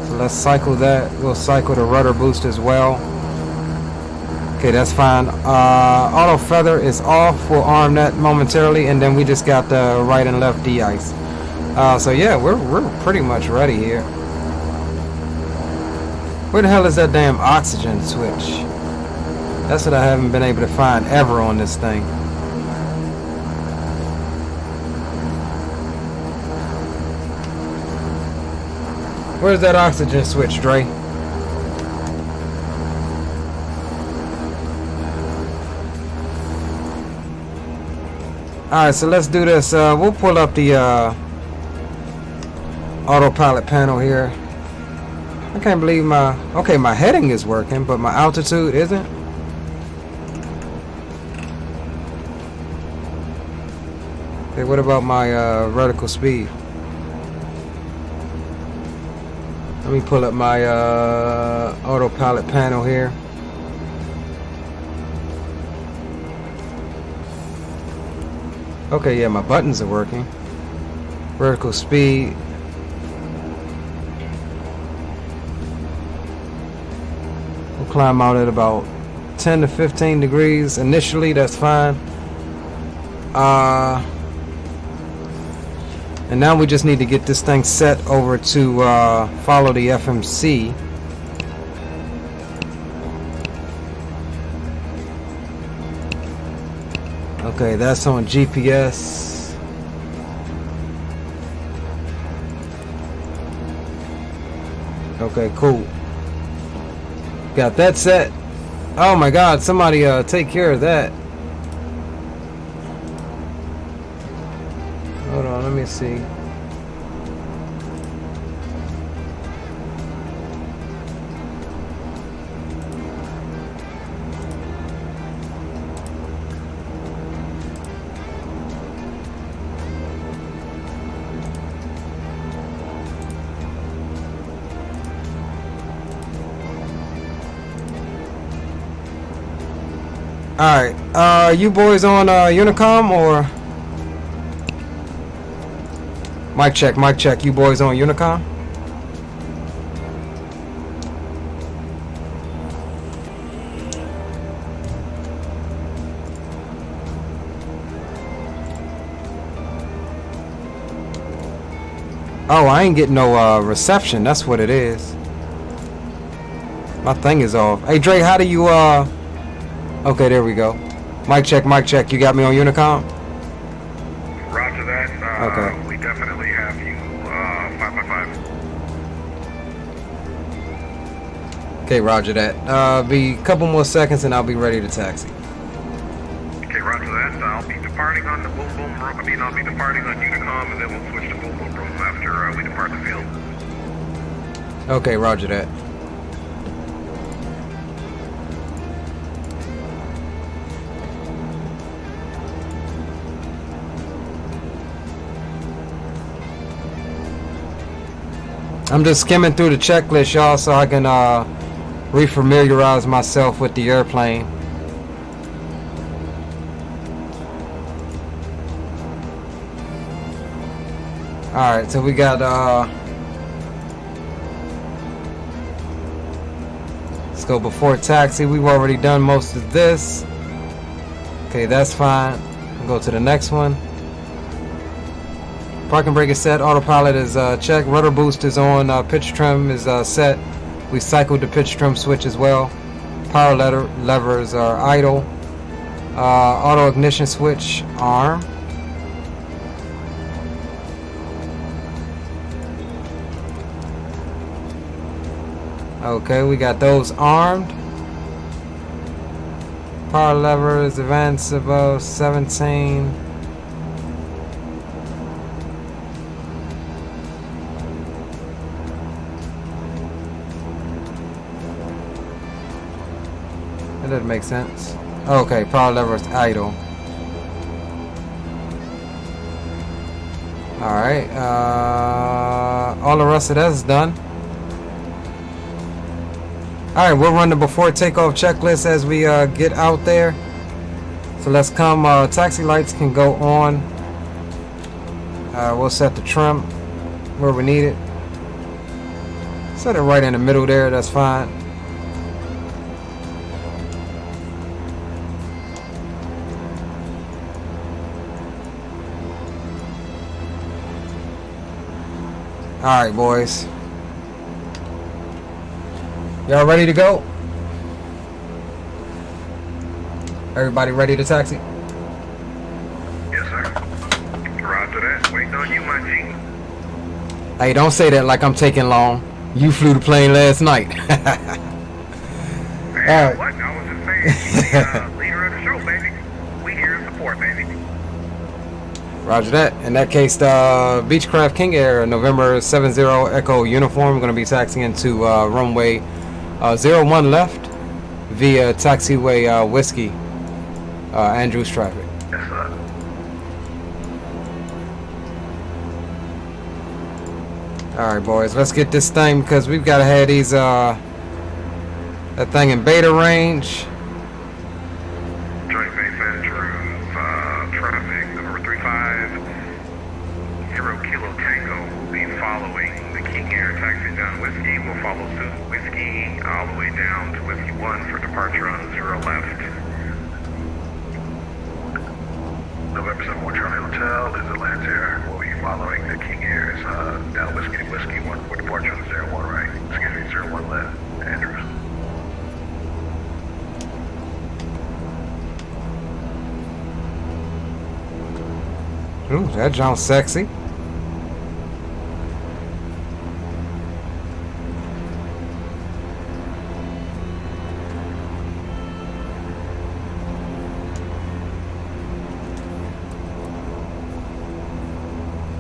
So let's cycle that. We'll cycle the rudder boost as well. Okay, that's fine. Auto feather is off. We'll arm that momentarily, and then we just got the right and left de-ice. So yeah, we're pretty much ready here. Where the hell is that damn oxygen switch? That's what I haven't been able to find ever on this thing. Where's that oxygen switch, Dre? Alright, so let's do this. We'll pull up the autopilot panel here. I can't believe my heading is working, but my altitude isn't. Okay, what about my vertical speed? Let me pull up my autopilot panel here. Okay, yeah, my buttons are working. Vertical speed. Climb out at about 10 to 15 degrees initially. That's fine. And now we just need to get this thing set over to follow the FMC. Okay, that's on GPS. Okay, cool. Got that set. Oh my god, somebody take care of that. Hold on, let me see. Alright, you boys on Unicom or? Mic check, you boys on Unicom? Oh, I ain't getting no reception, that's what it is. My thing is off. Hey Dre, how do you okay, there we go. Mic check, mic check. You got me on Unicom? Roger that. Okay. We definitely have you 5x5. Okay, roger that. Be a couple more seconds and I'll be ready to taxi. Okay, roger that. I'll be departing on the boom boom room. I'll be departing on Unicom, and then we'll switch to boom boom room after we depart the field. Okay, roger that. I'm just skimming through the checklist, y'all, so I can refamiliarize myself with the airplane. Alright, so we got let's go before taxi. We've already done most of this. Okay, that's fine. We'll go to the next one. Parking brake is set. Autopilot is checked. Rudder boost is on. Pitch trim is set. We cycled the pitch trim switch as well. Power levers are idle. Auto ignition switch arm. Okay, we got those armed. Power levers advance above 17. That doesn't make sense. Okay, power lever is idle. Alright, all the rest of that is done. Alright, we'll run the before takeoff checklist as we get out there. So let's come, taxi lights can go on. We'll set the trim where we need it. Set it right in the middle there, that's fine. Alright, boys. Y'all ready to go? Everybody ready to taxi? Yes, sir. Roger that. Waiting on you, my G. Hey, don't say that like I'm taking long. You flew the plane last night. Man, Alright. what? I was just saying, you the leader of the show, baby. We here to support, baby. Roger that. In that case, the Beechcraft King Air, November 70 Echo uniform. We're going to be taxiing to runway 01 left via taxiway Whiskey, Andrews traffic. Yes, sir. Alright, boys, let's get this thing because we've got to have these, that thing in beta range. Joint Base Andrews, traffic number 35, 0 Kilo Tango will be following the King Air taxi down Whiskey. We'll follow suit Whiskey all the way down to Whiskey 1 for departure on 0 left. November 71 Charlie Hotel is Atlantair. We'll be following the King Airs down Whiskey 1 for departure on 01 right. Excuse me, 01 left. Andrews. Ooh, that sounds sexy.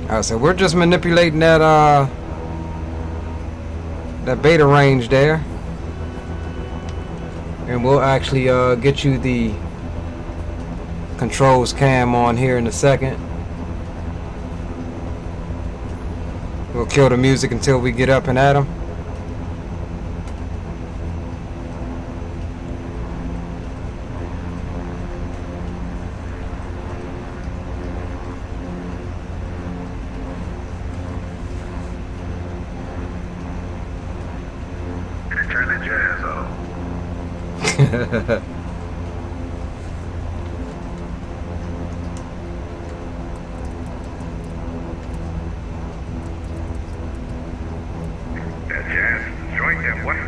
Alright, so we're just manipulating that that beta range there. And we'll actually get you the controls cam on here in a second. We'll kill the music until we get up and at 'em. Turn the jazz off. That jazz joint, that what?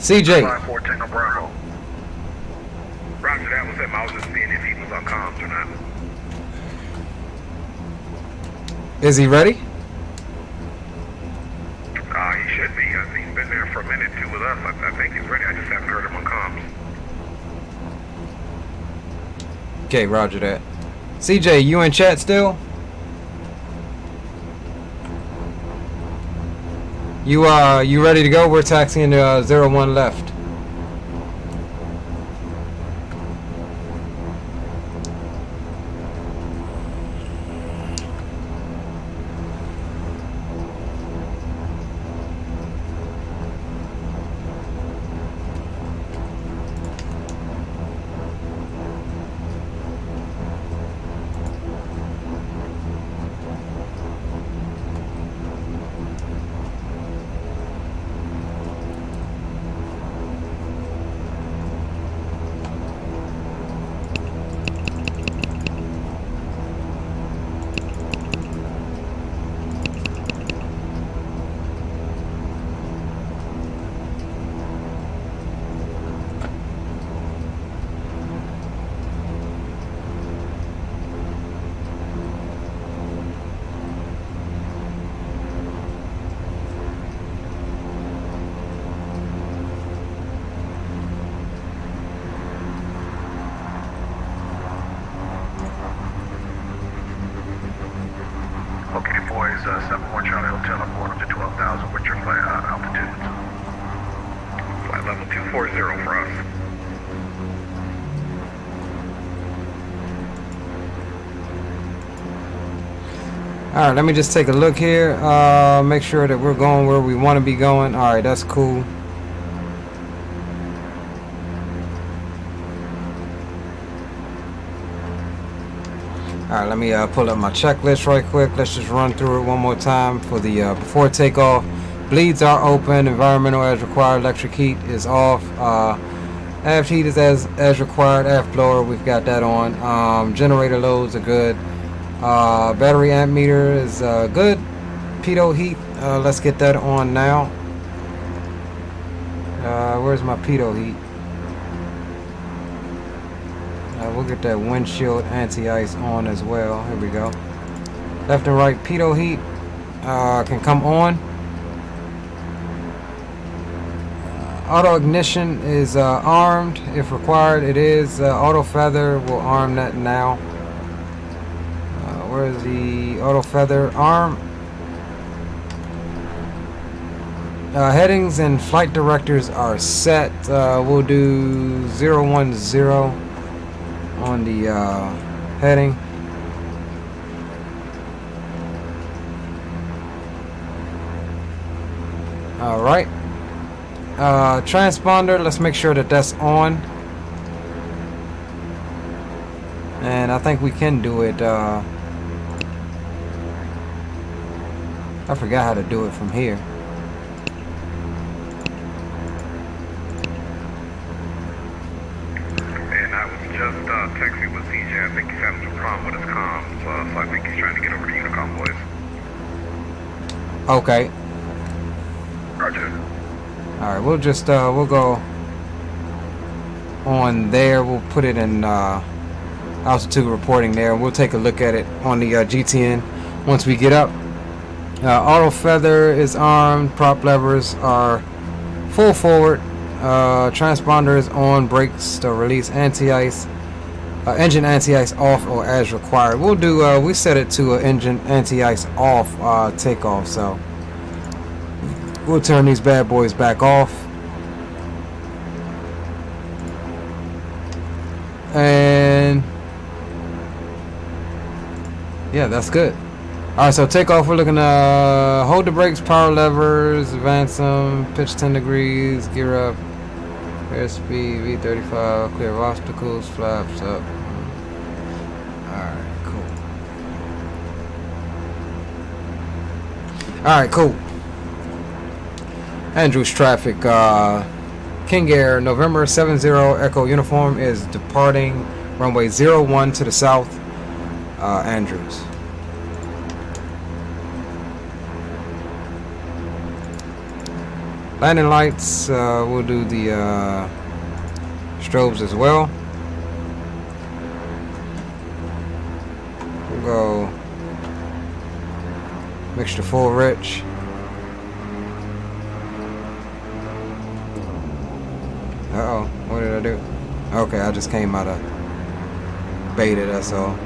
CJ. 54 Tango Bravo. Roger that. Was him. I was just seeing if he was on comms or not. Is he ready? He should be. He's been there for a minute too with us. I think he's ready. I just haven't heard him on comms. Okay, roger that. CJ, you in chat still? You ready to go? We're taxiing to 01 left. Okay, boys, 71 Charlie Hotel, I'm going up to 12,000. What's your flight altitude? Flight level 240 for us. All right, let me just take a look here. Make sure that we're going where we want to be going. All right, that's cool. All right, let me pull up my checklist right quick. Let's just run through it one more time for the before takeoff. Bleeds are open. Environmental as required. Electric heat is off. Aft heat is as required. Aft blower, we've got that on. Generator loads are good. Battery amp meter is good. Pitot heat, let's get that on now. Where's my pitot heat? We'll get that windshield anti-ice on as well. Here we go. Left and right pitot heat can come on. Auto ignition is armed if required. It is. Auto feather will arm that now. Where's the auto feather arm? Headings and flight directors are set. We'll do 010 on the heading. All right. Transponder, let's make sure that that's on. And I think we can do it. I forgot how to do it from here. And I was just texting with CJ. I think he's having some problem with his comms. So I think he's trying to get over to Unicom boys. Okay. Roger. All right, we'll just we'll go on there. We'll put it in altitude reporting there. We'll take a look at it on the GTN once we get up. Auto feather is armed. Prop levers are full forward. Transponder is on. Brakes to release anti-ice. Engine anti-ice off or as required. We'll do. We set it to engine anti-ice off takeoff. So we'll turn these bad boys back off. And yeah, that's good. Alright, so takeoff, we're looking to hold the brakes, power levers, vatsim, pitch 10 degrees, gear up, airspeed, V35, clear of obstacles, flaps up. Alright, cool. Alright, cool. Andrews traffic, King Air, November 70 Echo uniform is departing runway 01 to the south, Andrews. Landing lights, we'll do the strobes as well. We'll go mixture full rich. Uh-oh, what did I do? Okay, I just came out of beta, that's all.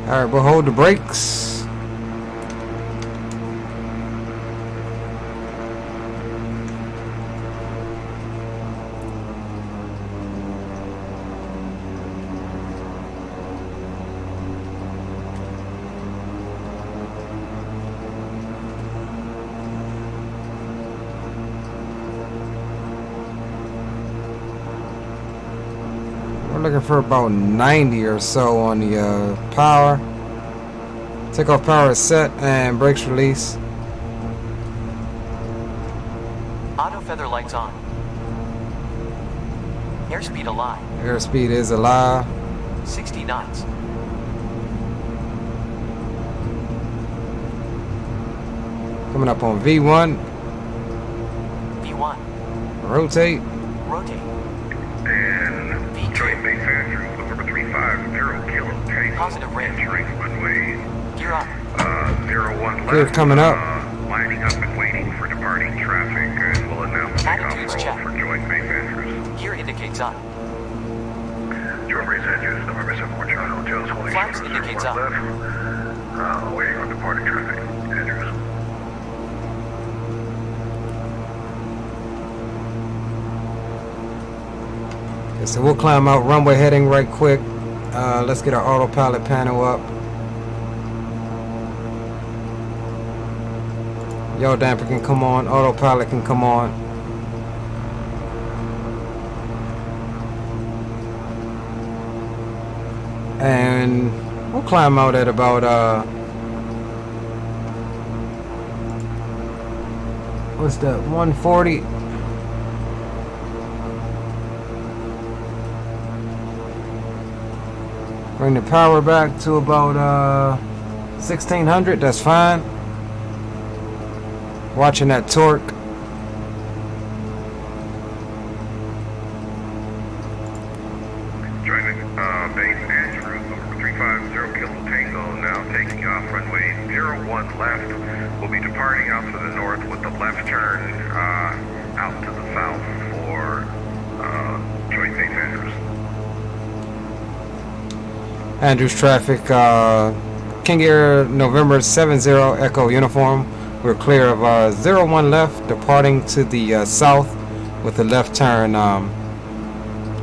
Alright, we'll hold the brakes. We're looking for about 90 or so on the power. Takeoff power is set and brakes release. Auto feather lights on. Airspeed alive. Airspeed is alive. 60 knots. Coming up on V1. V1. Rotate. Rotate. And Joint Base Andrews, November 350 Kilo Tango. Positive range. Entering runway Gear up. 01 left. Gear coming up. Lining up and waiting for departing traffic, and we'll announce Attitudes takeoff check. roll for Joint Base Andrews. Gear indicates up. Joint Base Andrews, November 71 Charlie Hotels, holding Flaps short indicates one up. left. Waiting on departing traffic. Andrews. Okay, so we'll climb out runway heading right quick. Let's get our autopilot panel up. Yaw damper can come on, autopilot can come on. And we'll climb out at about what's that, 140. Bring the power back to about 1600, that's fine. Watching that torque. Joint Base Andrews, November 350 Kilo Tango, now taking off runway 01 left. We'll be departing out to the north with the left turn out to the south for Joint Base Andrews. Andrews traffic, King Air November 70 Echo uniform. We're clear of 01 left, departing to the south with the left turn out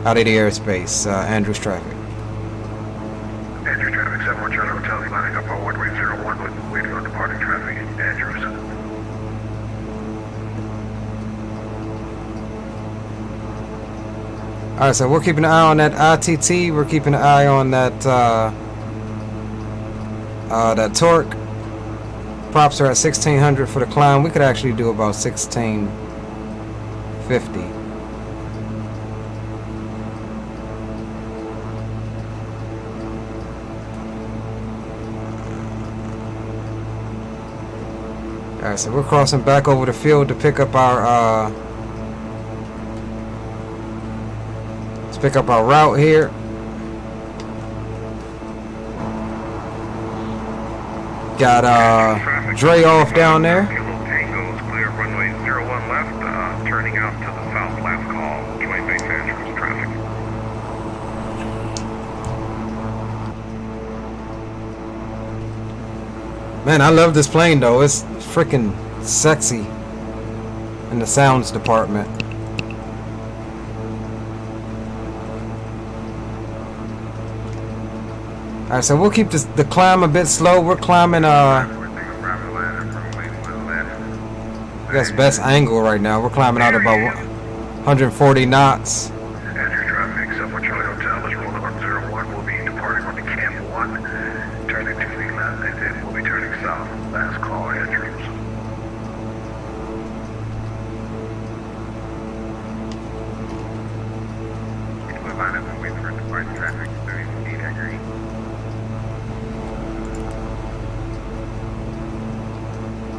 of the airspace. Andrews traffic. Andrews traffic, 71 Charlie Hotels, lining up on runway 01 with waiting on departing traffic. Andrews. Alright, so we're keeping an eye on that ITT. We're keeping an eye on that that torque. Props are at 1600 for the climb. We could actually do about 1650. Alright, so we're crossing back over the field to pick up our let's pick up our route here. Got Dre off down there. Kilo Tango is clear, runway 01 left, turning out to the south, last call, Joint Base Andrews traffic. Man, I love this plane though. It's freaking sexy in the sounds department. Alright, so we'll keep the climb a bit slow. We're climbing guess best angle right now. We're climbing out about 140 knots. Andrews traffic, 71 Charlie Hotel is rolling on 01. We'll be departing on the Camp 1, turning to the left, and then we'll be turning south. Last call, Andrews. We'll line up and wait for departing traffic, 30 feet, agree.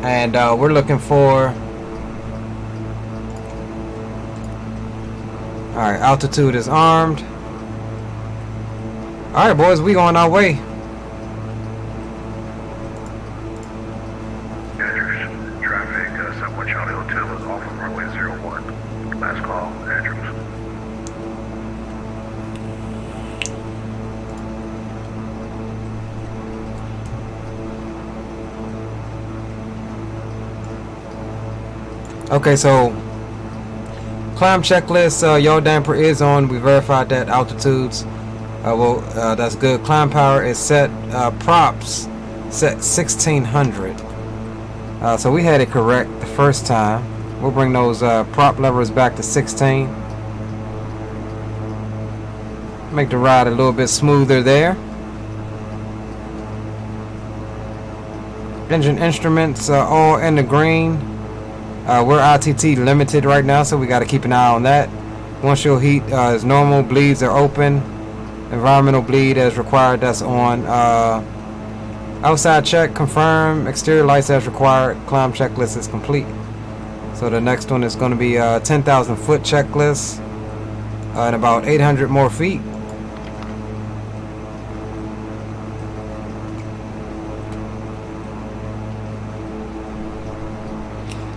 And we're looking for, all right, altitude is armed. All right, boys, we on our way. Andrews traffic, 71 Charlie Hotel is off of runway 01. Last call, Andrews. Okay, so climb checklist, yaw damper is on. We verified that altitudes. That's good. Climb power is set. Props set 1600. So we had it correct the first time. We'll bring those prop levers back to 16. Make the ride a little bit smoother there. Engine instruments all in the green. We're ITT limited right now, so we got to keep an eye on that. Windshield heat is normal. Bleeds are open. Environmental bleed as required, that's on. Outside check confirmed. Exterior lights as required. Climb checklist is complete. So the next one is going to be 10,000 foot checklist and about 800 more feet.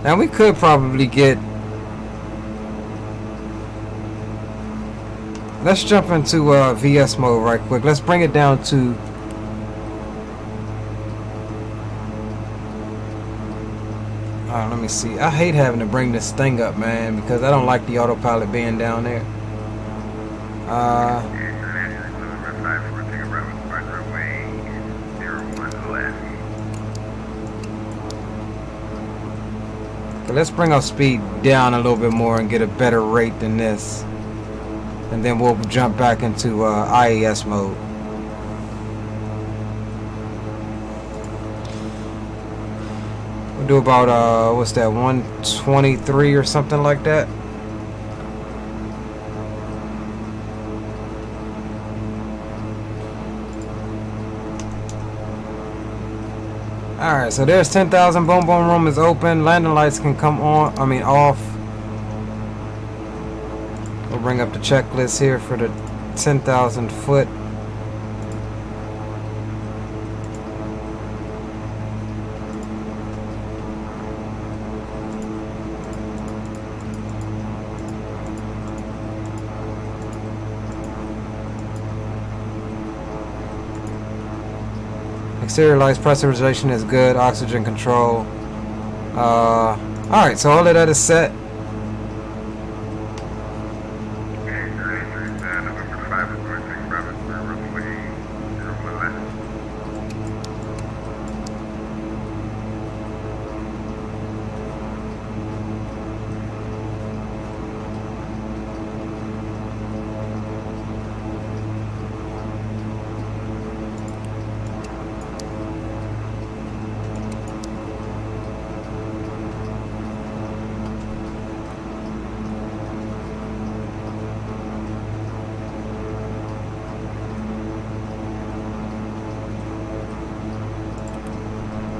Now we could probably get, let's jump into VS mode right quick. Let's bring it down to, let me see. I hate having to bring this thing up, man, because I don't like the autopilot being down there. Let's bring our speed down a little bit more and get a better rate than this, and then we'll jump back into IAS mode. We'll do about what's that, 123 or something like that. Alright, so there's 10,000. Boom boom room is open. Landing lights can come on, off. We'll bring up the checklist here for the 10,000 foot. Exterior lights pressurization is good. Oxygen control. Alright, so all of that is set.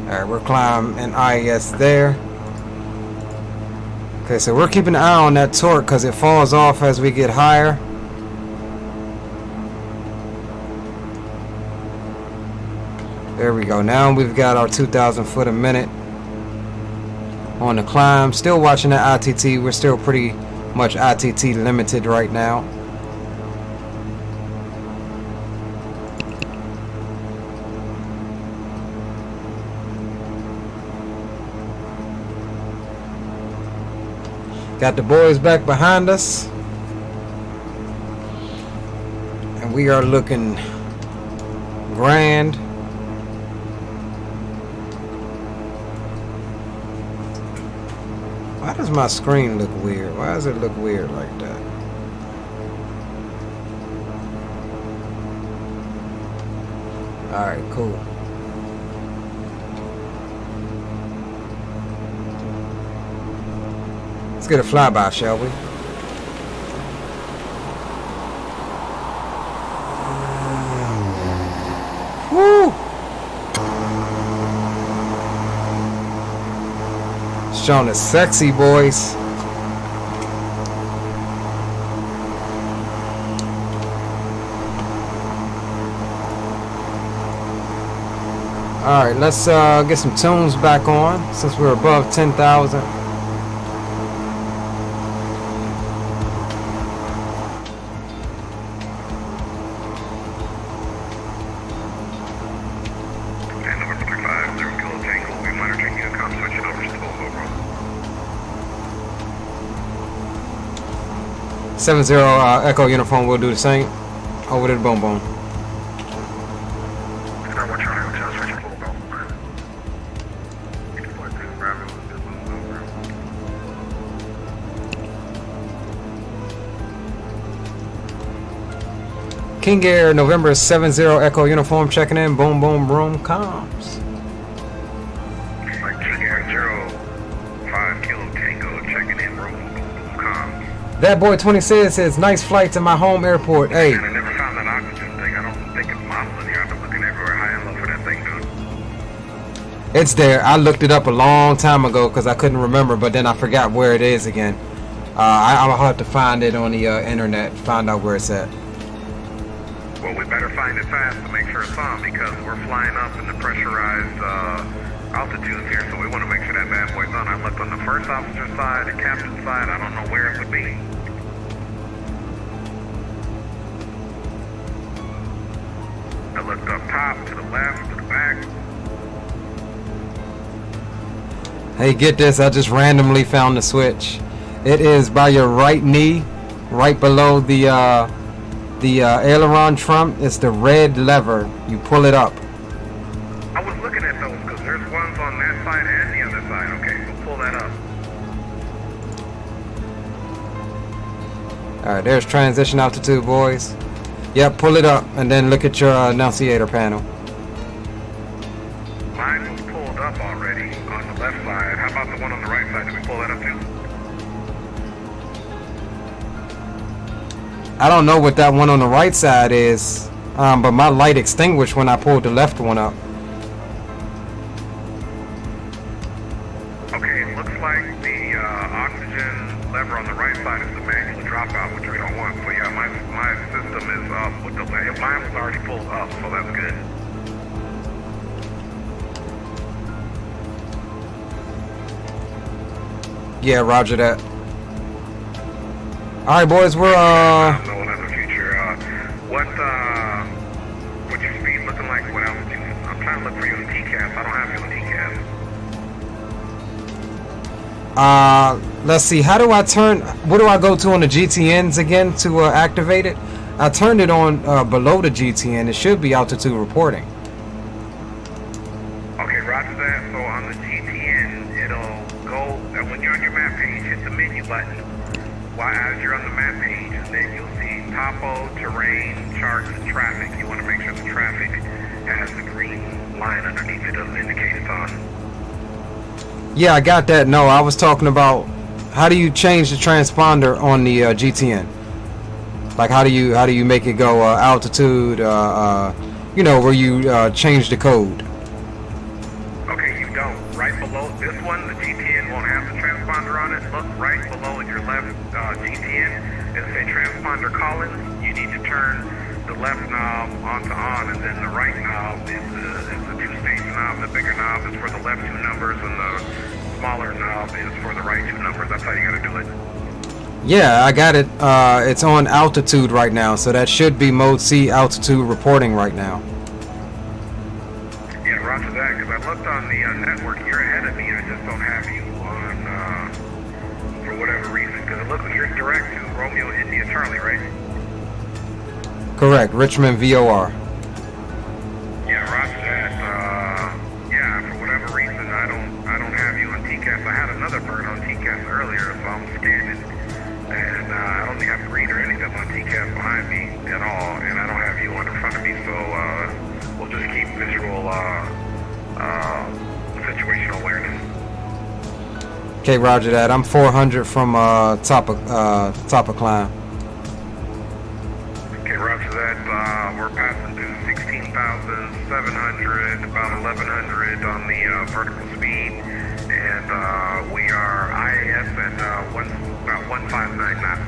Alright, we're climbing IS there. Okay, so we're keeping an eye on that torque because it falls off as we get higher. There we go. Now we've got our 2,000 foot a minute on the climb. Still watching that ITT. We're still pretty much ITT limited right now. Got the boys back behind us, and we are looking grand. does my screen look weird? Why does it look weird like that? Alright, cool. Let's get a flyby, shall we? Woo! Showing us sexy, boys. Alright, let's get some tunes back on since we're above 10,000. And November 350 Kilo Tango will be monitoring you. Com switching over to Boom Boom Room. 70 Echo Uniform will do the same. Over to the Boom Boom. King Air, November 70 Echo Uniform checking in. Boom Boom Room comms. King Air 05 Kilo Tango checking in. Room Boom Boom comms. That boy 26 says nice flight to my home airport. Hey. And I never found that oxygen thing. I don't think it's modeling here. I've been looking everywhere high and low for that thing, dude. It's there. I looked it up a long time ago because I couldn't remember, but then I forgot where it is again. I'll have to find it on the internet, find out where it's at. Well, we better find it fast to make sure it's on because we're flying up in the pressurized altitudes here, so we want to make sure that bad boy's on. I looked on the first officer side, the captain's side. I don't know where it would be. I looked up top, to the left, to the back. Hey, get this. I just randomly found the switch. It is by your right knee, right below the aileron trump. It's the red lever. You pull it up. I was looking at those because there's ones on that side and the other side. Okay, so pull that up. All right, there's transition altitude, boys. Yep, pull it up and then look at your annunciator panel. Mine was pulled up already on the left side. How about the one on the right side? Did we pull that up too? I don't know what that one on the right side is, but my light extinguished when I pulled the left one up. Okay, it looks like the oxygen lever on the right side is the manual dropout, which we don't want. So yeah, my system is up with the mine was already pulled up, so that's good. Yeah, roger that. All right, boys, we're No one in the future. What's your speed looking like? What altitude? I'm trying to look for you in TCAS. I don't have you in TCAS. let's see. How do I turn? What do I go to on the GTNs again to activate it? I turned it on below the GTN. It should be altitude reporting. Okay, roger that. So on the GTN, it'll go, when you're on your map page, hit the menu button while as you're on the map page, and then you'll see topo, terrain, charts, and traffic. You want to make sure the traffic has the green line underneath it to indicate it's on. Yeah, I got that. No, I was talking about how do you change the transponder on the GTN? Like how do you make it go altitude? You know, where you change the code. Okay, you don't. Right below this one, the GTN won't have the transponder on it. Look right below your left GTN. It'll say transponder calling. You need to turn the left knob onto on, and then the right knob is the two-stage knob. The bigger knob is for the left two numbers, and the smaller knob is for the right two numbers. That's how you got to do it. Yeah, I got it. It's on altitude right now, so that should be mode C altitude reporting right now. Yeah, roger that, because I looked on the network. You're ahead of me. I just don't have you on, for whatever reason, because it looks like you're direct to Romeo India Charlie, right? Correct, Richmond VOR. Yeah, roger that. Yeah, for whatever whatever reason, I don't have you on TCAS. I had another bird on TCAS earlier, so I'm scanning, and I don't have green or anything on TCAS behind me at all, and I don't have you on in front of me. So we'll just keep visual situational awareness. Okay, roger that. I'm 400 from top of climb. Okay, roger that. We're passing through 16,700, about 1,100 on the vertical speed, and we are IAS at about 159 knots.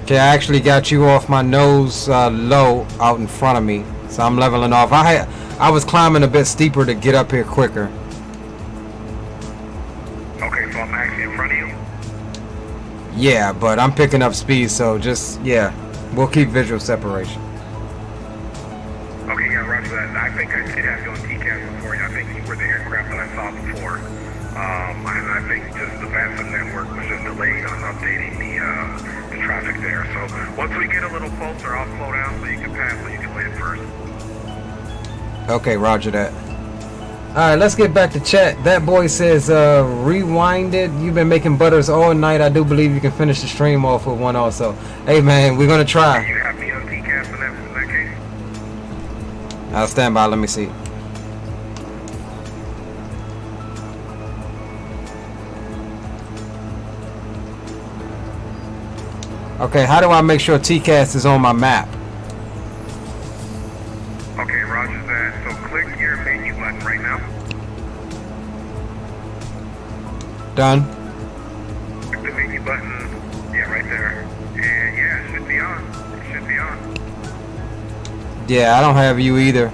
Okay, I actually got you off my nose low out in front of me, so I'm leveling off. I was climbing a bit steeper to get up here quicker. Okay, so I'm actually in front of you? Yeah, but I'm picking up speed, so just, yeah, we'll keep visual separation. Okay, yeah, roger that. I think I did have you on TCAS before. I think you were the aircraft that I saw before. And I think just the vatsim network was just delayed on updating the traffic there. So once we get a little closer, I'll slow down so you can pass, so you can land first. Okay, roger that. Alright, let's get back to chat. That boy says, rewinded. You've been making butters all night. I do believe you can finish the stream off with one also. Hey man, we're gonna try. You have me on TCAS in that case? I'll stand by, let me see. Okay, how do I make sure TCAS is on my map? Okay, roger that. So click your menu button right now. Done. Click the menu button. Yeah, right there. And yeah, it should be on. It should be on. Yeah, I don't have you either.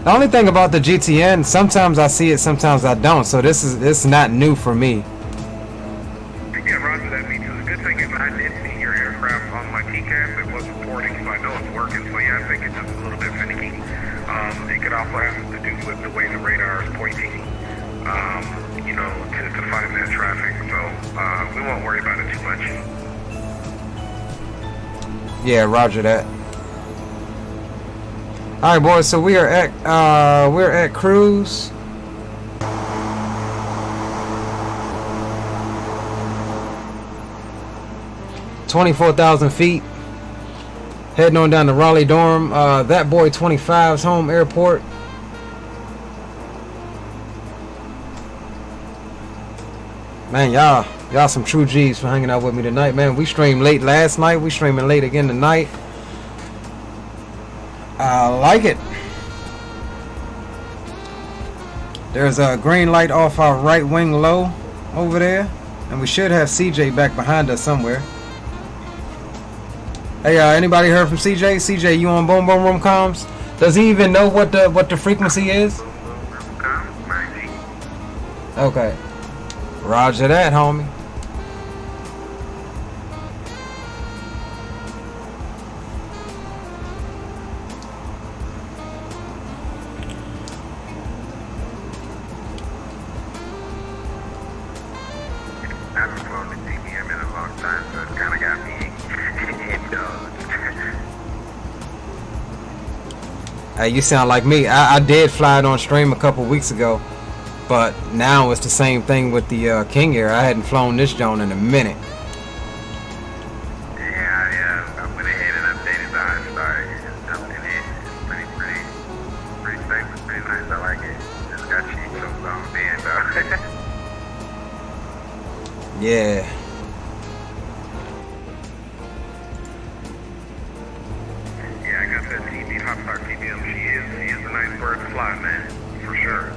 The only thing about the GTN, sometimes I see it, sometimes I don't. So this is not new for me. Yeah, roger that. Me too. The good thing is I did see your aircraft on my TCAS. It was reporting, so I know it's working. So yeah, I think it's just a little bit finicky. It could also have to do with the way the radar is pointing, you know, to find that traffic. So we won't worry about it too much. Yeah, roger that. All right, boys. So we're at cruise. $24,000 feet. Heading on down to Raleigh Durham. That boy 25's home airport. Man, y'all some true G's for hanging out with me tonight, man. We streamed late last night. We streaming late again tonight. I like it. There's a green light off our right wing low over there, and we should have CJ back behind us somewhere. Hey, anybody heard from CJ? CJ, you on Boom Boom Room comms? Does he even know what the frequency is? Okay. Roger that, homie. I haven't flown the GBM in a long time, so it's kind of got me indulged. Hey, you sound like me. I did fly it on stream a couple weeks ago, but now it's the same thing with the King Air. I hadn't flown this joint in a minute. Yeah, I went ahead and updated the OnStar and jumped in it. It's pretty safe. It's pretty nice. I like it. Just got cheap, so it's on the end, though. Yeah. Yeah, I got that TB, Hopstar TBM. She is a nice bird to fly, man, for sure.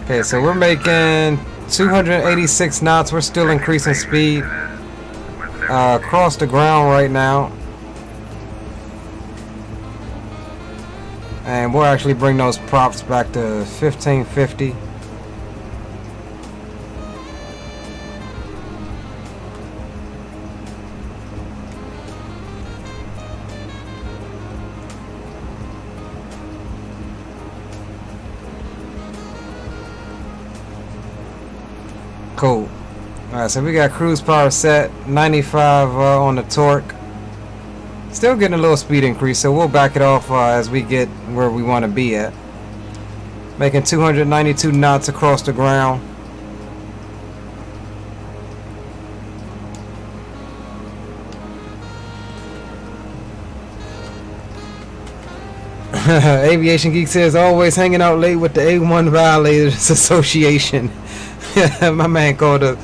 Okay, so we're making 286 knots. We're still increasing speed across the ground right now. And we'll actually bring those props back to 1550. Cool. Alright, so we got cruise power set, 95 on the torque. Still getting a little speed increase, so we'll back it off as we get where we want to be at. Making 292 knots across the ground. Aviation Geek says, always hanging out late with the A1 Violators Association. My man called us.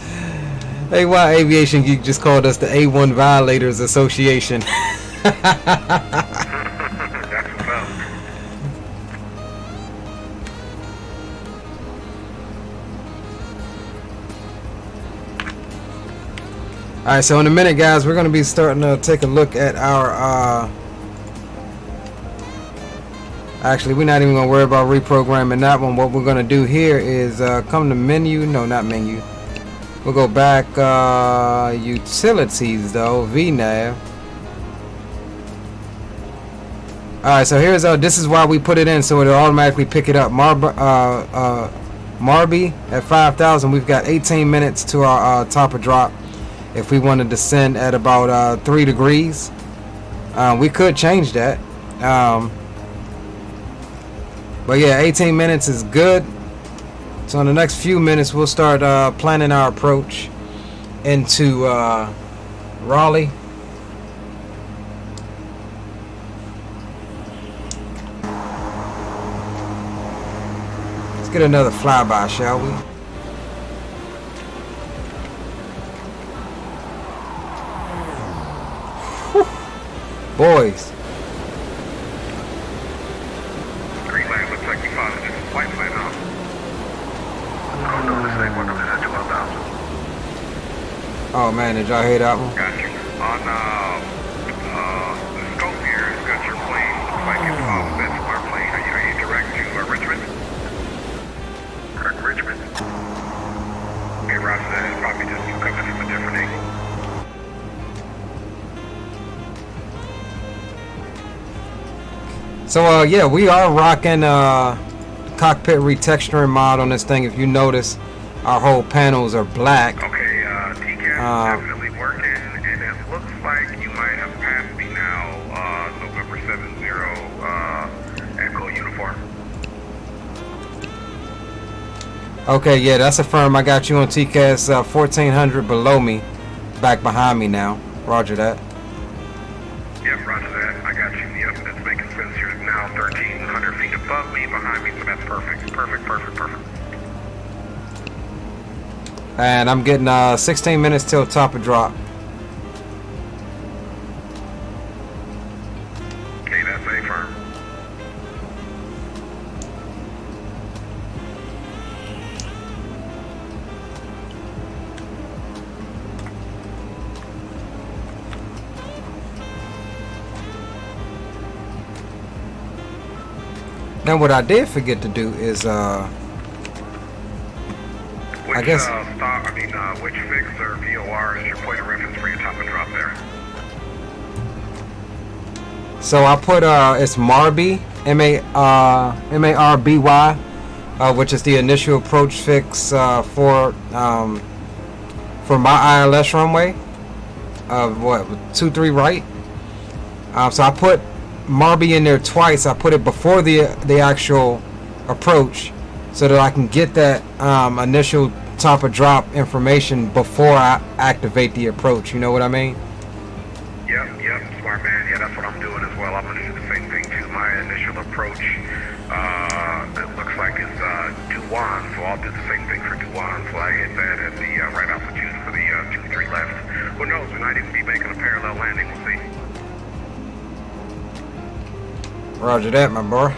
Hey, why Aviation Geek just called us the A1 Violators Association? That's what's up. Alright, so in a minute, guys, we're going to be starting to take a look at our actually, we're not even going to worry about reprogramming that one. What we're going to do here is come to menu. No, not menu. We'll go back utilities, though. VNav. Alright, so here's this is why we put it in, so it'll automatically pick it up. Marby at 5,000. We've got 18 minutes to our top of drop. If we want to descend at about 3 degrees, we could change that. But yeah, 18 minutes is good. So in the next few minutes, we'll start planning our approach into Raleigh. Let's get another flyby, shall we? Whew. Boys. Greenland looks like you found it. Just a flight plan off. Oh no, this ain't one of these at 12,000. Oh man, did y'all hear that one? Got you. On the scope here, it's got your plane. Looks like it's that's our plane. Are you direct to Richmond? Correct, Richmond. Okay, roger that. It's probably just you coming from a different angle. So yeah, we are rocking cockpit retexturing mod on this thing. If you notice, our whole panels are black. Okay, TCAS definitely working, and it looks like you might have passed me now, November 70 Echo uniform. Okay, yeah, that's affirmed. I got you on TCAS 1400 below me, back behind me now. Roger that. Yep, roger that. I got you. Yep, that's making sense. You're now 1,300 feet above me, behind me, so that's perfect. Perfect. And I'm getting 16 minutes till top of drop. Okay, that's a firm. Now what I did forget to do is Which, I guess which fix or VOR is your point of reference for your top and drop there? so I put it's Marby, M-A-R-B-Y, which is the initial approach fix for my ILS runway of what 23 right. So I put Marby in there twice. I put it before the actual approach so that I can get that initial top of drop information before I activate the approach. You know what I mean? Yep, smart man. Yeah, that's what I'm doing as well. I'm going to do the same thing to my initial approach. It looks like it's Duan, so I'll do the same thing for Duan. So I hit that at the right altitude for the 2-3 left. Who knows? We might even be making a parallel landing. We'll see. Roger that, my boy.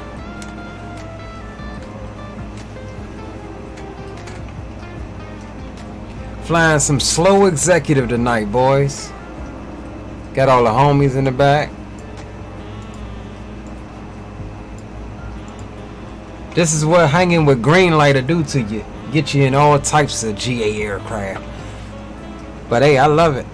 Flying some slow executive tonight, boys. Got all the homies in the back. This is what hanging with green light will do to you. Get you in all types of GA aircraft. But hey, I love it.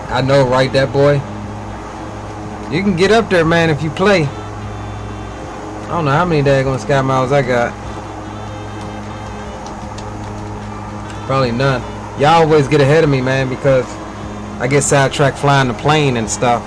I know, right, that boy? You can get up there, man, if you play. I don't know how many daggone sky miles I got. Probably none. Y'all always get ahead of me, man, because I get sidetracked flying the plane and stuff.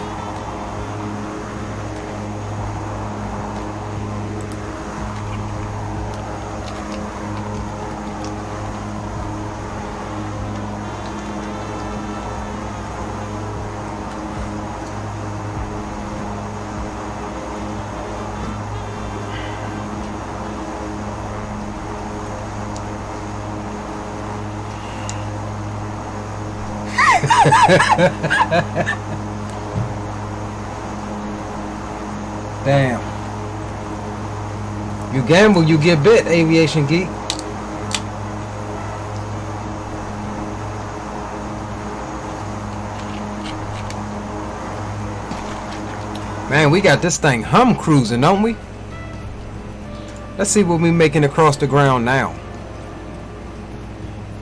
Damn. You gamble, you get bit, aviation geek. Man, we got this thing cruising, don't we? Let's see what we making across the ground now.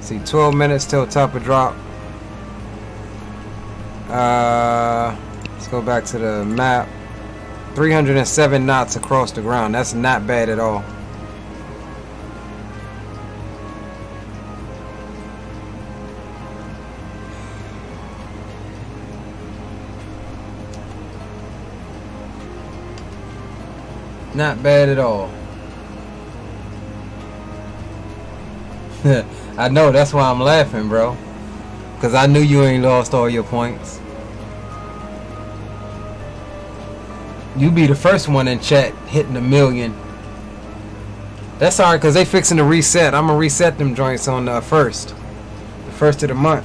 See, 12 minutes till top of drop. Let's go back to the map. 307 knots across the ground. That's not bad at all. Not bad at all. I know, that's why I'm laughing, bro. Because I knew you ain't lost all your points. You be the first one in chat hitting a million. That's alright, because they fixing to reset. I'm going to reset them joints on the first of the month.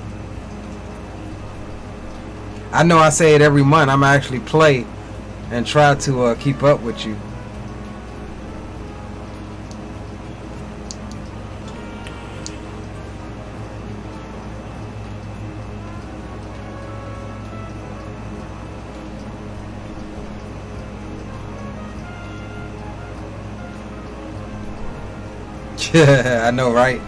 I know I say it every month. I'm going to actually play and try to keep up with you. I know, right?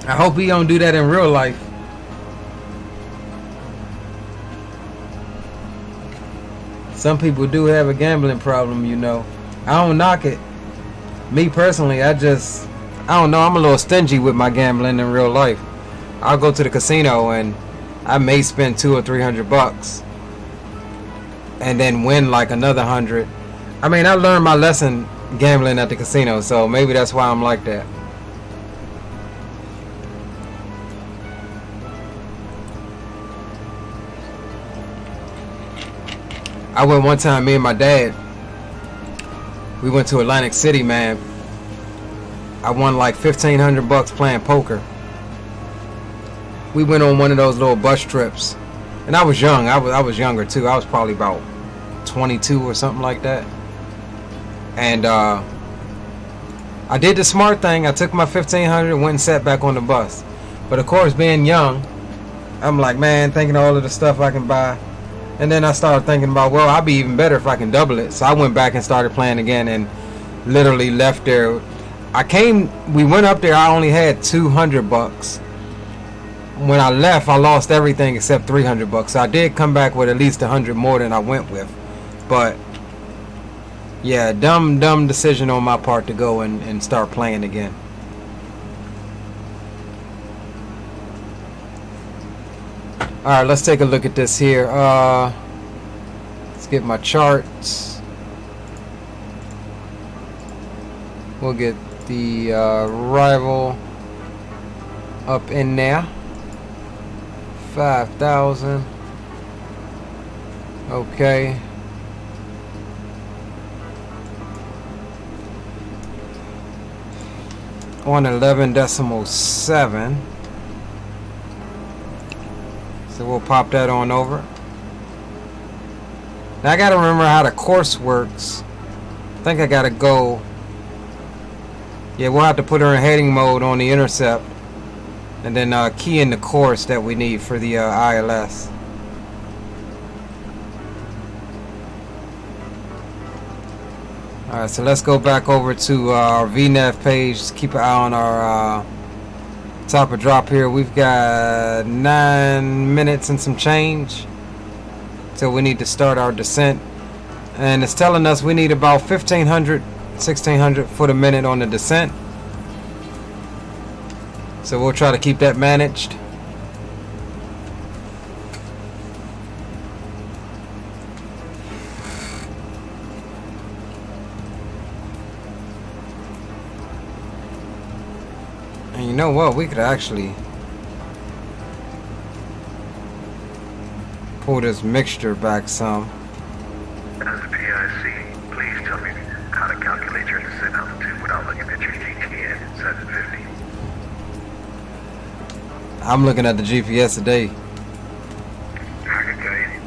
I hope he don't do that in real life. Some people do have a gambling problem, you know. I don't knock it. Me personally, I don't know. I'm a little stingy with my gambling in real life. I'll go to the casino and I may spend $200 or $300 and then win like another 100. I mean, I learned my lesson gambling at the casino, so maybe that's why I'm like that. I went one time, me and my dad, we went to Atlantic City, man. I won like $1,500 playing poker. We went on one of those little bus trips, and I was young. I was younger too. I was probably about 22 or something like that. And I did the smart thing. I took my $1,500 and went and sat back on the bus. But of course, being young, I'm like, man, thinking of all of the stuff I can buy. And then I started thinking about, well, I'll be even better if I can double it. So I went back and started playing again and literally left there. We went up there, I only had $200. When I left, I lost everything except $300. So I did come back with at least 100 more than I went with. But yeah, dumb decision on my part to go and start playing again. Alright, let's take a look at this here. Let's get my charts. We'll get the rival up in there. 5,000. Okay. On 11.7. So we'll pop that on over. Now I gotta remember how the course works. I think I gotta go. Yeah, we'll have to put her in heading mode on the intercept, and then key in the course that we need for the ILS. Alright, so let's go back over to our VNAV page. Just keep an eye on our Top of drop here. We've got 9 minutes and some change till we need to start our descent, and it's telling us we need about 1500 1600 foot a minute on the descent, so we'll try to keep that managed. And you know what, we could actually pull this mixture back some. As a PIC, please tell me how to calculate your descent altitude without looking at your GTN 750. I'm looking at the GPS today. I can tell you.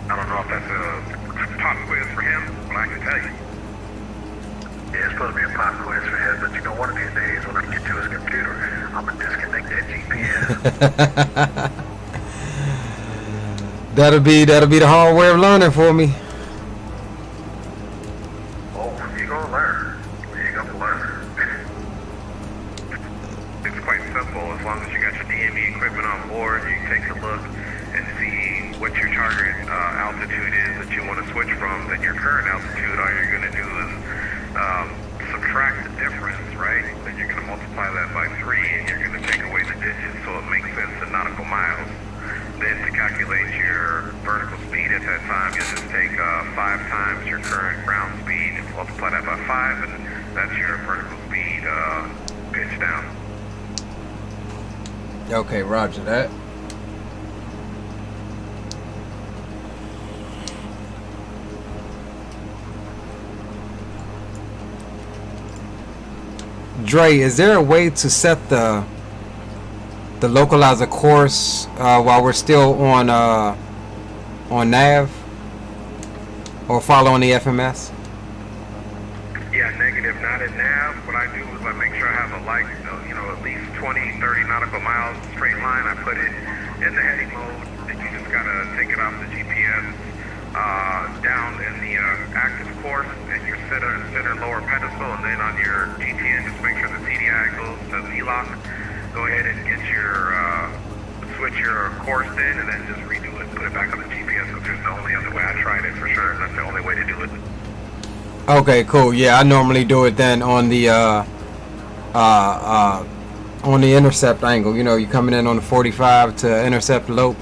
I don't know if that's a pop quiz for him, but I can tell you. Yeah, it's supposed to be a pop quiz for him, but you know, one of these days when I get to his computer, I'm gonna disconnect that GPS. That'll be the hard way of learning for me. Oh, you're gonna learn. You're gonna learn. It's quite simple. As long as you got your DME equipment on board, you take a look and see what your target altitude is that you want to switch from, then your current altitude. All you're going to do is subtract the difference, right? Then you're going to multiply that by 3, and you're going to take away the digits so it makes sense in nautical miles. Then to calculate your vertical speed at that time, you just take 5 times your current ground speed and multiply that by 5, and that's your vertical speed pitch down. Okay, roger that. Dre, is there a way to set the localizer course while we're still on nav or following the FMS? Yeah, negative, not in nav. What I do is I make sure I have a light, at least 20, 30 nautical miles straight line. I put it in the heading mode, then you just gotta take it off the GPS down in the active course and your center lower pedestal, and then on your GTN, just make sure the TDI goes to VLOC. Go ahead and get your, switch your course in, and then just redo it and put it back on the GPS, because there's the only other way. I tried it for sure, and that's the only way to do it. Okay, cool. Yeah, I normally do it then on the intercept angle. You know, you're coming in on the 45 to intercept Loke.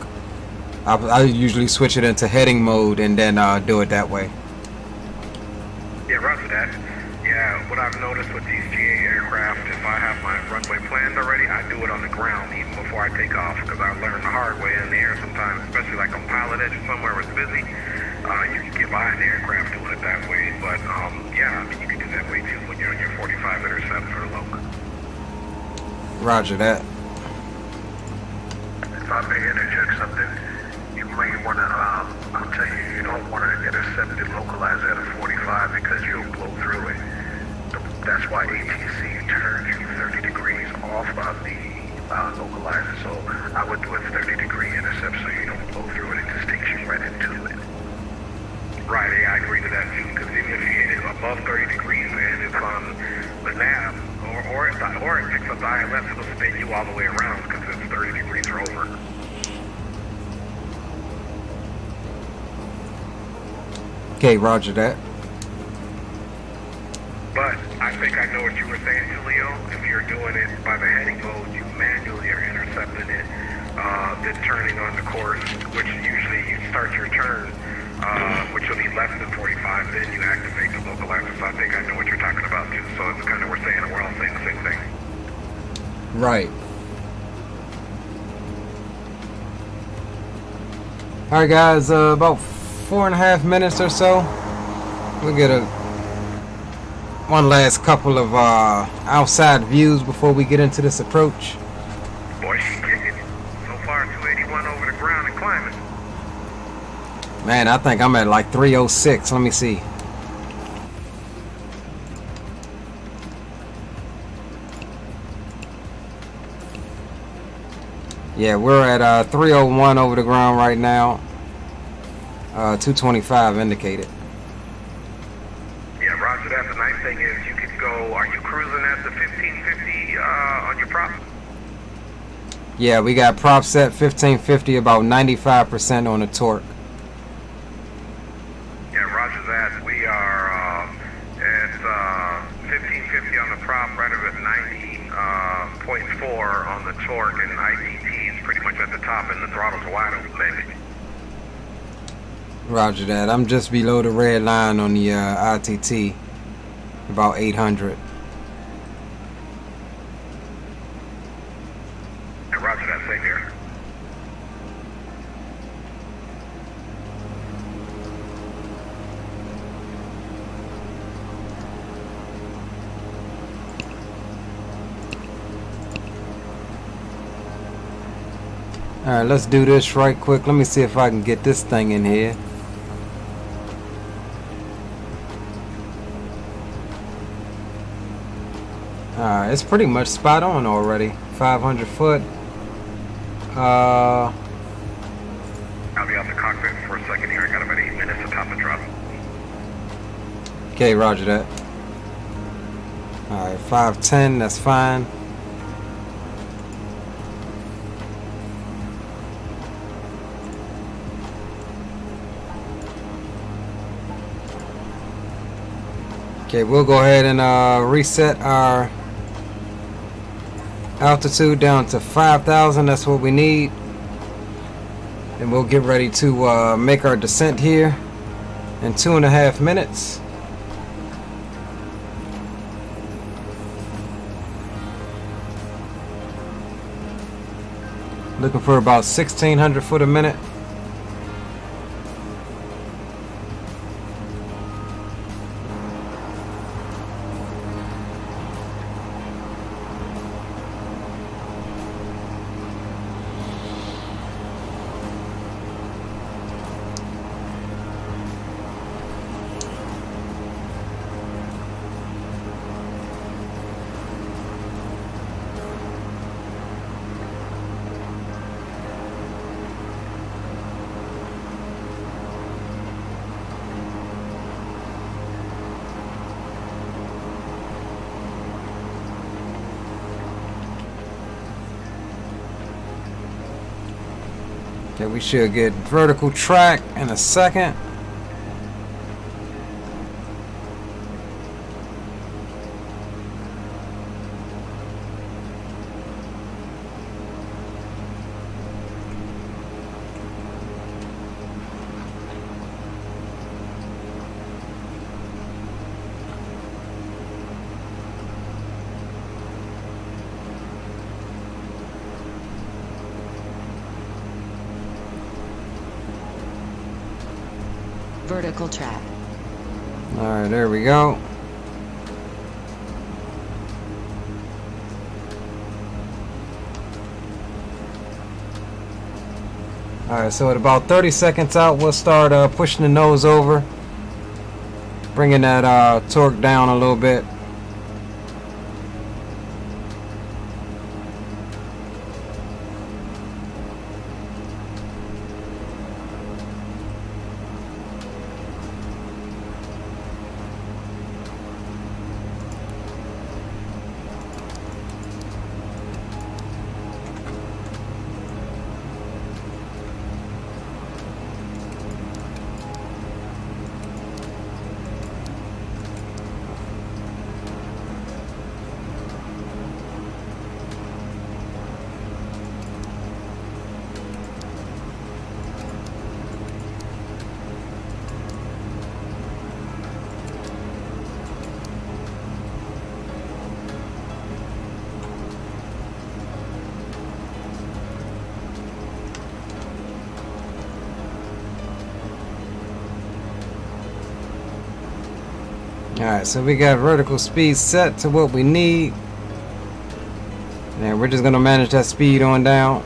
I usually switch it into heading mode and then do it that way. Yeah, roger that. Yeah, what I've noticed with these GA aircraft, if I have my runway planned already, I do it on the ground even before I take off, because I learned the hard way in the air sometimes, especially like on pilot edge or somewhere where it's busy. You can get by an aircraft doing it that way, but yeah, I mean, you can do that way too when you're on your 45 intercept for the Loke. Roger that. If I may interject something, you may want to, I'll tell you, you don't want to intercept and localize at a 45 because you'll blow through it. That's why ATC turns you 30 degrees off on the localizer. So I would do a 30-degree intercept so you don't blow through it. It just takes you right into it. Right, yeah, I agree to that too, because even if you hit it above 30 degrees and it's on the nav, or it picks up the ILS, it'll spin you all the way around because it's 30 degrees or over. Okay, roger that. But I think I know what you were saying too, Leo. If you're doing it by the heading mode, you manually are intercepting it, then turning on the course, which usually you start your turn, which will be less than 45, then you activate the localizer. So I think I know what you're talking about too. So it's kind of, we're all saying the same thing. Right. All right, guys. About 4.5 minutes or so. We'll get one last couple of outside views before we get into this approach. Boy, she kicking. So far, 281 over the ground and climbing. Man, I think I'm at like 306. Let me see. Yeah, we're at 301 over the ground right now. 225 indicated. Yeah, roger that. The nice thing is you can go. Are you cruising at the 1550 on your prop? Yeah, we got prop set 1550, about 95% on the torque. Yeah, roger that. We are at 1550 on the prop, right up at 90.4 on the torque, and ITT is pretty much at the top, and the throttle's wide open, baby. Roger that. I'm just below the red line on the ITT, about 800. Yeah, roger that. Same here. Alright, let's do this right quick. Let me see if I can get this thing in here. Alright, it's pretty much spot on already. 500 foot. I'll be out the cockpit for a second here. I got about 8 minutes to top the drop. Okay, roger that. Alright, 510, that's fine. Okay, we'll go ahead and reset our altitude down to 5,000. That's what we need. And we'll get ready to make our descent here in 2.5 minutes. Looking for about 1,600 foot a minute. Okay, we should get vertical track in a second. Vertical track. Alright, there we go. Alright, so at about 30 seconds out, we'll start pushing the nose over, bringing that torque down a little bit. Alright, so we got vertical speed set to what we need. And we're just going to manage that speed on down.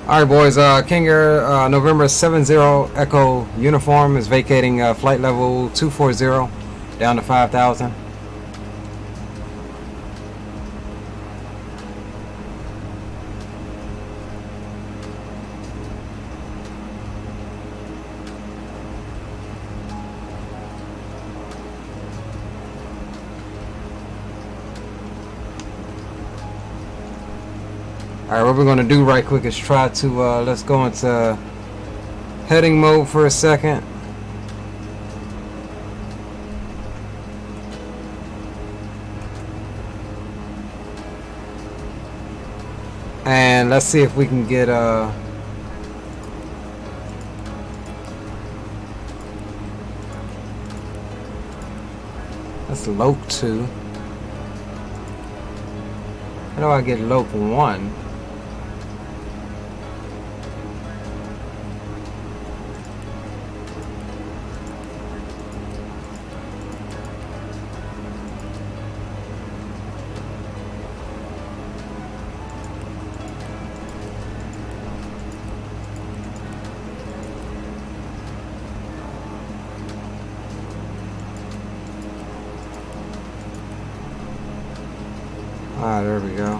Alright boys, King Air November 70 Echo Uniform is vacating flight level 240 down to 5,000. Alright, what we're going to do right quick is try to, let's go into heading mode for a second. And let's see if we can get, that's Loc 2. How do I get Loc 1? Ah, there we go.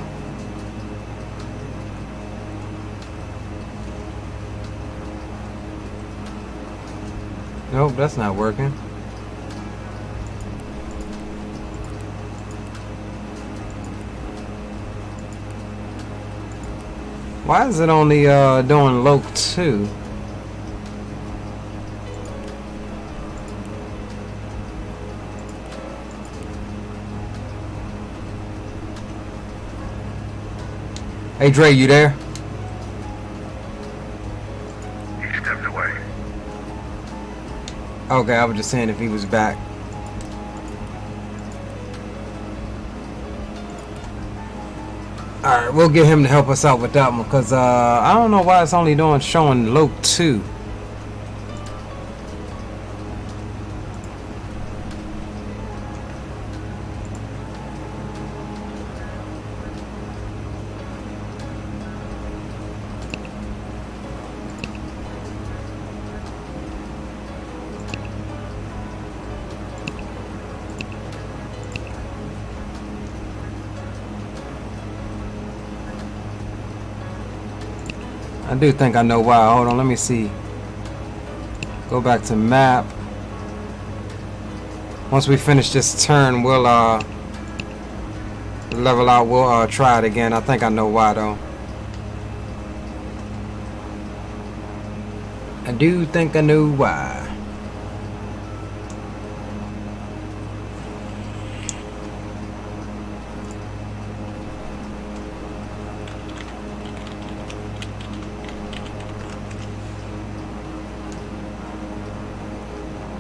Nope, that's not working. Why is it only doing Loc 2? Hey Dre, you there? He stepped away. Okay, I was just saying if he was back. Alright, we'll get him to help us out with that one because I don't know why it's only showing Loc 2. I do think I know why. Hold on, let me see. Go back to map. Once we finish this turn, we'll level out. We'll try it again. I think I know why though. I do think I know why.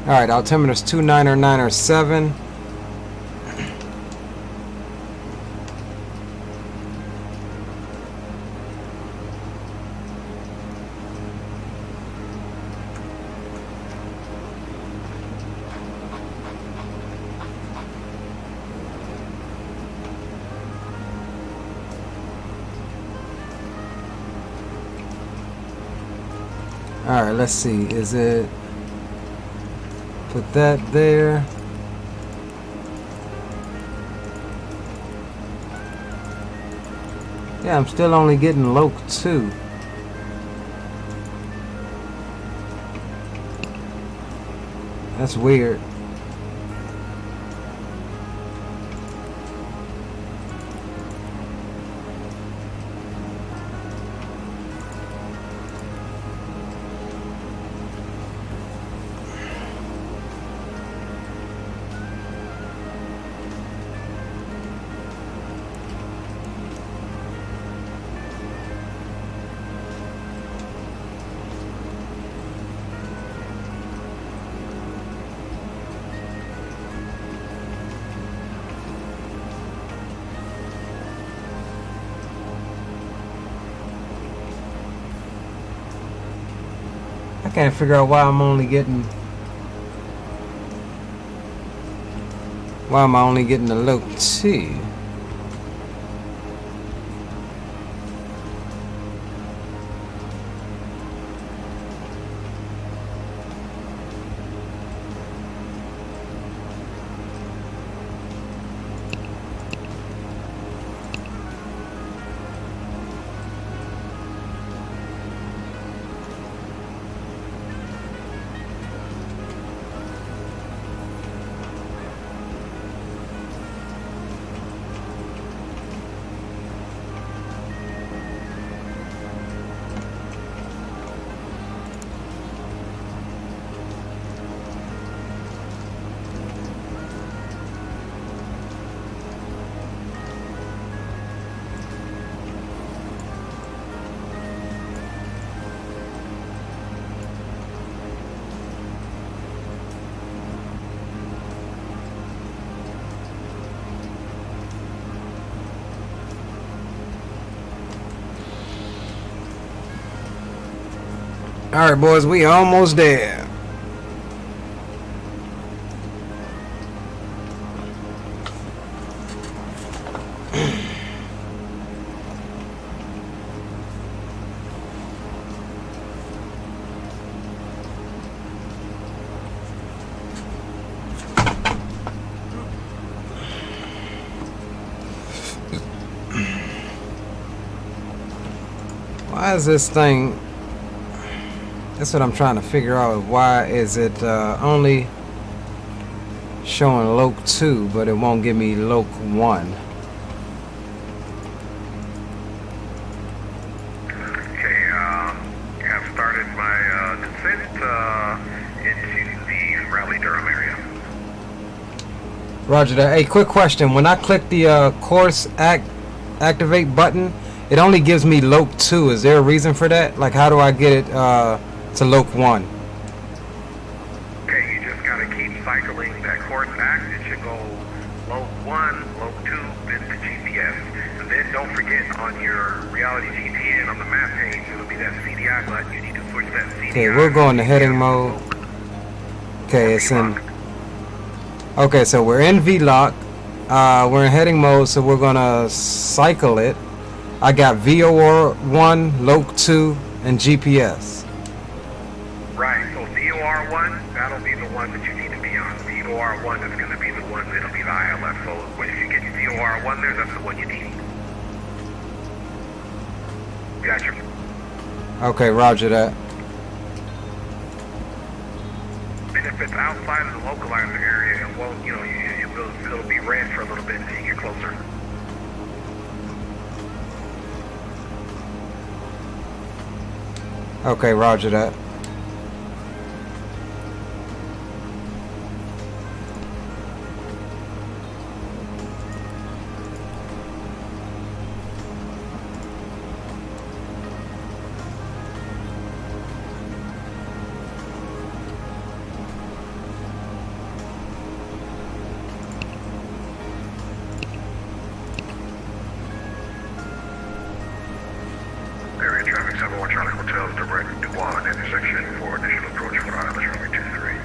Alright, altimeter's 29907. Alright, let's see. Is it... Put that there. Yeah, I'm still only getting Loc 2. That's weird. I can't figure out why I'm only getting... Why am I only getting the Loc 2? All right, boys, we almost there. Why is this thing? That's what I'm trying to figure out. Why is it only showing loc 2, but it won't give me loc 1? Okay, have started my descent into the Raleigh-Durham area. Roger that. Hey, quick question. When I click the course activate button, it only gives me loc 2. Is there a reason for that? Like, how do I get it to loc 1? Okay, you just gotta keep cycling that course act. It should go loc 1, loc 2, then to GPS. And then don't forget on your reality GTN on the map page, it'll be that CDI button. You need to switch that CDI. Okay, we're going to heading mode. Okay, it's in. Okay, so we're in VLOC. We're in heading mode, so we're gonna cycle it. I got VOR 1, loc 2, and GPS. Right, so VOR 1, that'll be the one that you need to be on. VOR 1 is going to be the one that'll be the ILF. So when you get VOR 1 there, that's the one you need. Gotcha. Okay, roger that. And if it's outside of the localizer area, it won't, it'll be red for a little bit until you get closer. Okay, roger that. Area traffic 71 Charlie Hotel, direct Duan intersection for initial approach for ILS runway 23.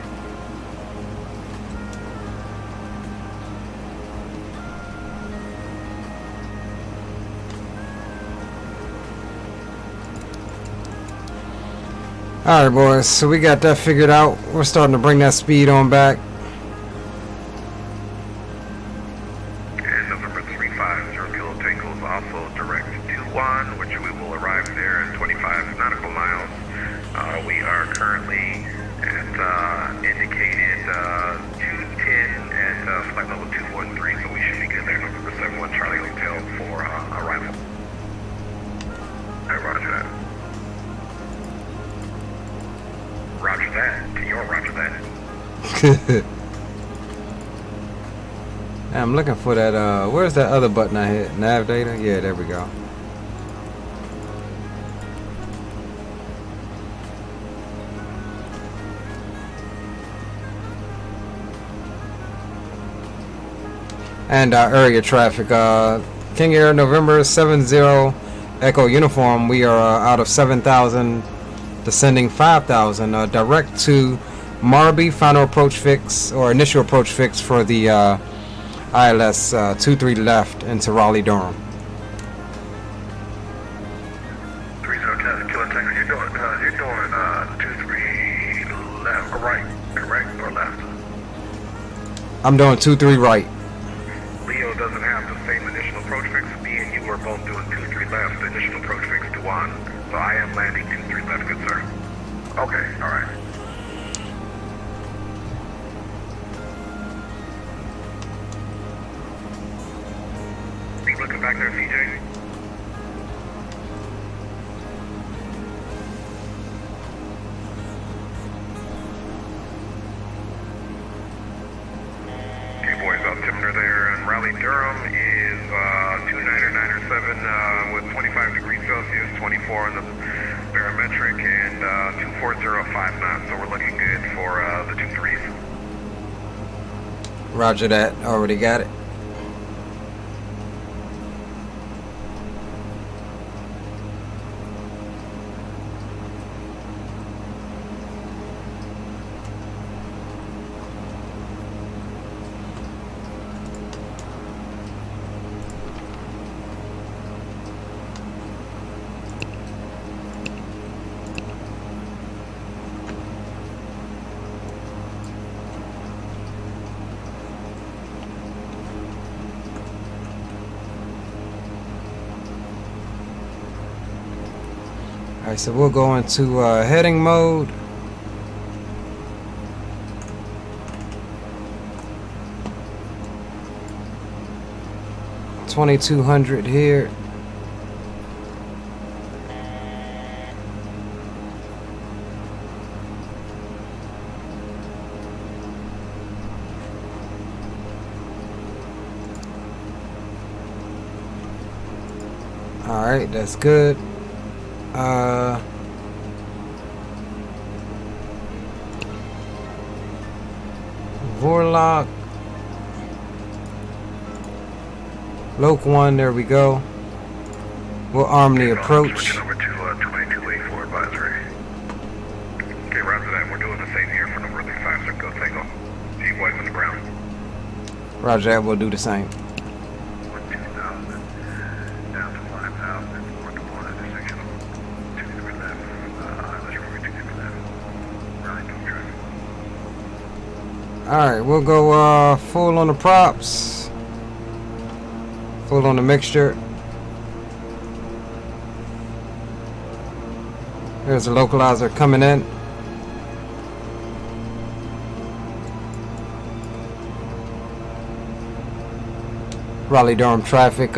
All right, boys. So we got that figured out. We're starting to bring that speed on back. And November 350 Kilo Tango is also direct to Juan, which we will arrive there in 25 nautical miles. We are currently at indicated 210 at flight level 213, so we should be good there. November 71 Charlie Hotel for arrival. Hey, roger that. Roger that. To your roger that. I'm looking for that. Where's that other button I hit? Nav data? Yeah, there we go. And area traffic. King Air, November 70 Echo Uniform. We are out of 7,000, descending 5,000. Direct to Marby, final approach fix, or initial approach fix for the ILS 23 left into Raleigh-Durham. 30 Kilo Tango, you're doing 23 left or right, correct, or left? I'm doing 23 right. Leo doesn't have the same initial approach fix. Me and you are both doing 23 left, the initial approach fix to Juan. So I am landing 23 left, good sir. Okay, all right. You looking back there, CJ? Okay, boys, altimeter there, and Raleigh-Durham is 29907 with 25 degrees Celsius, 24 on the barometric, and 240.5 knots. So we're looking good for the 2-3s. Roger that. Already got it. Alright, so we'll go into heading mode. $2,200 here. Alright, that's good. Vorlock. Loc 1, there we go. We'll arm the approach. Switching over to 2284 advisory. Okay, roger that. We're doing the same here for number 35, so go Tango. G-Boys on the ground. Roger that, we'll do the same. 2,000 down to 5,000 for the one intersection. 23 left. Let's remember 23 left. Right, no traffic. Alright, we'll go full on the props. Full on the mixture. There's a localizer coming in. Raleigh-Durham traffic.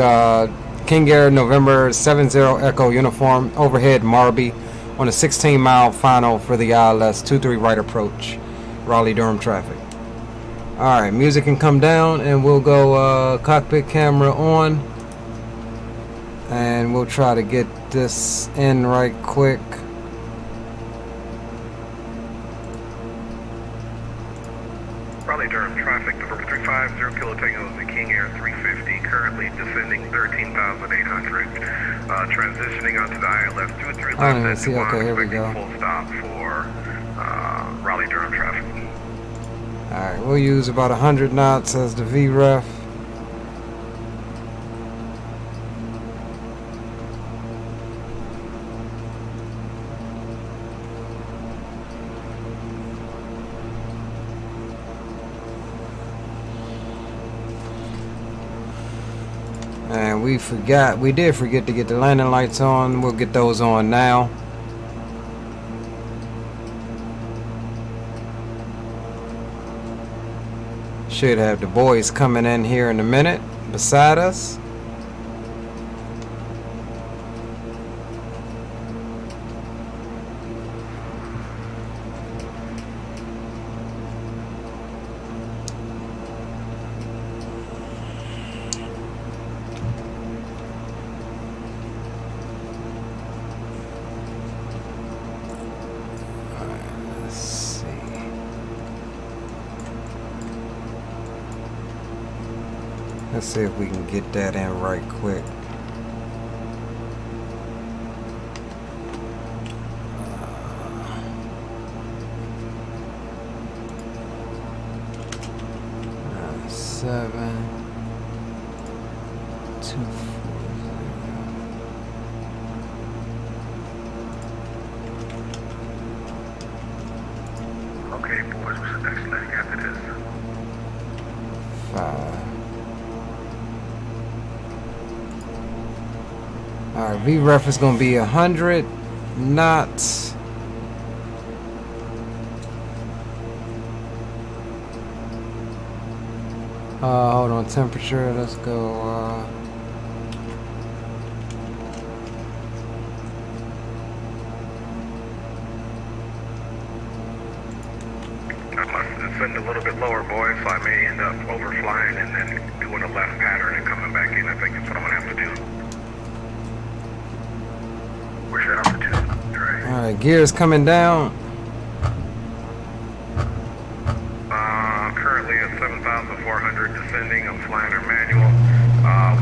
King Air November 70 Echo uniform. Overhead Marby on a 16-mile final for the ILS 23 right approach. Raleigh-Durham traffic. Alright, music can come down and we'll go cockpit camera on. And we'll try to get this in right quick. Raleigh-Durham traffic, number 350 Kilo Tango is the King Air 350, currently descending 13,800. Transitioning onto the ILS 23 left. I don't even see, okay, here we go. Full stop for Raleigh-Durham traffic. Alright, we'll use about 100 knots as the VREF. And we did forget to get the landing lights on. We'll get those on now. Should have the boys coming in here in a minute beside us. Let's see if we can get that in right quick. Seven, 240. Okay, boys, what's the next leg after this? 5. Alright, VREF is going to be 100 knots. Hold on, temperature, let's go, I must descend a little bit lower, boys, so I may end up overflying and then doing a left pattern and coming back in. I think that's what I'm going to have to do. Where's your altitude, Dre? alright, gears coming down. Currently at 7,400 descending. I'm flying her manual.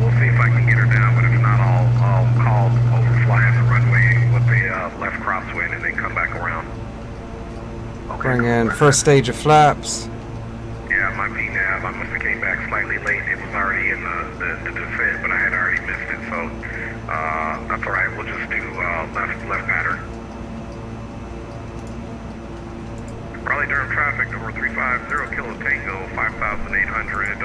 We'll see if I can get her down, but if not, I'll call overflying the runway with the left crosswind and then come back around. Okay, Bring cool. in first stage of flaps. Yeah, my VNAV, I must have came back slightly late. It was already in the descent, but I had already missed it, so that's all right. We'll just do left pattern. Raleigh-Durham traffic, number 350 Kilo Tango, 5,800.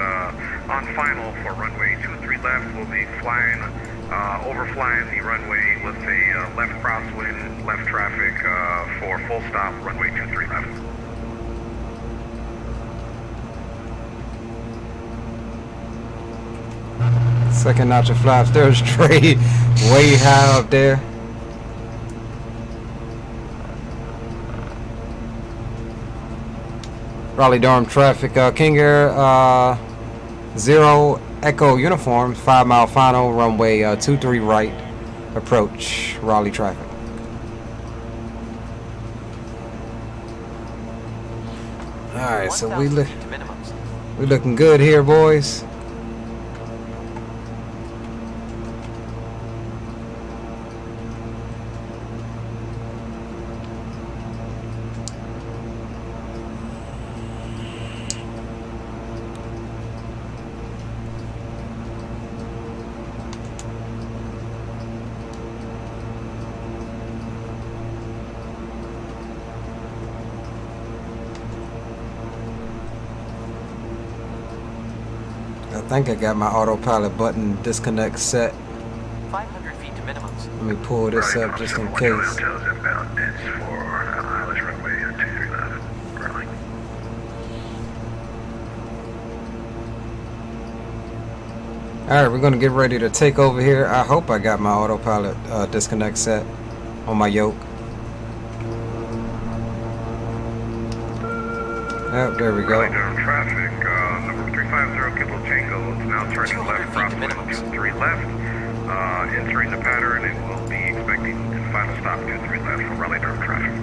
On final for runway 23 left, we'll be flying, overflying the runway with a left crosswind, left traffic for full stop, runway 23 left. Second notch of flaps. There's Trey way high up there. Raleigh-Durham traffic. King Air 0 Echo uniform. 5 mile final. Runway 23 right. Approach Raleigh traffic. Alright, so we 1,000 feet to minimums. looking good here, boys. I think I got my autopilot button disconnect set. 500 feet to minimums. Let me pull this up just in case. Hotels inbound, it's for Isles runway 23 left. Raleigh. Alright, we're gonna get ready to take over here. I hope I got my autopilot disconnect set on my yoke. Yep, there we go. Raleigh-Durham traffic, number 350 Kilo Tango is now turning 200 left, feet to crosswind minimums. 23 left, entering the pattern, and will be expecting the final stop 23 left for Raleigh-Durham traffic.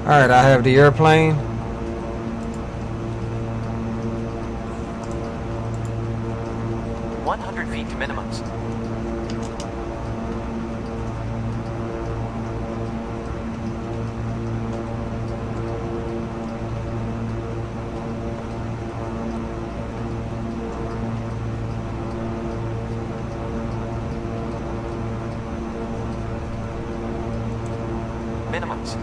Alright, I have the airplane. Feet to minimums. Minimums.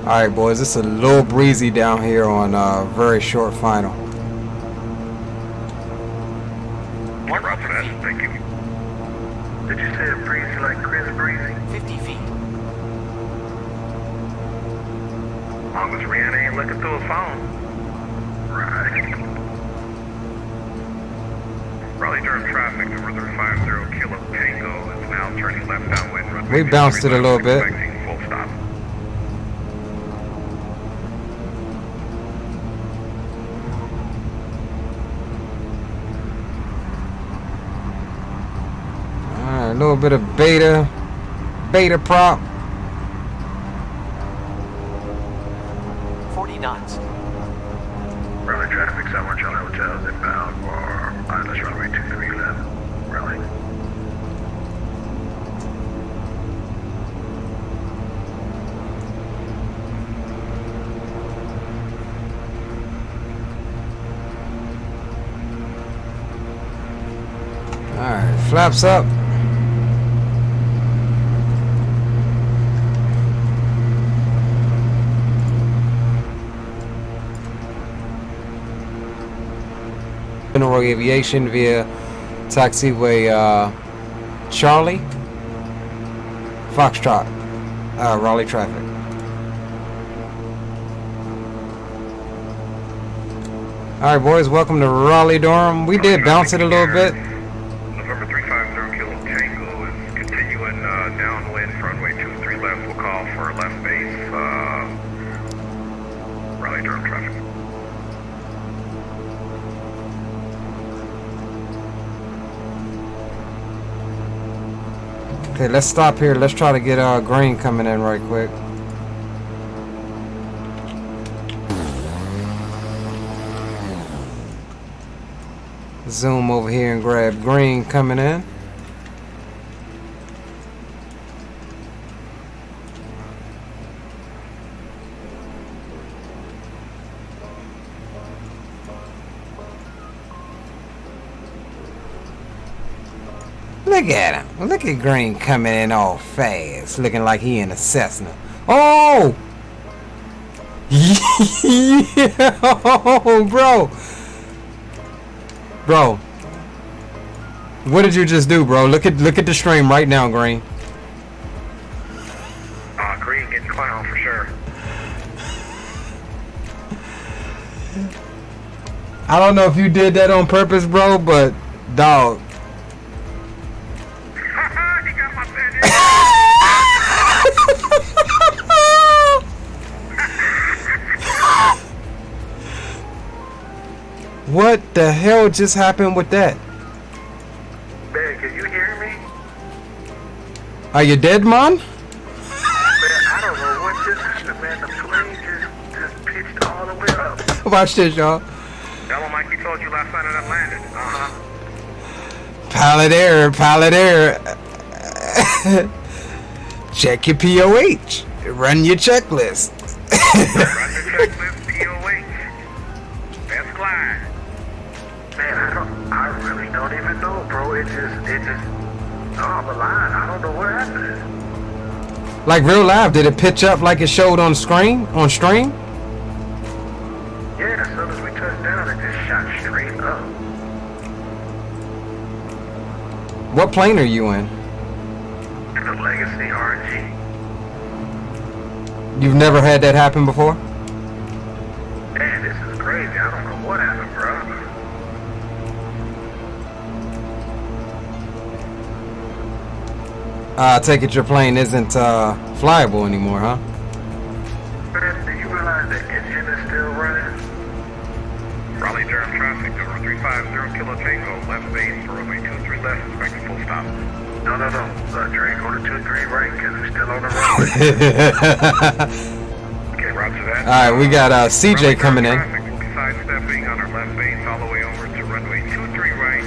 Alright boys, it's a little breezy down here on very short final. Get route for that, thank you. Did you say a breezy like Chris breezy? 50 feet. As long as Rihanna ain't looking through a phone. Right. Raleigh-Durham traffic, number 350 Kilo Tango is now turning left downwind. runway We bounced it a 23 little bit. expecting full stop. Alright, a little bit of beta prop. 40 knots. Raleigh traffic, Southwest Charlie Hotels inbound for Isles runway 23 left. Raleigh. Alright, flaps up. General Aviation via taxiway Charlie Foxtrot Raleigh traffic. Alright boys, welcome to Raleigh-Durham. We did bounce it a little bit. November 350 Kilo Tango is continuing downwind for runway 23 left. We'll call for left base Raleigh-Durham traffic. Okay, let's stop here. Let's try to get green coming in right quick. Zoom over here and grab green coming in. Look at him. Look at Green coming in all fast. Looking like he in a Cessna. Oh! Yeah, bro. Bro. What did you just do, bro? Look at the stream right now, Green. Green getting clown for sure. I don't know if you did that on purpose, bro, but dog. He got my San What the hell just happened with that? Man, can you hear me? Are you dead, man? Man, I don't know what just happened, man. The plane just pitched all the way up. Watch this, y'all. Tell him Mikey told you last night it landed. Pilot error, pilot error. Check your POH. Run your checklist. Run the checklist, POH. Let's glide. Man, I really don't even know, bro. It just, oh, I'm alive. I don't know what happened. Like real live, did it pitch up like it showed on screen, on stream? Yeah, as soon as we touched down, it just shot straight up. What plane are you in? The Legacy RG. You've never had that happen before? Man, this is crazy. I don't know what happened, bro. I take it your plane isn't flyable anymore, huh? Man, do you realize the engine is still running? Raleigh Durham traffic, over 350 Kilo Tango, left base, runway 23 left, expecting full stop. No. Dre, go to 23 right, because we're still on the runway. Okay, roger that. Alright, we got CJ coming in. Traffic will be sidestepping on our left base all the way over to runway 23 right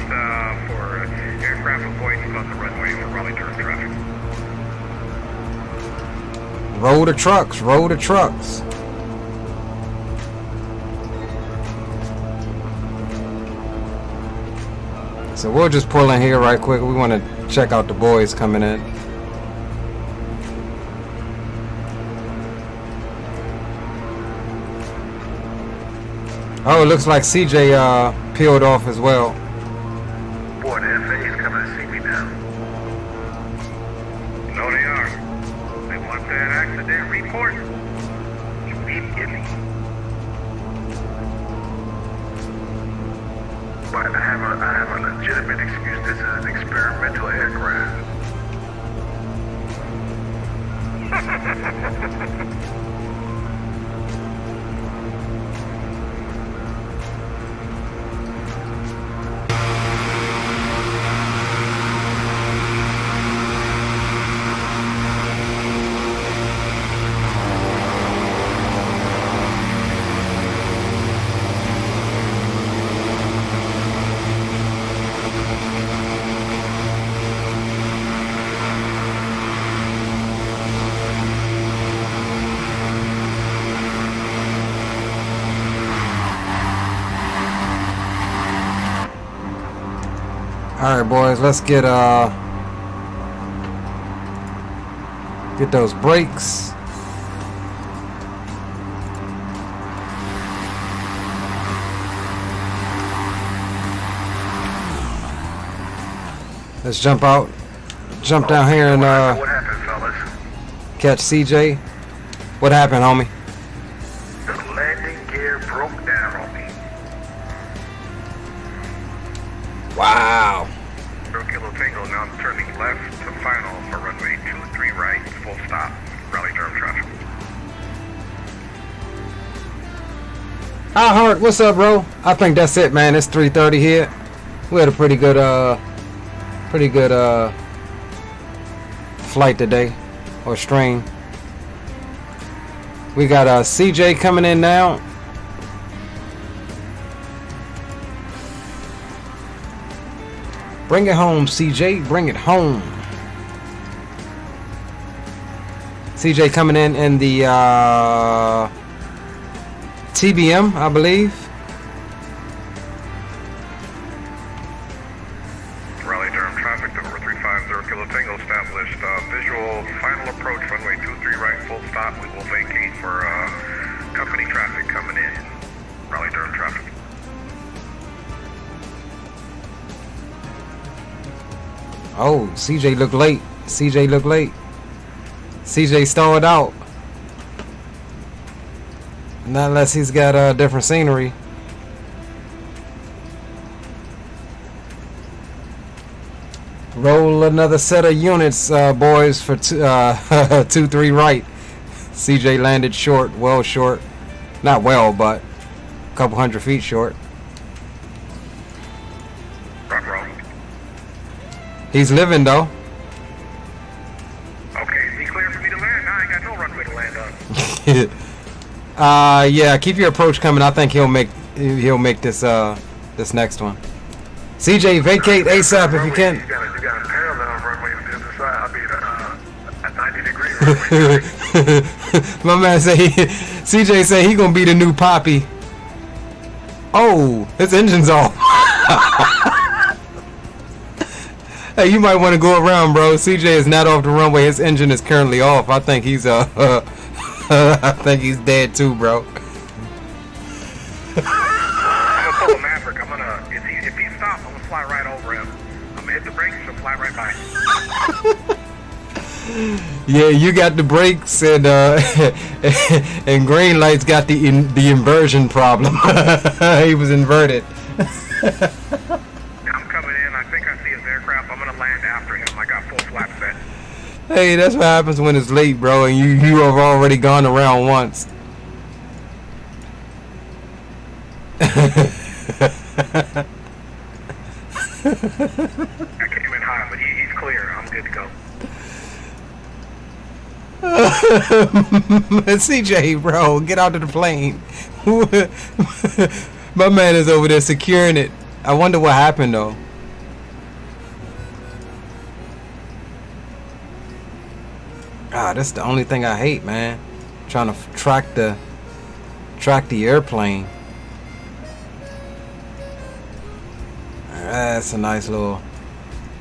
for aircraft avoidance on the runway for Raleigh Durham traffic. Roll the trucks, roll the trucks. So we'll just pull in here right quick. We want to check out the boys coming in. Oh, it looks like CJ peeled off as well. Boy, the FA is coming to see me now. No, they are. They want that accident report. Immediately. But I have a legitimate excuse. This is an experimental aircraft. All right, boys, let's get those brakes. Let's jump out, jump down here and What happened, fellas? catch CJ. What happened, homie? The landing gear broke down on me. Wow. 0 Kilo Tango now turning left to final for runway 23 right, full stop, Raleigh Durham traffic. Hi, Hart. What's up, bro? I think that's it, man. It's 3:30 here. We had a pretty good flight today, or stream. We got CJ coming in now. Bring it home, CJ. Bring it home. CJ coming in the TBM, I believe. Raleigh Durham traffic to over 350 Kilo Tango established. Visual final approach runway 23 right, full stop. We will vacate for company traffic coming in. Raleigh Durham traffic. Oh, CJ looked late. CJ looked late. CJ stalled out. Not unless he's got different scenery. Roll another set of units, boys, for 2-3 right. CJ landed short, well short. Not well, but a couple 100 feet short. Front row. He's living though. Okay, is he clear for me to land? I ain't got no runway to land on. Yeah, keep your approach coming. I think he'll make this next one. CJ, vacate ASAP if you can. You got a parallel runway on the other side. I mean, a 90-degree runway. My man say CJ say he gonna be the new Poppy. Oh, his engine's off. Hey, you might want to go around, bro. CJ is not off the runway. His engine is currently off. I think he's I think he's dead too, bro. I'm gonna pull a Maverick. If he stops, I'm gonna fly right over him. I'm gonna hit the brakes and fly right by him. Yeah, you got the brakes and and green lights got the inversion problem. He was inverted. I'm coming in. I think I see his aircraft. I'm gonna land after him. I got full flap set. Hey, that's what happens when it's late, bro, and you have already gone around once. I came in high, but he's clear. I'm good to go. CJ, bro, get out of the plane. My man is over there securing it. I wonder what happened though. Ah, that's the only thing I hate, man. Trying to track the airplane. That's a nice little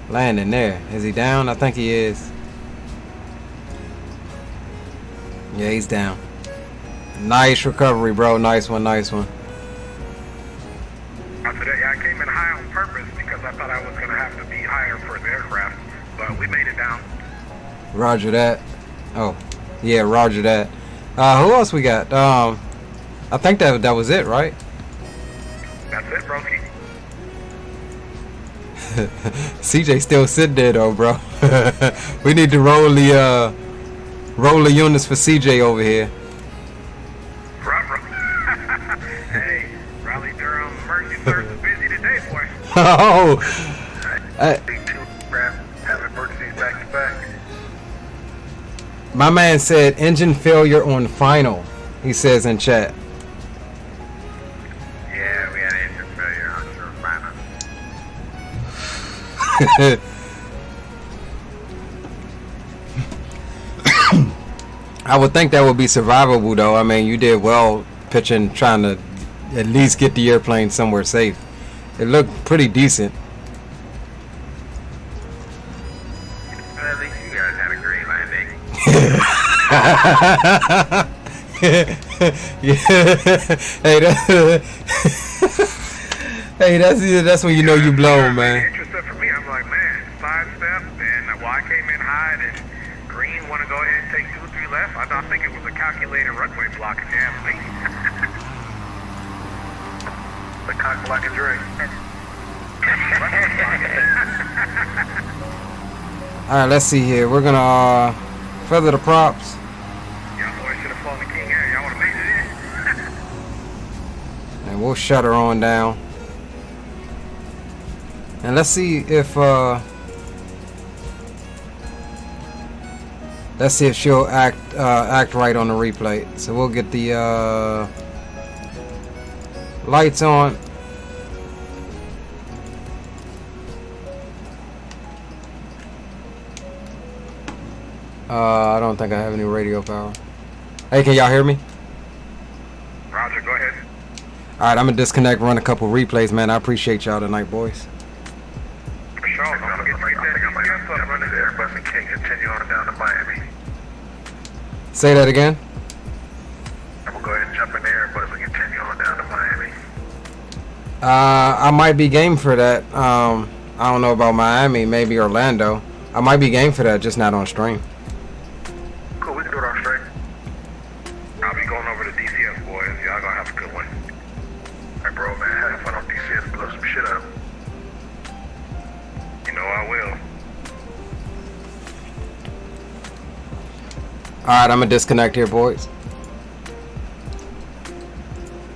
landing there. Is he down? I think he is. Yeah, he's down. Nice recovery, bro. Nice one, nice one. Today I came in high on purpose because I thought I was gonna have to be higher for the aircraft, but we made it down. Roger that. Oh, yeah, roger that. Who else we got? I think that was it, right? That's it, broski. CJ still sitting there though, bro. We need to roll the units for CJ over here. Hey, Raleigh Durham Mercy Service is busy today, boy. Oh, Have emergencies back to back. my man said engine failure on final. He says in chat. Yeah, we had engine failure on sure final. I would think that would be survivable though. I mean, you did well pitching, trying to at least get the airplane somewhere safe. It looked pretty decent. Well, at least you guys had a great landing. Hey, that's when you know you blow, man. Interesting for me, I'm like, man, sidestep, and well, I came in high, and green want to go ahead and take 2 or 3 left. I think it was a calculated runway blocking jam for me. The cock blocking drink. All right, let's see here. We're gonna feather the props. Y'all boys should have flown the King Air. Y'all would have made it in. And we'll shut her on down. And let's see if she'll act right on the replay. So we'll get the lights on. I don't think I have any radio power. Hey, can y'all hear me? Roger, go ahead. Alright, I'm gonna disconnect, run a couple replays, man. I appreciate y'all tonight, boys. For sure. I'm gonna get that DCS up running there, but we can't continue on down to Miami. Say that again. I'm gonna go ahead and jump in there, but if we continue on down to Miami. I might be game for that. I don't know about Miami, maybe Orlando. I might be game for that, just not on stream. Cool, we can do it on straight. I'll be going over to DCS, boys. Y'all gonna have a good one. Hey, bro, man, have fun on DCS, blow some shit up. You know I will. Alright, I'm gonna disconnect here, boys.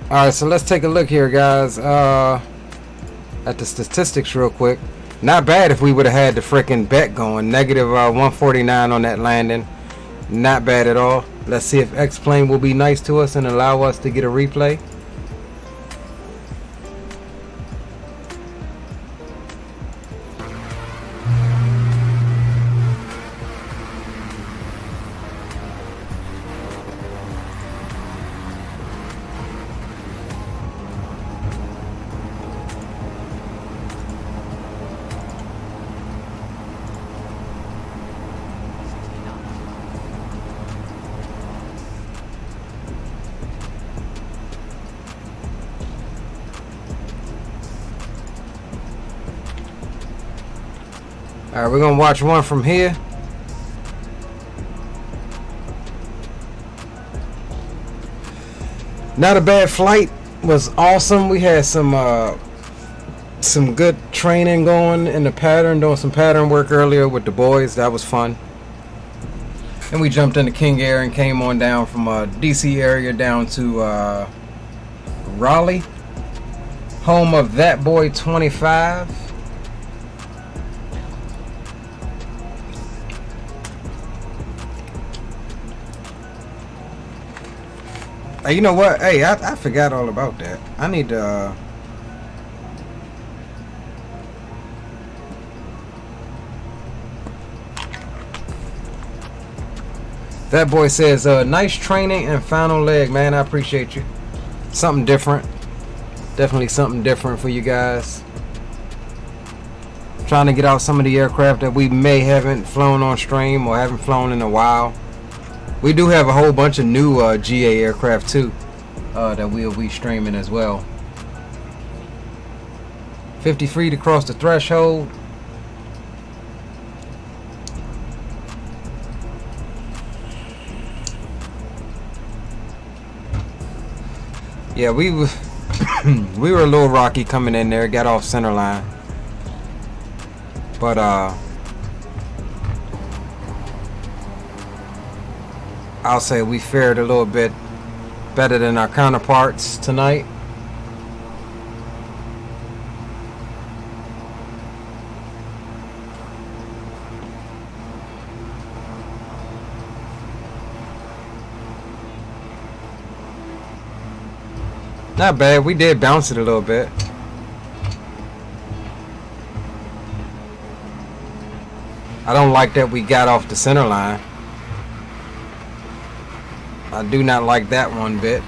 Alright, so let's take a look here, guys. At the statistics real quick. Not bad if we would have had the freaking bet going. Negative 149 on that landing. Not bad at all. Let's see if X-Plane will be nice to us and allow us to get a replay. Alright, we're gonna watch one from here. Not a bad flight. Was awesome. We had some good training going in the pattern, doing some pattern work earlier with the boys. That was fun. And we jumped into King Air and came on down from DC area down to Raleigh, home of That Boy 25. Hey, you know what? Hey, I forgot all about that. I need to That boy says nice training and final leg, man. I appreciate you. Something different. Definitely something different for you guys. Trying to get out some of the aircraft that we may haven't flown on stream or haven't flown in a while. We do have a whole bunch of new GA aircraft too that we'll be streaming as well. 50 free to cross the threshold. Yeah, we were we were a little rocky coming in there, got off center line. But I'll say we fared a little bit better than our counterparts tonight. Not bad. We did bounce it a little bit. I don't like that we got off the center line. I do not like that one bit.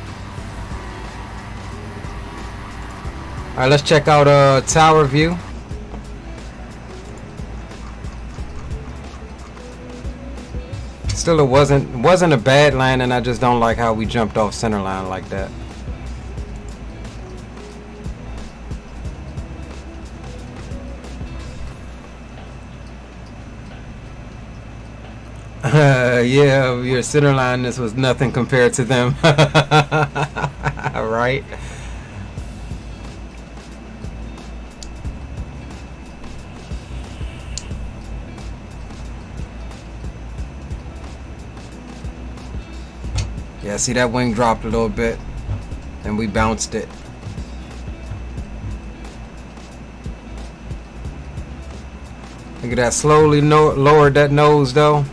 Alright, let's check out tower view. Still, it wasn't a bad landing. I just don't like how we jumped off center line like that. Yeah, your center line, this was nothing compared to them. Right? Yeah, see that wing dropped a little bit and we bounced it. Look at that, slowly lowered that nose though.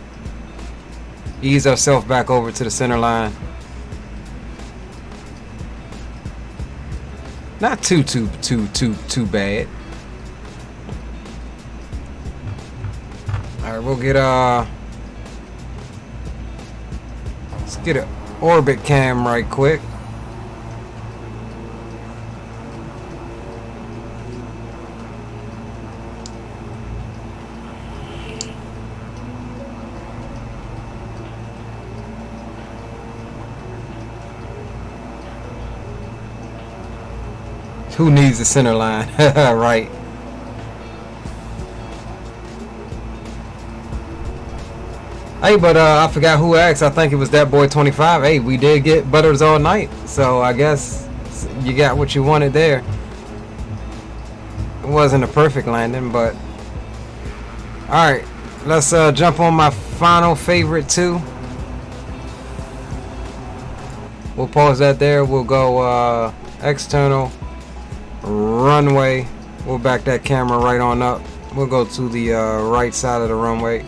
Ease ourselves back over to the center line. Not too bad. Alright, we'll get Let's get an orbit cam right quick. Who needs the center line? Right. Hey, but I forgot who asked. I think it was that boy 25. Hey, we did get butters all night, so I guess you got what you wanted there. It wasn't a perfect landing, but all right. Let's jump on my final favorite too. We'll pause that there. We'll go external runway. We'll back that camera right on up. We'll go to the right side of the runway.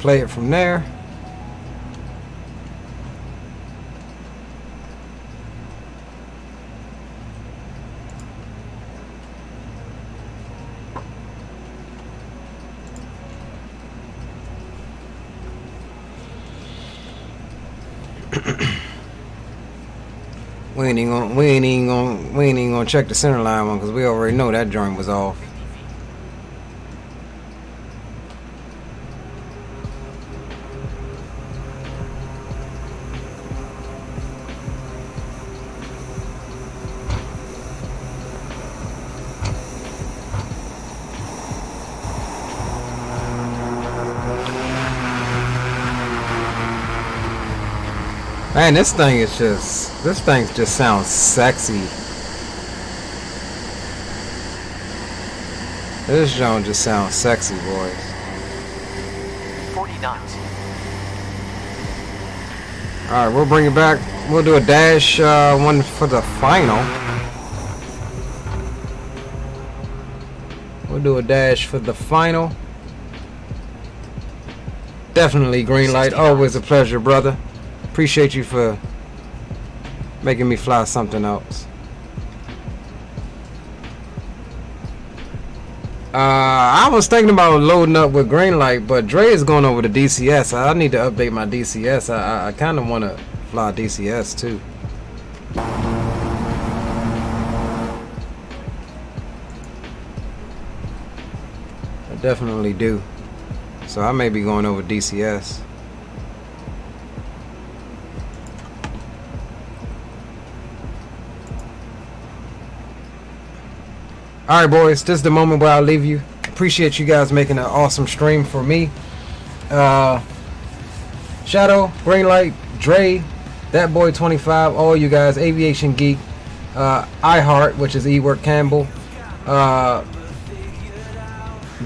Play it from there. We ain't even gonna check the center line one because we already know that joint was off. Man, this thing just sounds sexy. This joint just sounds sexy, boys. 40 knots. All right, we'll bring it back. We'll do a dash one for the final. We'll do a dash for the final. Definitely green light. Always a pleasure, brother. Appreciate you for making me fly something else. I was thinking about loading up with green light, but Dre is going over to DCS. I need to update my DCS. I kind of want to fly DCS too. I definitely do. So I may be going over DCS. Alright, boys, this is the moment where I'll leave you. Appreciate you guys making an awesome stream for me. Shadow, Greenlight, Dre, That Boy 25, all you guys, Aviation Geek, iHeart, which is Ework Campbell,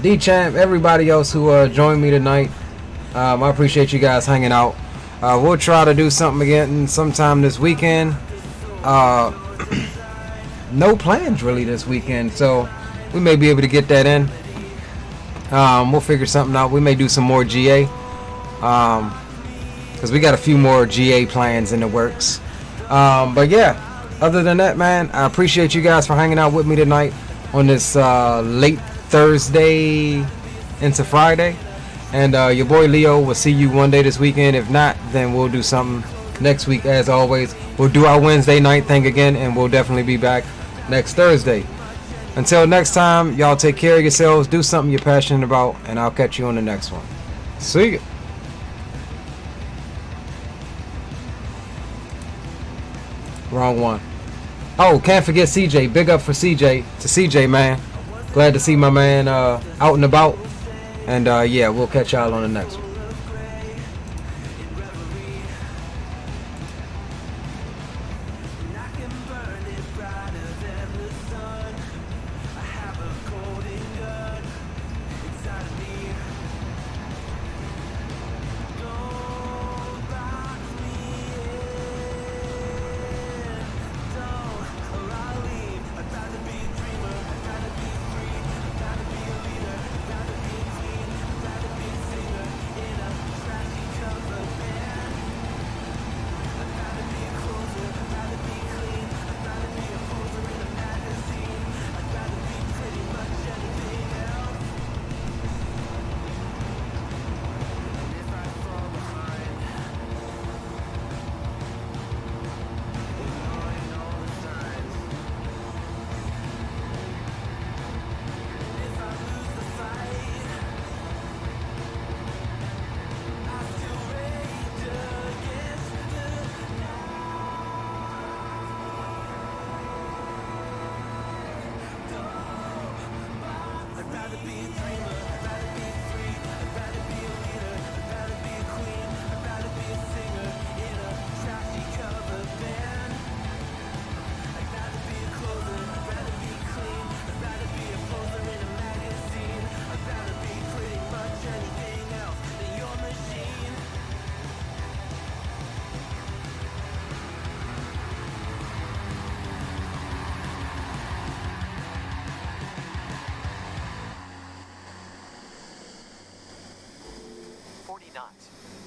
D-Champ, everybody else who joined me tonight. I appreciate you guys hanging out. We'll try to do something again sometime this weekend. No plans really this weekend, so we may be able to get that in. We'll figure something out. We may do some more GA because we got a few more GA plans in the works. But yeah, other than that, man, I appreciate you guys for hanging out with me tonight on this late Thursday into Friday. And your boy Leo will see you one day this weekend. If not, then we'll do something next week. As always, we'll do our Wednesday night thing again, and we'll definitely be back next Thursday. Until next time, y'all take care of yourselves, do something you're passionate about, and I'll catch you on the next one. See ya. Wrong one. Oh, can't forget CJ. Big up for CJ. To CJ, man. Glad to see my man out and about. And yeah, we'll catch y'all on the next one. knots.